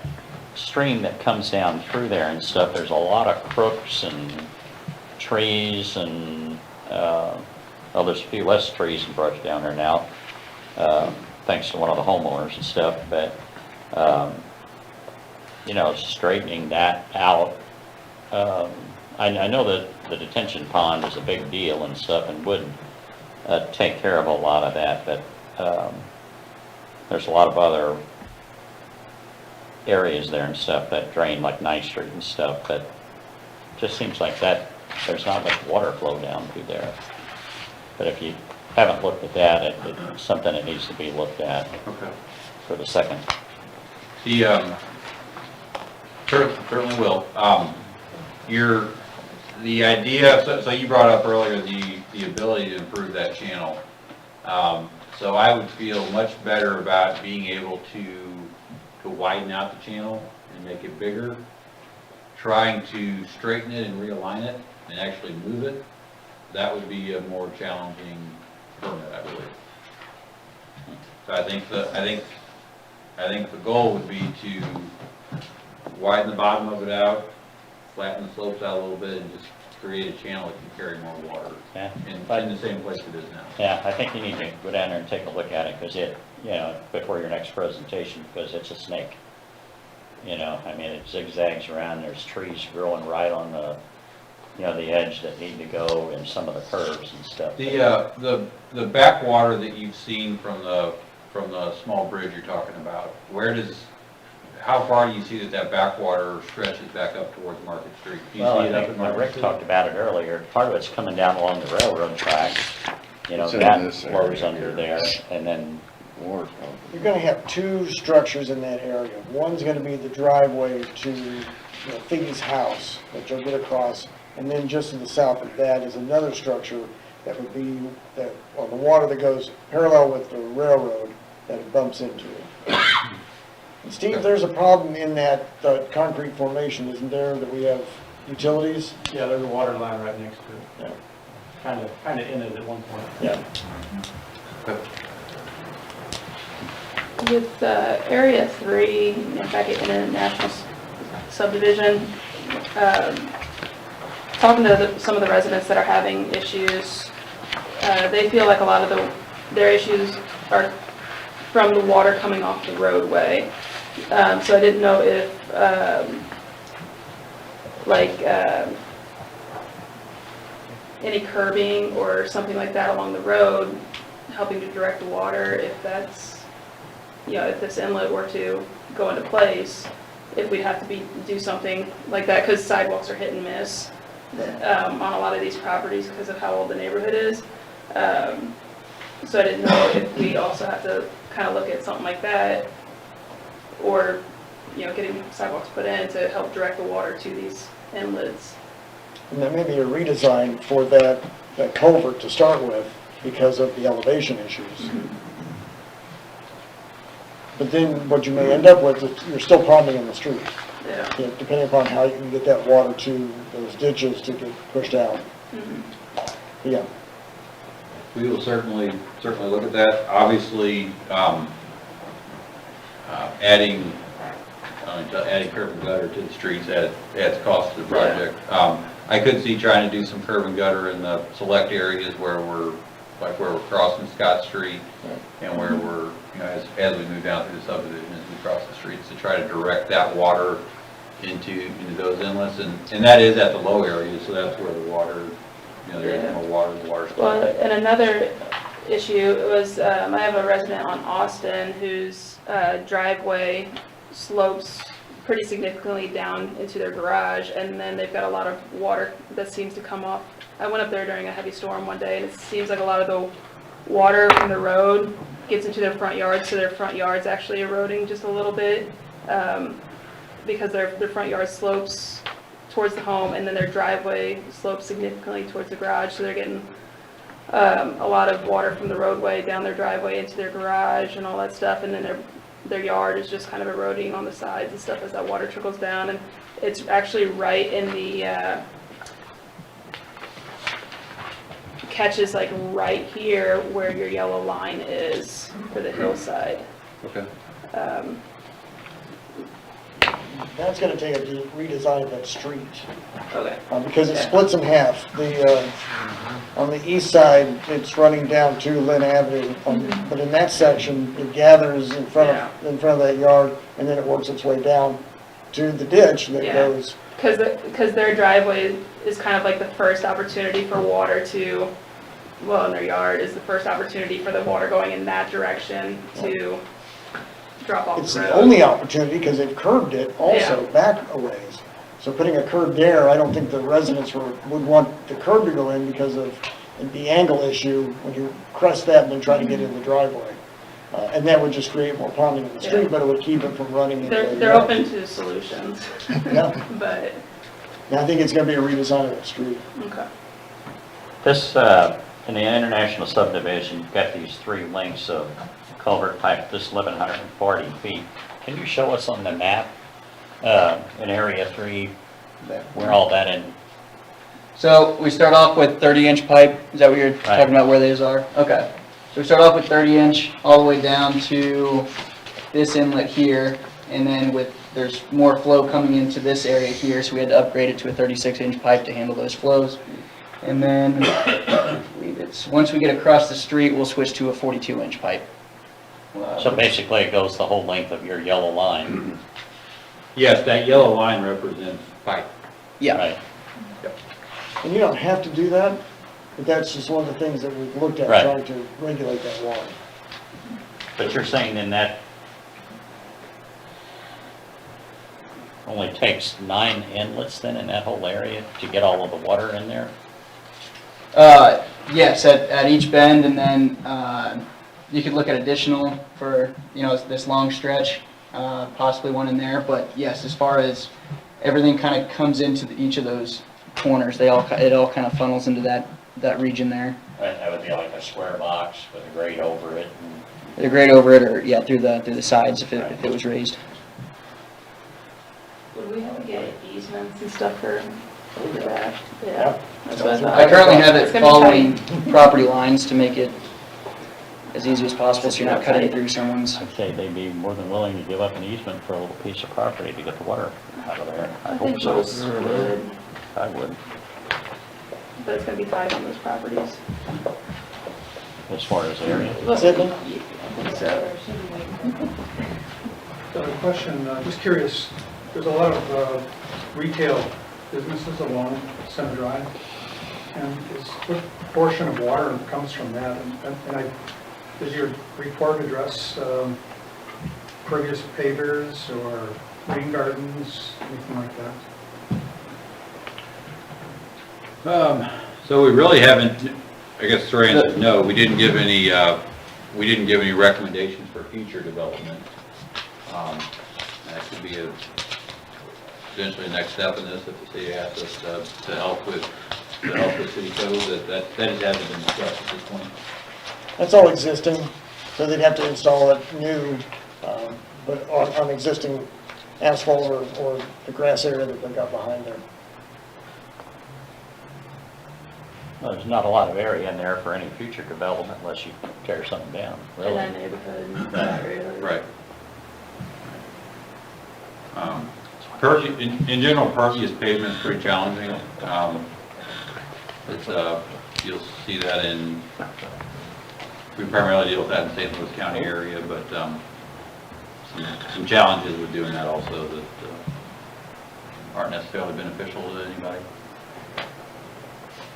stream that comes down through there and stuff, there's a lot of crooks and trees and, well, there's a few less trees and brush down there now, thanks to one of the homeowners and stuff. But, you know, straightening that out. I know that the detention pond is a big deal and stuff and would take care of a lot of that, but there's a lot of other areas there and stuff that drain, like 9th Street and stuff, but just seems like that there's not much water flow down through there. But if you haven't looked at that, it's something that needs to be looked at for the second. The, certainly will. The idea, so you brought up earlier the ability to improve that channel. So I would feel much better about being able to widen out the channel and make it bigger. Trying to straighten it and realign it and actually move it, that would be a more challenging permit, I believe. So I think the goal would be to widen the bottom of it out, flatten the slopes out a little bit, and just create a channel that can carry more water in the same place it is now. Yeah, I think you need to go down there and take a look at it, because it, you know, before your next presentation, because it's a snake. You know, I mean, it zigzags around, there's trees growing right on the, you know, the edge that need to go, and some of the curves and stuff. The backwater that you've seen from the small bridge you're talking about, how far do you see that backwater stretches back up towards Market Street? Do you Well, see I it up think at Market Rick Street? talked about it earlier. Part of it's coming down along the railroad tracks. You know, It's in that this flows area under here. there, and then, Water's pumping. You're gonna have two structures in that area. One's gonna be the driveway to, Figgy's house that you'll get across, and then just to the south of that is another structure that would be the water that goes parallel with the railroad that it bumps into. And Steve, there's a problem in that concrete formation, isn't there, that we have utilities? Yeah, there's a water line right next to it. Yeah. Kind of in it at one point. Yeah. With Area 3, back at International Subdivision, talking to some of the residents that are having issues, they feel like a lot of their issues are from the water coming off the roadway. So I didn't know if, any curbing or something like that along the road, helping to direct the water, if that's, if this inlet were to go into place, if we'd have to do something like that, because sidewalks are hit and miss on a lot of these properties because of how old the neighborhood is. So I didn't know if we also have to kind of look at something like that, or, getting sidewalks put in to help direct the water to these inlets. And there may be a redesign for that culvert to start with because of the elevation issues. But then what you may end up with is you're still ponding in the street. Yeah. Depending upon how you can get that water to those ditches to get pushed out. Yeah. We will certainly look at that. Obviously, adding curb and gutter to the streets adds cost to the project. I could see trying to do some curb and gutter in the select areas where we're crossing Scott Street and where we're, you know, as we move down through the subdivision, as we cross the streets, to try to direct that water into those inlets, and that is at the low areas, so that's where the water, you know, there's more water, the water's. Well, and another issue was, I have a resident on Austin whose driveway slopes pretty significantly down into their garage, and then they've got a lot of water that seems to come off. I went up there during a heavy storm one day, and it seems like a lot of the water from the road gets into their front yard, so their front yard's actually eroding just a little bit, because their front yard slopes towards the home, and then their driveway slopes significantly towards the garage, so they're getting a lot of water from the roadway down their driveway into their garage and all that stuff, and then their yard is just kind of eroding on the sides and stuff as that water trickles down, and it's actually right in the catches, like right here where your yellow line is for the hillside. Okay. That's gonna take a redesign of that street, Okay. because it splits in half. On the east side, it's running down to Lynn Avenue, but in that section, it gathers in front of that yard, and then it works its way down to the ditch that goes. Because their driveway is kind of like the first opportunity for water to, well, in their yard is the first opportunity for the water going in that direction to drop off It's the the road. only opportunity, because they've curbed it also back a ways. So putting a curb there, I don't think the residents would want the curb to go in because of the angle issue when you crest that and then try to get in the driveway. And that would just create more ponding in the street, but it would keep it from running into the They're yard. open to solutions. Yeah. But, And I think it's gonna be a redesign of that street. okay. This, in the international subdivision, you've got these 3 lengths of culvert pipe, this 1,140 feet. Can you show us on the map, in area 3, where all that in? So we start off with 30-inch pipe. Is that what you're talking about, where those are? Okay. So we start off with 30-inch all the way down to this inlet here, and then there's more flow coming into this area here, so we had to upgrade it to a 36-inch pipe to handle those flows. And then once we get across the street, we'll switch to a 42-inch pipe. So basically it goes the whole length of your yellow line. Yes, that yellow line represents pipe. Yeah. Right. And you don't have to do that, but that's just one of the things that we've looked at, Right. trying to regulate that water. But you're saying then that only takes 9 inlets then in that whole area to get all of the water in there? Yes, at each bend, and then you could look at additional for, this long stretch, possibly one in there, but yes, as far as everything kind of comes into each of those corners, it all kind of funnels into that region there. Right, that would be like a square box with a grate over it. The grade over it, or through the sides if it was raised. Would we have to get easements and stuff for that? Yeah. That's what I thought. I currently have It's it gonna be following tight. property lines to make it as easy as possible, so you're not cutting through someone's. I'd say they'd be more than willing to give up an easement for a little piece of property to get the water out of there. I hope think so. most would, I would, but it's gonna be tight on those properties. as far as area. Well, Sidney? I think so. Got a question, just curious, there's a lot of retail businesses along Center Drive, and what portion of water comes from that? And does your report address previous pavers or rain gardens, anything like that? So we really haven't, I guess the answer is no, we didn't give any recommendations for future development. That could be potentially a next step in this if the city asks us to help with city code, that hasn't been discussed at this point. That's all existing, so they'd have to install it new, but on existing asphalt or the grass area that they've got behind there. Well, there's not a lot of area in there for any future development unless you tear something down, In really. that neighborhood, not really. Right. In general, pervious pavement is pretty challenging. You'll see that we primarily deal with that in St. Louis County area, but some challenges with doing that also that aren't necessarily beneficial to anybody.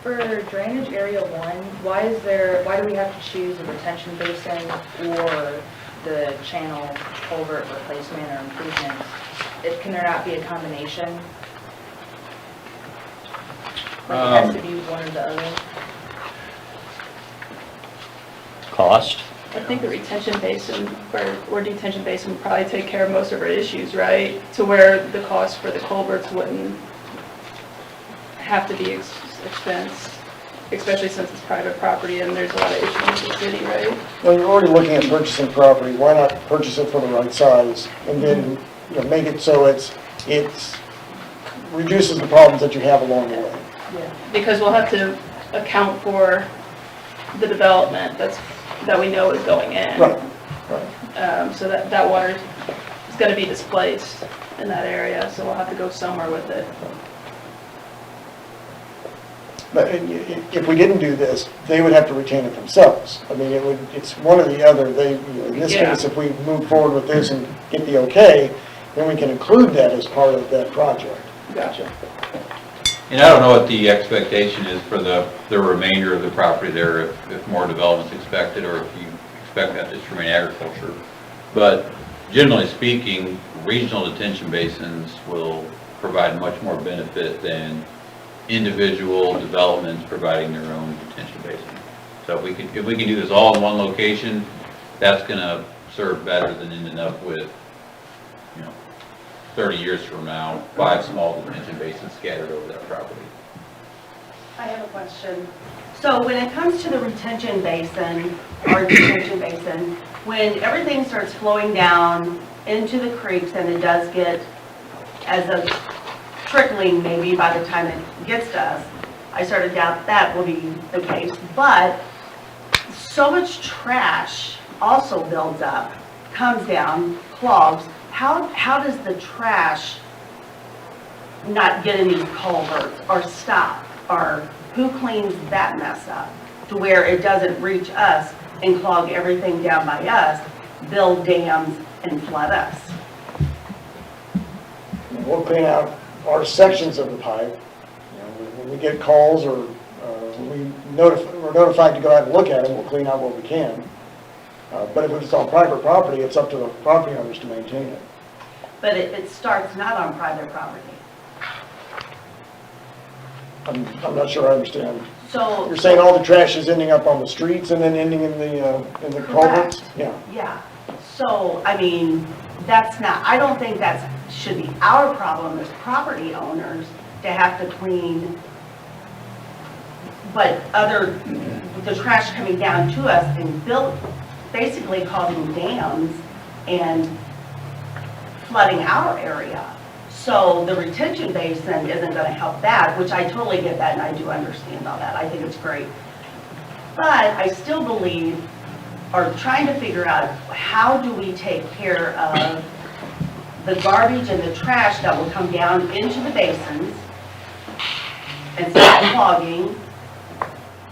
For drainage area 1, why do we have to choose a retention basin or the channel culvert replacement or improvement? Can there not be a combination? Like it has to be one or the other? Cost? I think the retention basin or detention basin would probably take care of most of our issues, right? To where the cost for the culverts wouldn't have to be expense, especially since it's private property and there's a lot of issues with the city, right? Well, you're already looking at purchasing property, why not purchase it for the right size, and then, make it so it's reduces the problems that you have along the way. Yeah. Because we'll have to account for the development that we know is going in. Right, right. So that water is gonna be displaced in that area, so we'll have to go somewhere with it. But if we didn't do this, they would have to retain it themselves. I mean, it's one or the other. In this case, if we move forward with this and get the okay, then we can include that as part of that project. Gotcha. And I don't know what the expectation is for the remainder of the property there, if more development's expected, or if you expect that to remain agriculture. But generally speaking, regional detention basins will provide much more benefit than individual developments providing their own detention basin. So if we can do this all in one location, that's going to serve better than ending up with, 30 years from now, 5 small detention basins scattered over that property. I have a question. So when it comes to the retention basin, or detention basin, when everything starts flowing down into the creeks and it does get as a trickling maybe by the time it gets to us, I sort of doubt that will be the case. But so much trash also builds up, comes down, clogs. How does the trash not get in these culverts or stop? Or who cleans that mess up to where it doesn't reach us and clog everything down by us, build dams and flood us? We'll clean out our sections of the pipe. When we get calls or we're notified to go out and look at it, we'll clean out what we can. But if it's on private property, it's up to the property owners to maintain it. But it starts not on private property. I'm not sure I understand. So You're saying all the trash is ending up on the streets and then ending in the culverts? Yeah. Yeah. So, I mean, I don't think that should be our problem as property owners to have to clean, but the trash coming down to us and basically causing dams and flooding our area. So the retention basin isn't going to help that, which I totally get that and I do understand all that. I think it's great. But I still believe, or trying to figure out, how do we take care of the garbage and the trash that will come down into the basins and stop clogging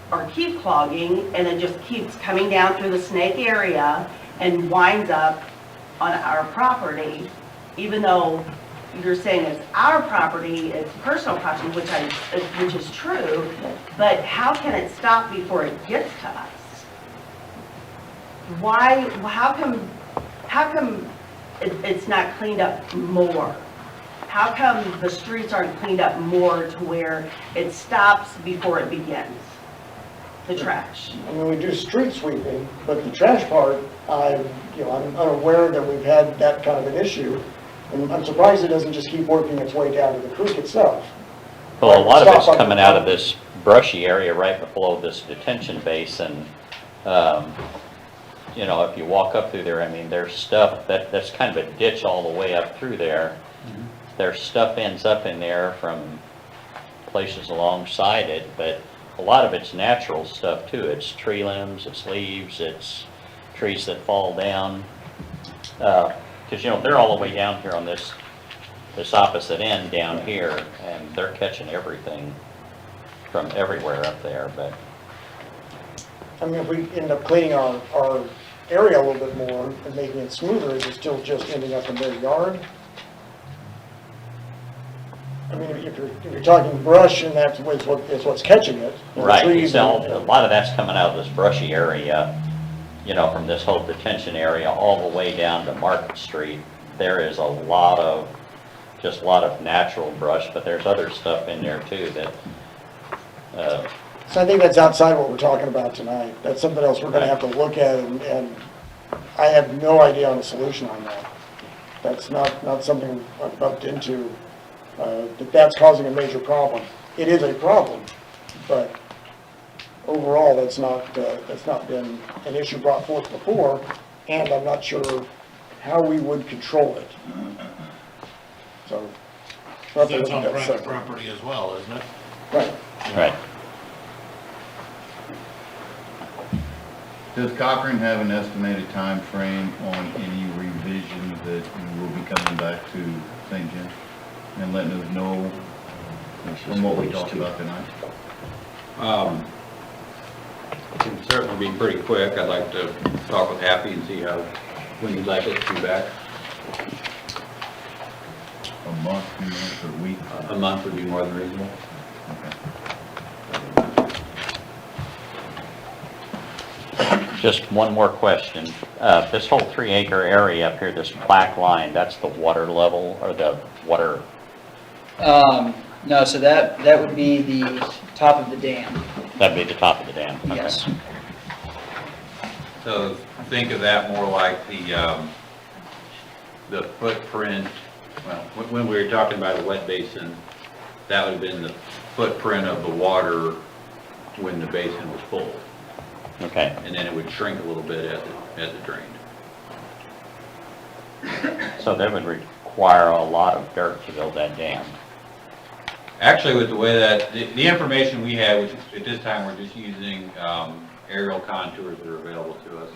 or keep clogging, and it just keeps coming down through the snake area and winds up on our property, even though you're saying it's our property, it's personal property, which is true, but how can it stop before it gets to us? How come it's not cleaned up more? How come the streets aren't cleaned up more to where it stops before it begins? The trash. I mean, we do street sweeping, but the trash part, I'm unaware that we've had that kind of an issue. And I'm surprised it doesn't just keep working its way down to the creek itself. Well, a lot of it's coming out of this brushy area right below this detention basin. If you walk up through there, I mean, there's stuff that's kind of a ditch all the way up through there. There's stuff ends up in there from places alongside it, but a lot of it's natural stuff too. It's tree limbs, it's leaves, it's trees that fall down. Because they're all the way down here on this this opposite end down here, and they're catching everything from everywhere up there, but I mean, if we end up cleaning our area a little bit more and making it smoother, is it still just ending up in their yard? I mean, if you're talking brush and that's what's catching it. and the right, trees and- a lot of that's coming out of this brushy area, you know, from this whole detention area all the way down to Market Street. There is a lot of natural brush, but there's other stuff in there too that, So I think that's outside what we're talking about tonight. That's something else we're gonna have to look at, and I have no idea on a solution on that. That's not something I've bumped into, that's causing a major problem. It is a problem, but overall, that's not been an issue brought forth before, and I'm not sure how we would control it. So. we'll have to That's look on at that private separately. property as well, isn't it? Right. right. Does Cochran have an estimated time frame on any revisions that you will be coming back to St. John and letting us know from what we talked about tonight? It can certainly be pretty quick. I'd like to talk with Happy and see when you'd like it to be back. A month, 2 months, or a week? A month would be more than reasonable. Just one more question. This whole 3-acre area up here, this black line, that's the water level or the water? No, so that would be the top of the dam. That'd be the top of the dam? Okay. Yes. So think of that more like the footprint, well, when we were talking about a wet basin, that would have been the footprint of the water when the basin was full. Okay. And then it would shrink a little bit as it drained. So that would require a lot of dirt to build that dam. Actually, with the way that, the information we had, which at this time we're just using aerial contours that are available to us.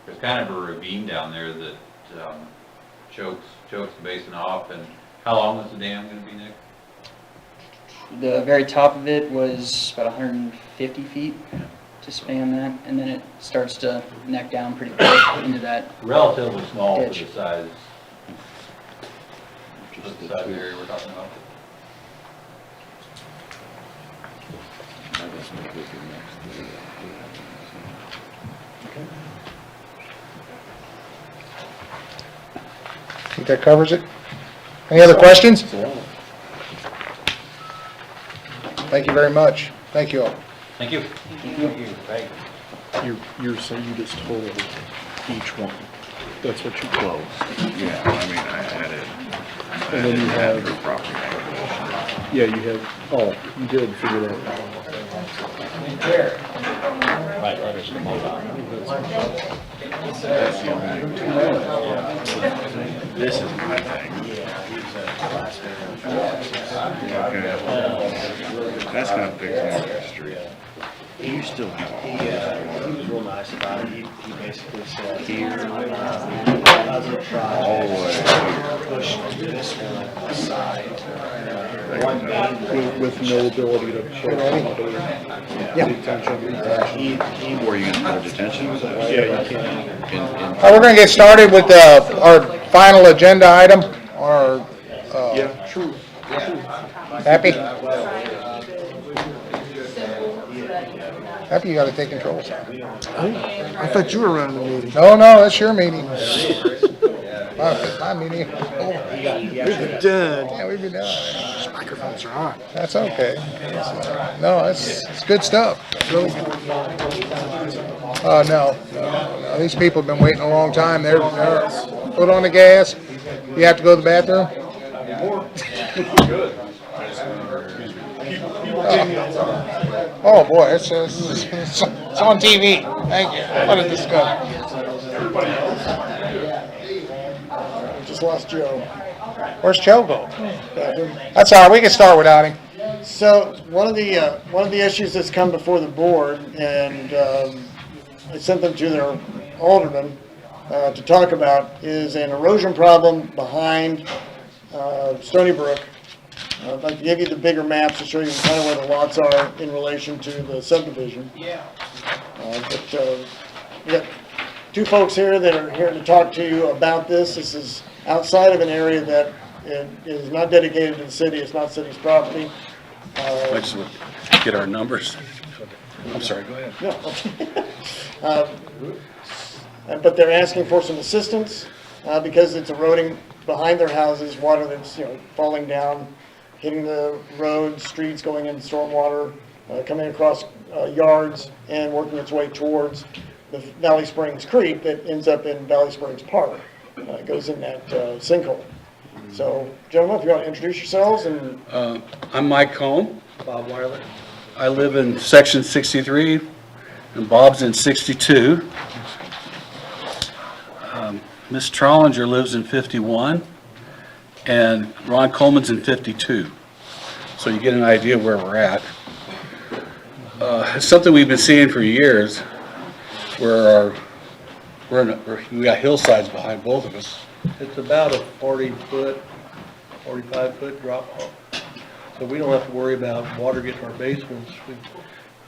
There's kind of a ravine down there that chokes the basin off. And how long is the dam going to be, Nick? The very top of it was about 150 feet to span that, and then it starts to neck down pretty quick into that. Relatively small for ditch. the size. The size area we're talking about. I think that covers it. Any other questions? Thank you very much. Thank you all. Thank you. Thank you. You're saying you just totaled each one. That's what you closed. Yeah, I mean, I added. And then you have. Her property acquisition. Yeah, you have, oh, you did figure that out. Right, that is the MoDOT. This is my thing. Okay. That's gonna fix Market Street. You still have all He was real nice about it. He basically said, here, other all the projects, way push this one aside. One with no ability to pull another detention. here. Where are you gonna put a detention? Yeah, you can. We're going to get started with our final agenda item, our, Yeah, true. Happy? Happy you got to take control, son. I thought you were running the meeting. No, that's your meeting. My meeting. We've been done. Yeah, we've been done. Microphones are on. That's okay. No, it's good stuff. No. These people have been waiting a long time. They're foot on the gas. You have to go to the bathroom? Oh, boy, it's on TV. Thank you. What a discussion. Just lost Joe. Where's Joe go? That's all right. We can start without him. So one of the issues that's come before the board, and I sent them to their aldermen to talk about, is an erosion problem behind Stony Brook. I'd like to give you the bigger maps to show you kind of where the lots are in relation to the subdivision. Yeah. We got two folks here that are here to talk to you about this. This is outside of an area that is not dedicated to the city. It's not city's property. I just want to get our numbers. I'm sorry, go ahead. No. But they're asking for some assistance because it's eroding behind their houses, water that's, falling down, hitting the roads, streets, going into stormwater, coming across yards and working its way towards the Valley Springs Creek that ends up in Valley Springs Park. It goes in that sinkhole. So, gentlemen, if you want to introduce yourselves and... I'm Mike Cohn. Bob Weiler. I live in section 63, and Bob's in 62. Miss Trollinger lives in 51, and Ron Coleman's in 52. So you get an idea where we're at. It's something we've been seeing for years, where we got hillsides behind both of us. It's about a 40-foot, 45-foot drop off. So we don't have to worry about water getting to our basements.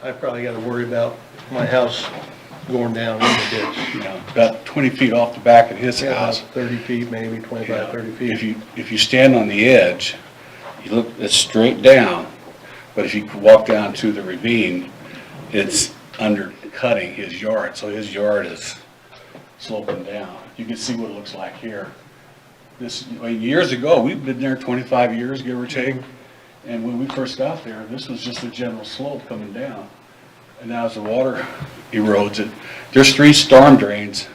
I probably got to worry about my house going down in the ditch. About 20 feet off the back of his house. 30 feet, maybe 25, 30 feet. If you stand on the edge, you look, it's straight down, but if you walk down to the ravine, it's undercutting his yard, so his yard is sloping down. You can see what it looks like here. Years ago, we've been there 25 years, give or take, and when we first got there, this was just a general slope coming down. And now as the water erodes it, there's 3 storm drains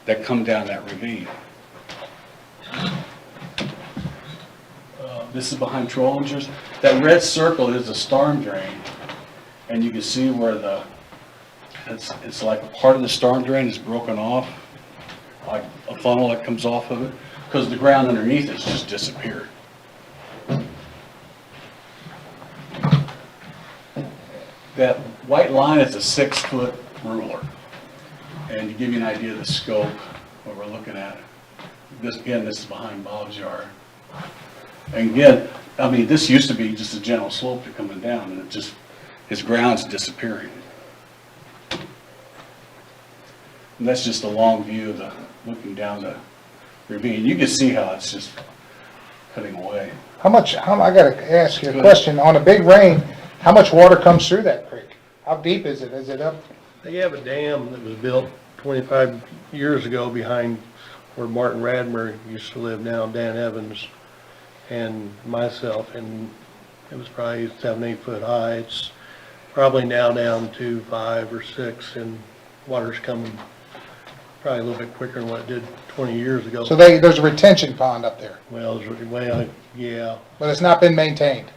that come down that ravine. This is behind Trollinger's. That red circle is a storm drain, and you can see where it's like a part of the storm drain is broken off, like a funnel that comes off of it, because the ground underneath has just disappeared. That white line is a 6-foot ruler, and to give you an idea of the scope, what we're looking at. This is behind Bob's yard. And again, I mean, this used to be just a general slope to coming down, and his ground's disappearing. And that's just a long view of looking down the ravine. You can see how it's just cutting away. I gotta ask you a question. On a big rain, how much water comes through that creek? How deep is it? Is it up? They have a dam that was built 25 years ago behind where Martin Radmer used to live now, Dan Evans and myself, and it was probably 7-8 foot high. It's probably now down to 5 or 6, and water's coming probably a little bit quicker than what it did 20 years ago. So there's a retention pond up there? Well, yeah. But it's not been maintained?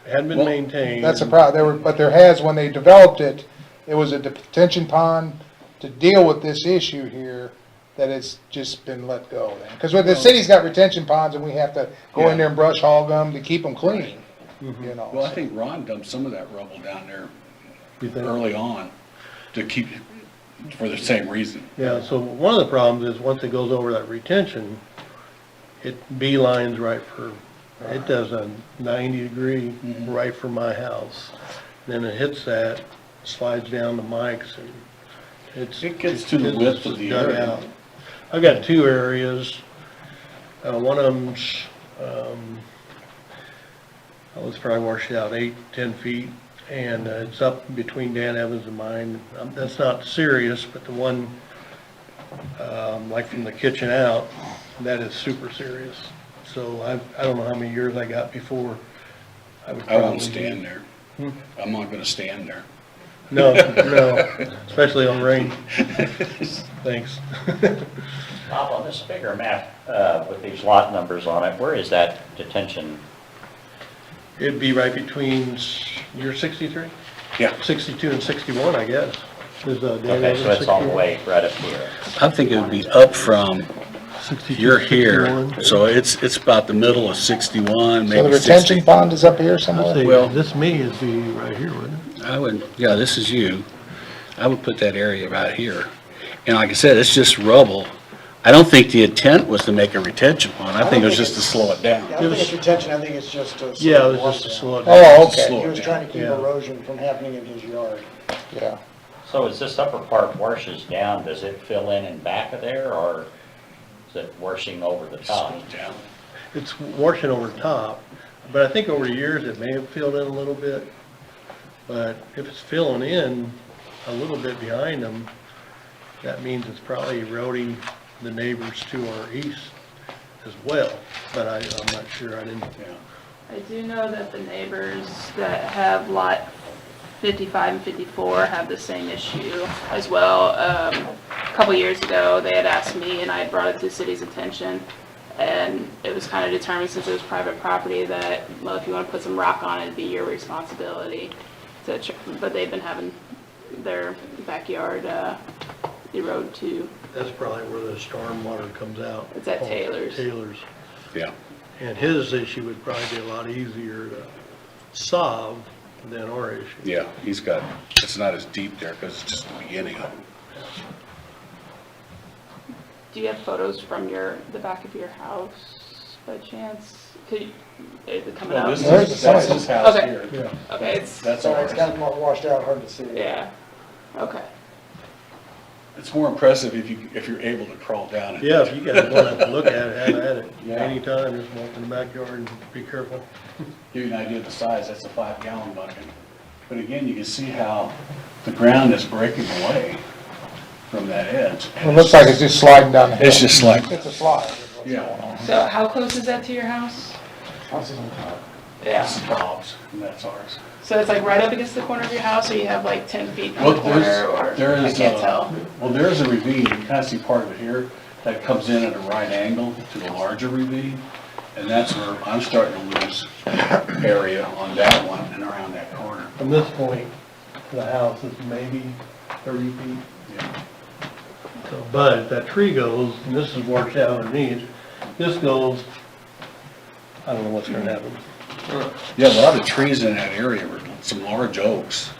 It hadn't been maintained. That's a problem. But there has, when they developed it, it was a detention pond to deal with this issue here, that it's just been let go then. Because the city's got retention ponds, and we have to go in there and brush hog them to keep them clean. Well, I think Ron dumped some of that rubble down there early on to keep, for the same reason. Yeah, so one of the problems is once it goes over that retention, it beelines right for, it does a 90-degree right for my house. Then it hits that, slides down to Mike's, and it gets to the width of the area. I've got 2 areas. One of them's, it's probably washed out 8-10 feet, and it's up between Dan Evans and mine. That's not serious, but the one, like from the kitchen out, that is super serious. So I don't know how many years I got before I won't stand there. I'm not going to stand there. No, especially on rain. Thanks. Bob, on this bigger map with these lot numbers on it, where is that detention? It'd be right between, you're 63? Yeah. 62 and 61, I guess. Okay, so it's all the way right up here. I think it would be up from, you're here, 61. so it's about the middle of 61, maybe So the 60. retention pond is up here somewhere? Well, this me is be right here, wouldn't it? I would, yeah, this is you. I would put that area right here. And like I said, it's just rubble I don't think the intent was to make a retention pond. I think it was just to slow it down. I don't think it's retention, I think it's just to. Yeah, it was just to slow it down. Oh, Just okay, slow He it was down. trying to keep Yeah. erosion from happening in his yard. yeah. So as this upper part washes down, does it fill in back of there, or is it washing over the top? Slow it down. It's washing over top, but I think over the years it may have filled in a little bit. But if it's filling in a little bit behind them, that means it's probably eroding the neighbors to our east as well. But I'm not sure, I didn't. I do know that the neighbors that have lot 55 and 54 have the same issue as well. A couple years ago, they had asked me, and I had brought it to the city's attention, and it was kind of determined, since it was private property, that, well, if you want to put some rock on it, it'd be your responsibility. But they've been having their backyard erode too. That's probably where the storm water comes out. It's at Taylor's. Taylor's. Yeah. And his issue would probably be a lot easier to solve than our issue. Yeah, it's not as deep there because it's just the beginning of it. Do you have photos from the back of your house by chance? Is it coming Well, out? that's his house Okay. here. Yeah. Okay, That's Sorry, ours. it's kind of washed out, hard to see. yeah, okay. It's more impressive if you're able to crawl down it. Yeah, if you guys want to look at it, have at it. Yeah. Anytime, just walk in the backyard and be careful. Give you an idea of the size, that's a 5-gallon bucket. But again, you can see how the ground is breaking away from that edge. It looks like it's just sliding down the hill. It's just like, It's a slide. yeah, So how close is that to your house? House is on top. that's the Bob's, and that's ours. So it's like right up against the corner of your house, or you have like 10 feet from Well, the corner, or there I is, can't tell? well, there's a ravine, you can kind of see part of it here, that comes in at a right angle to the larger ravine, and that's where I'm starting to lose area on that one and around that corner. From this point, the house is maybe 30 feet. Yeah. So, but if that tree goes, and this is washed out underneath, this goes, I don't know what's gonna happen. Yeah, a lot of trees in that area were some large oaks,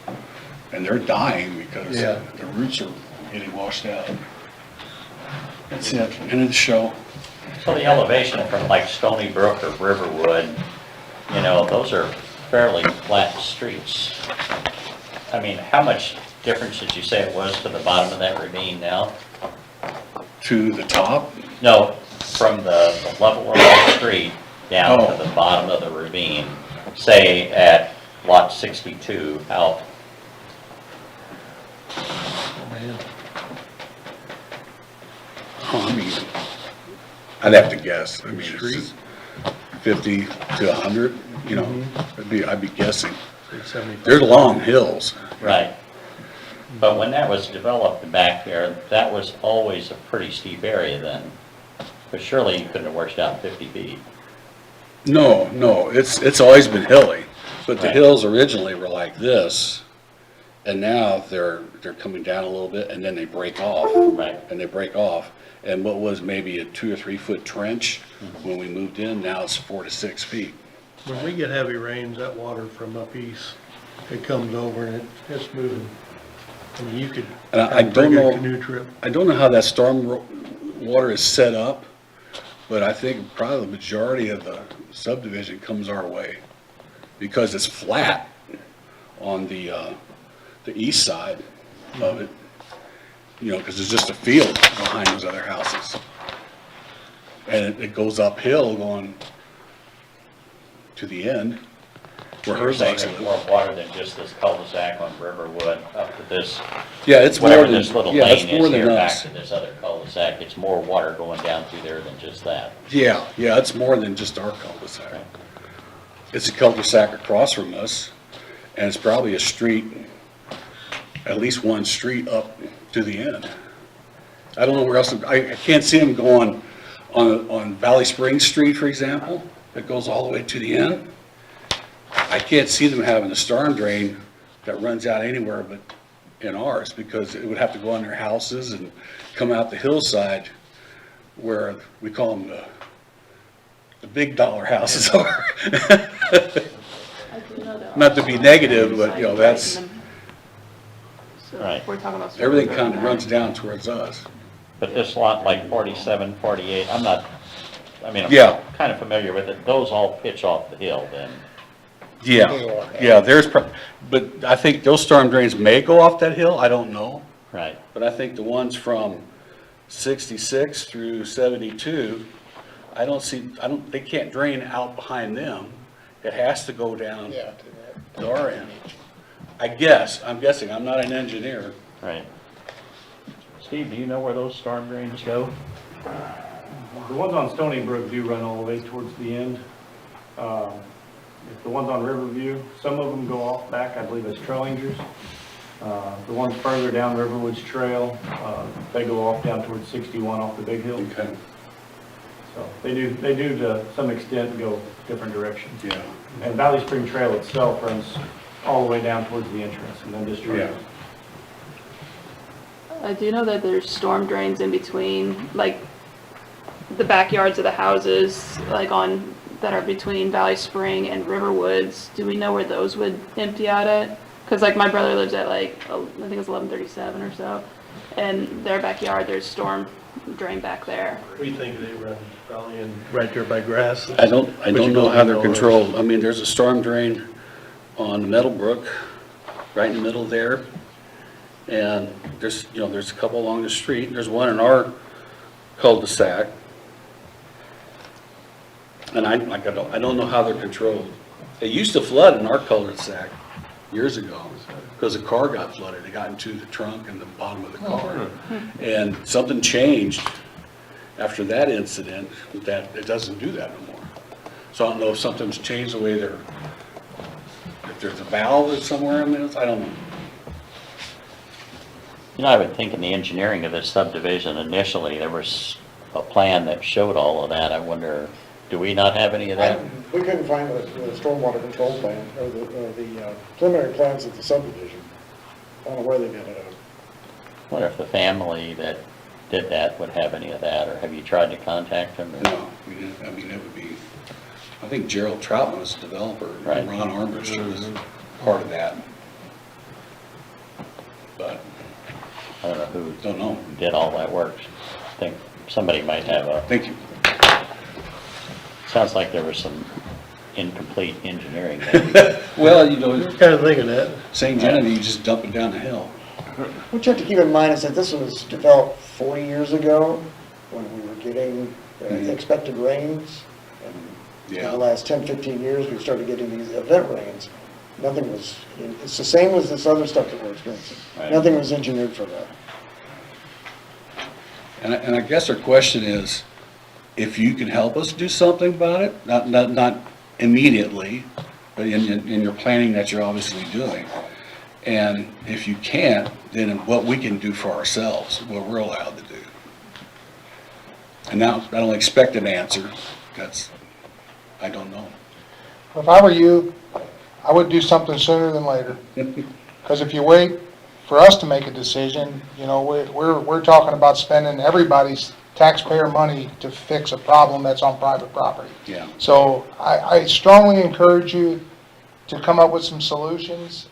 and they're dying because Yeah. the roots are getting washed out. That's it, end of the show. So the elevation from like Stony Brook or Riverwood, those are fairly flat streets. I mean, how much difference did you say it was to the bottom of that ravine now? To the top, No, from the level of the street down Oh. to the bottom of the ravine, say at lot 62, how, Man, I mean, I'd have to guess, I mean, it's just 50 to 100, I'd be guessing. say 75. They're long hills. right. But when that was developed back there, that was always a pretty steep area then. But surely you couldn't have washed out 50 feet. No, it's always been hilly, but the Right. hills originally were like this, and now they're coming down a little bit, and then they break off. Right. And they break off, and what was maybe a 2 or 3 foot trench when we moved in, now it's 4 to 6 feet. When we get heavy rains, that water from up east, it comes over and it's moving. I mean, you could And I have a pretty don't good know- canoe trip. I don't know how that storm water is set up, but I think probably the majority of the subdivision comes our way, because it's flat on the east side of it, because it's just a field behind those other houses. And it goes uphill going to the end, where You're hers saying actually. there's more water than just this cul-de-sac on Riverwood up to this, Yeah, it's more whatever than, this little yeah, it's lane more is than here back us. to this other cul-de-sac. It's more water going down through there than just that. Yeah, it's more than just our cul-de-sac. It's a cul-de-sac across from us, and it's probably a street, at least one street up to the end. I don't know where else, I can't see them going on Valley Springs Street, for example, that goes all the way to the end. I can't see them having a storm drain that runs out anywhere but in ours, because it would have to go on their houses and come out the hillside where we call them the big dollar houses are. I do know that. Not to be negative, but that's, So Right. we're talking about. everything kind of runs down towards us. But this lot, like 47, 48, I'm not, I mean, Yeah. I'm kind of familiar with it. Those all pitch off the hill then. Yeah, yeah, but I think those storm drains may go off that hill, I don't know. Right. But I think the ones from 66 through 72, they can't drain out behind them. It has to go down to our end. I'm guessing, I'm not an engineer. Right. Steve, do you know where those storm drains go? The ones on Stony Brook do run all the way towards the end. If the ones on Riverview, some of them go off back, I believe it's Trailingers. The ones further down Riverwoods Trail, they go off down towards 61 off the Big Hill. Okay. So they do to some extent go different directions. Yeah. And Valley Spring Trail itself runs all the way down towards the entrance and then just. Yeah. I do know that there's storm drains in between, like, the backyards of the houses, like that are between Valley Spring and Riverwoods. Do we know where those would empty out at? Because, like, my brother lives at, like, I think it's 1137 or so, and their backyard, there's storm drain back there. We think they run probably in right there by grass. I don't know how they're controlled. I mean, there's a storm drain on Meadowbrook, right in the middle there. And there's a couple along the street. There's one in our cul-de-sac. And I don't know how they're controlled. They used to flood in our cul-de-sac years ago because a car got flooded. It got into the trunk and the bottom of the car. And something changed after that incident that it doesn't do that no more. So I don't know if something's changed the way if there's a valve somewhere in this, I don't know. You know, I would think in the engineering of this subdivision initially, there was a plan that showed all of that. I wonder, do we not have any of that? We couldn't find the stormwater control plan, or the preliminary plans of the subdivision. I don't know where they did it. I wonder if the family that did that would have any of that, or have you tried to contact them? No, we didn't. I mean, it would be, I think Gerald Troutman was the developer. Right. Ron Armbruster was part of that. But I don't know who did all that work. I think somebody might have a. Thank you. Sounds like there was some incomplete engineering there. Well, kind of thinking that. St. Genevieve, you just dump it down the hill. What you have to keep in mind is that this was developed 40 years ago, when we were getting expected rains. And in the last 10, 15 years, we've started getting these event rains. Nothing was, it's the same as this other stuff that we're experiencing. Right. Nothing was engineered for that. And I guess our question is, if you can help us do something about it, not immediately, but in your planning that you're obviously doing. And if you can't, then what we can do for ourselves, what we're allowed to do. And now, I don't expect an answer. I don't know. If I were you, I would do something sooner than later. Because if you wait for us to make a decision, we're talking about spending everybody's taxpayer money to fix a problem that's on private property. Yeah. So I strongly encourage you to come up with some solutions.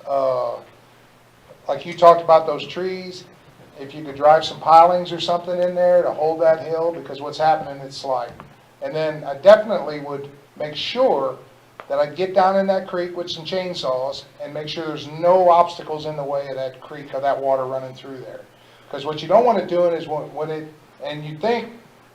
Like you talked about those trees, if you could drive some pilings or something in there to hold that hill, because what's happening, it's sliding. And then I definitely would make sure that I get down in that creek with some chainsaws and make sure there's no obstacles in the way of that creek or that water running through there. Because what you don't want to do is and you think,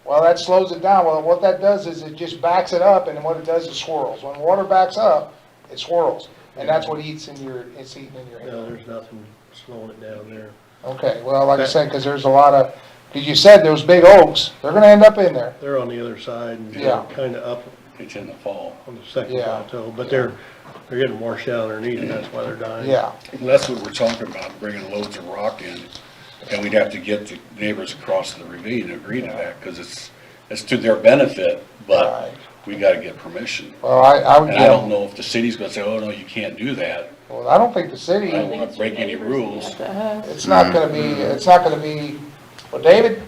well, that slows it down. Well, what that does is it just backs it up, and what it does is swirls. When water backs up, it swirls, and that's what it's eating in your hand. No, there's nothing slowing it down there. Okay, well, like I said, because there's a lot of, because you said those big oaks, they're going to end up in there. They're on the other side and Yeah. kind of up They tend to fall. on the second Yeah. plateau, but they're getting washed out underneath, and that's why they're dying. Yeah. Well, that's what we're talking about, bringing loads of rock in. And we'd have to get the neighbors across the ravine to agree to that, because it's to their benefit, but we got to get permission. Well, I would And I don't know if the city's going to say, oh, no, you can't do that. Well, I don't think the city. I don't want to break any rules. It's not going to be, well, David,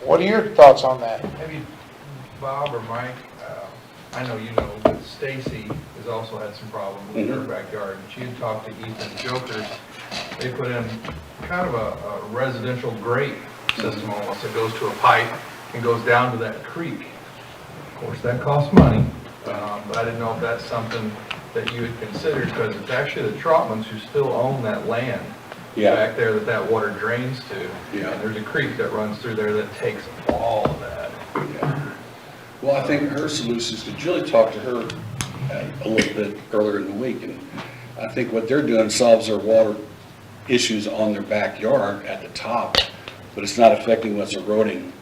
what are your thoughts on that? Maybe Bob or Mike, I know you know, but Stacy has also had some problems with her backyard. And she had talked to Ethan Jokers. They put in kind of a residential grate system almost. It goes to a pipe and goes down to that creek. Of course, that costs money, but I didn't know if that's something that you had considered, because it's actually the Trotmans who still own that land back there that water drains to. Yeah. And there's a creek that runs through there that takes all of that. Well, I think her solution is to Julie talked to her a little bit earlier in the week, and I think what they're doing solves their water issues on their backyard at the top, but it's not affecting what's eroding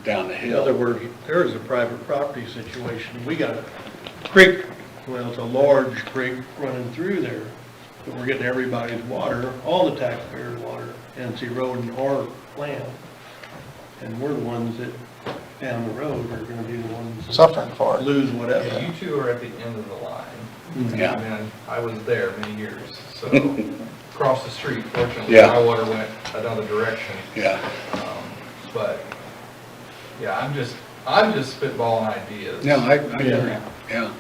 down the In hill. other words, there is a private property situation. We got a creek, well, it's a large creek running through there, but we're getting everybody's water, all the taxpayers' water, and it's eroding our land. And we're the ones that, down the road, are gonna be the ones that Suffering for it. lose whatever. Yeah, you two are at the end of the line. Yeah. I mean, I was there many years, so across the street, fortunately, Yeah. my water went another direction. Yeah. But, yeah, I'm just spitballing ideas. No, I agree, yeah.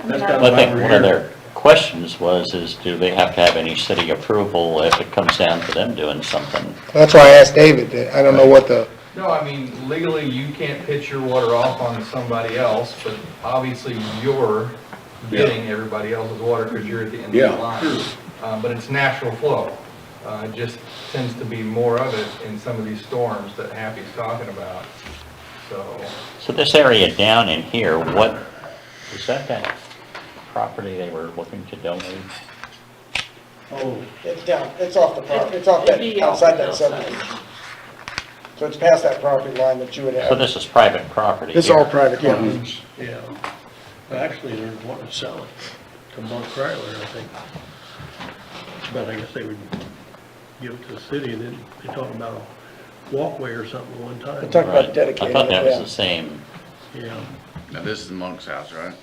That's I kind of why think we're one of here. their questions is do they have to have any city approval if it comes down to them doing something? That's why I asked David, I don't know what the, No, I mean, legally, you can't pitch your water off on somebody else, but obviously you're getting everybody else's water because you're at the end of the Yeah. line. But it's natural flow. It just tends to be more of it in some of these storms that Happy's talking about, so. So this area down in here, what, is that property they were looking to donate? Oh, it's down, it's off the property, it's It'd be off the hillside. So it's past that property line that you would So this is private property It's here. all private, yeah. Yeah. Well, actually, they're wanting to sell it to Mark Kryler, I think. But I guess they would give it to the city, and then they talked about a walkway or something one time. They talked about Right. dedicating I thought it, that was yeah. the same. Yeah. Now, this is Monk's house, right?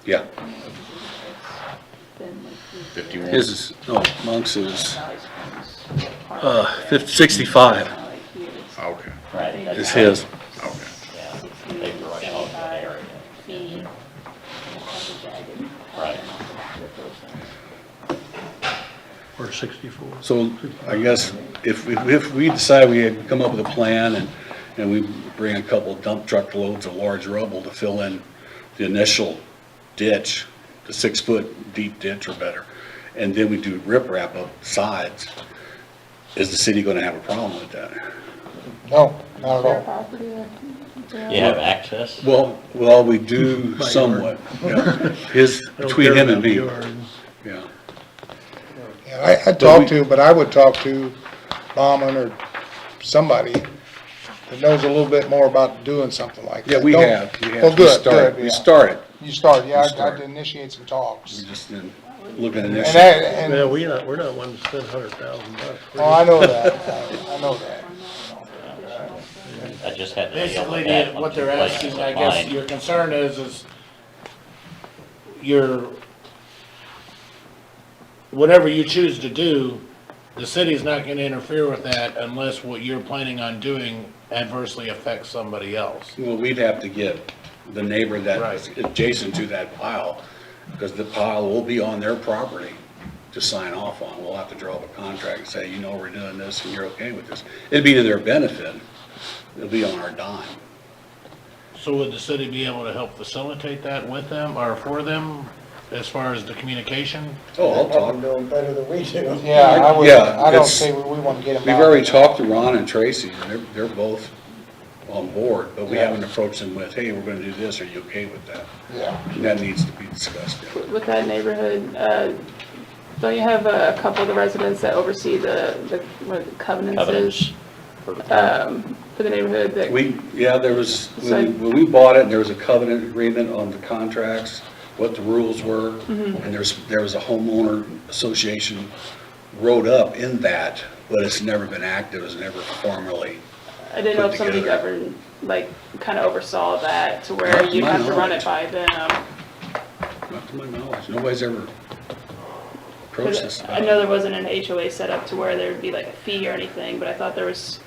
Yeah. 51. His is, no, Monk's is, 65 Okay. Right. is his. Okay. Yeah, they brush off that area. Right. Or 64. So I guess if we decide we had come up with a plan and we bring a couple dump truck loads of large rubble to fill in the initial ditch, the 6-foot deep ditch or better, and then we do riprap up sides, is the city gonna have a problem with that? no, not at Their all. property, You have access? Well, we do somewhat, yeah. His, I don't between care him and about me, yours. yeah. Yeah, I'd talk to, but I would talk to Bauman or somebody that knows a little bit more about doing something like that. Yeah, we Don't- have. Oh, good, good, We yeah. started. You started, yeah, We I'd started. initiate some talks. We just didn't look at And initial. that, and, Well, we're not one to spend $100,000. oh, I know that, I know that. I just had to deal Basically, with that on what two they're places asking, of I guess, mine. your concern is whatever you choose to do, the city's not gonna interfere with that unless what you're planning on doing adversely affects somebody else. Well, we'd have to get the neighbor that's Right. adjacent to that pile, because the pile will be on their property to sign off on. We'll have to draw up a contract and say, you know, we're doing this and you're okay with this. It'd be to their benefit. It'll be on our dime. So would the city be able to help facilitate that with them or for them as far as the communication? Oh, I'll talk. Doing better than we do. Yeah, I would, Yeah, I don't it's- say we want to get them We've out. already talked to Ron and Tracy, and they're both on board, but we haven't approached them with, hey, we're gonna do this, are you okay with that? Yeah. And that needs to be discussed. yeah. with that neighborhood, don't you have a couple of the residents that oversee the what covenants is? For the neighborhood that, There was, So- when we bought it, there was a covenant agreement on the contracts, what the rules were, Mhm. and there was a homeowner association wrote up in that, but it's never been active, it's never formally. I didn't know put if somebody together. governed, like, kind of oversaw that to Not where to you my have to run knowledge. it by them. Not to my knowledge, nobody's ever approached us about I it. know there wasn't an HOA set up to where there'd be like a fee or anything, but I thought there was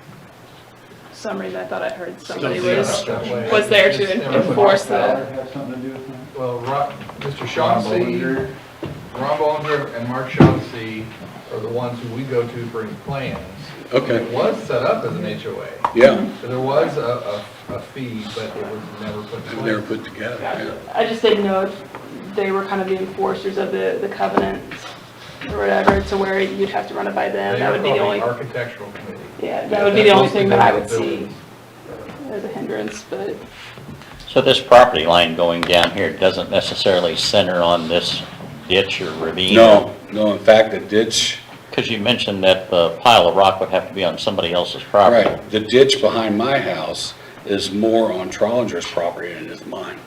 some reason I thought I heard somebody was there to enforce the. Well, Mr. Shaughnessy Ron Bollinger and Mark Shaughnessy are the ones who we go to for any plans. Okay. It was set up as an HOA. Yeah. So there was a fee, but it was never put in place. Never put together, yeah. I just didn't know if they were kind of the enforcers of the covenant or whatever, to where you'd have to run it by them. They That are would be the called only, the architectural committee. yeah, that would be the only thing that I would see Buildings. as a hindrance, but. So this property line going down here doesn't necessarily center on this ditch or ravine? No, in fact, the ditch, Because you mentioned that the pile of rock would have to be on somebody else's property. right, the ditch behind my house is more on Trollinger's property than it is mine.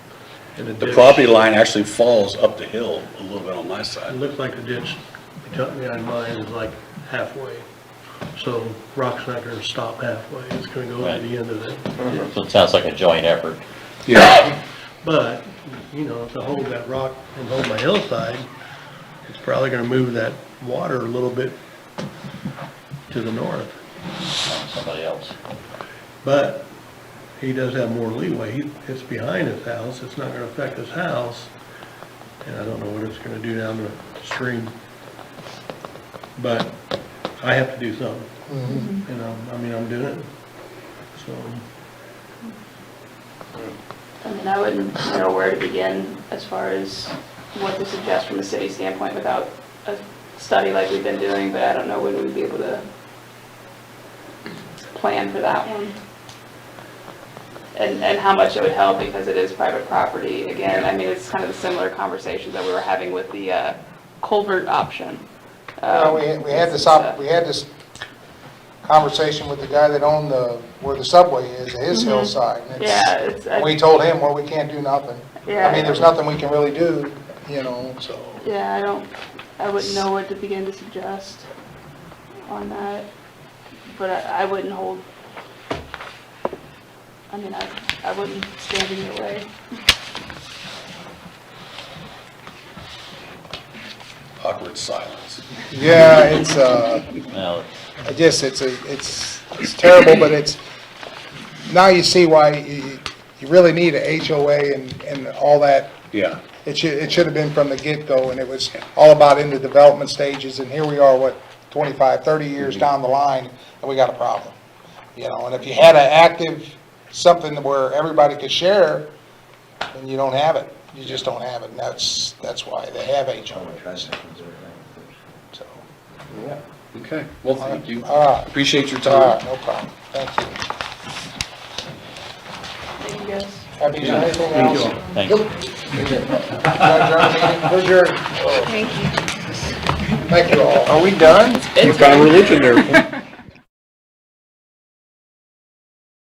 And The property line actually falls up the hill a little bit on my side. It looks like the ditch behind mine is like halfway. So rock's not gonna stop halfway, it's gonna go to the end of it. So it sounds like a joint effort. Yeah, But, you know, to hold that rock and hold my hillside, it's probably gonna move that water a little bit to the north. On somebody else. But he does have more leeway. It's behind his house, it's not gonna affect his house. And I don't know what it's gonna do down the stream. But I have to do something. And I'm doing it, so. I mean, I wouldn't know where to begin as far as what to suggest from the city standpoint without a study like we've been doing, but I don't know when we'd be able to plan for that one. And how much it would help, because it is private property. Again, I mean, it's kind of the similar conversations that we were having with the culvert option. We had this conversation with the guy that owned where the subway is, his hillside. And we told him, well, we can't do nothing. Yeah. I mean, there's nothing we can really do, so. Yeah, I wouldn't know what to begin to suggest on that, but I wouldn't hold, I mean, I wouldn't stand in your way. awkward silence. Yeah, it's, Now, I guess it's terrible, but now you see why you really need a HOA and all that. Yeah. It should have been from the get-go, and it was all about in the development stages, and here we are, 25, 30 years down the line, and we got a problem. And if you had an active, something where everybody could share, then you don't have it. You just don't have it, and that's why they have HOAs. So. Yeah. Okay, well, thank you. All right. Appreciate your All right, time. no problem. Thank you. Thank you, guys. Happy, anything else? thank you. Adjourn. Thank you. Thank you all. Are we done? What kind of religion there?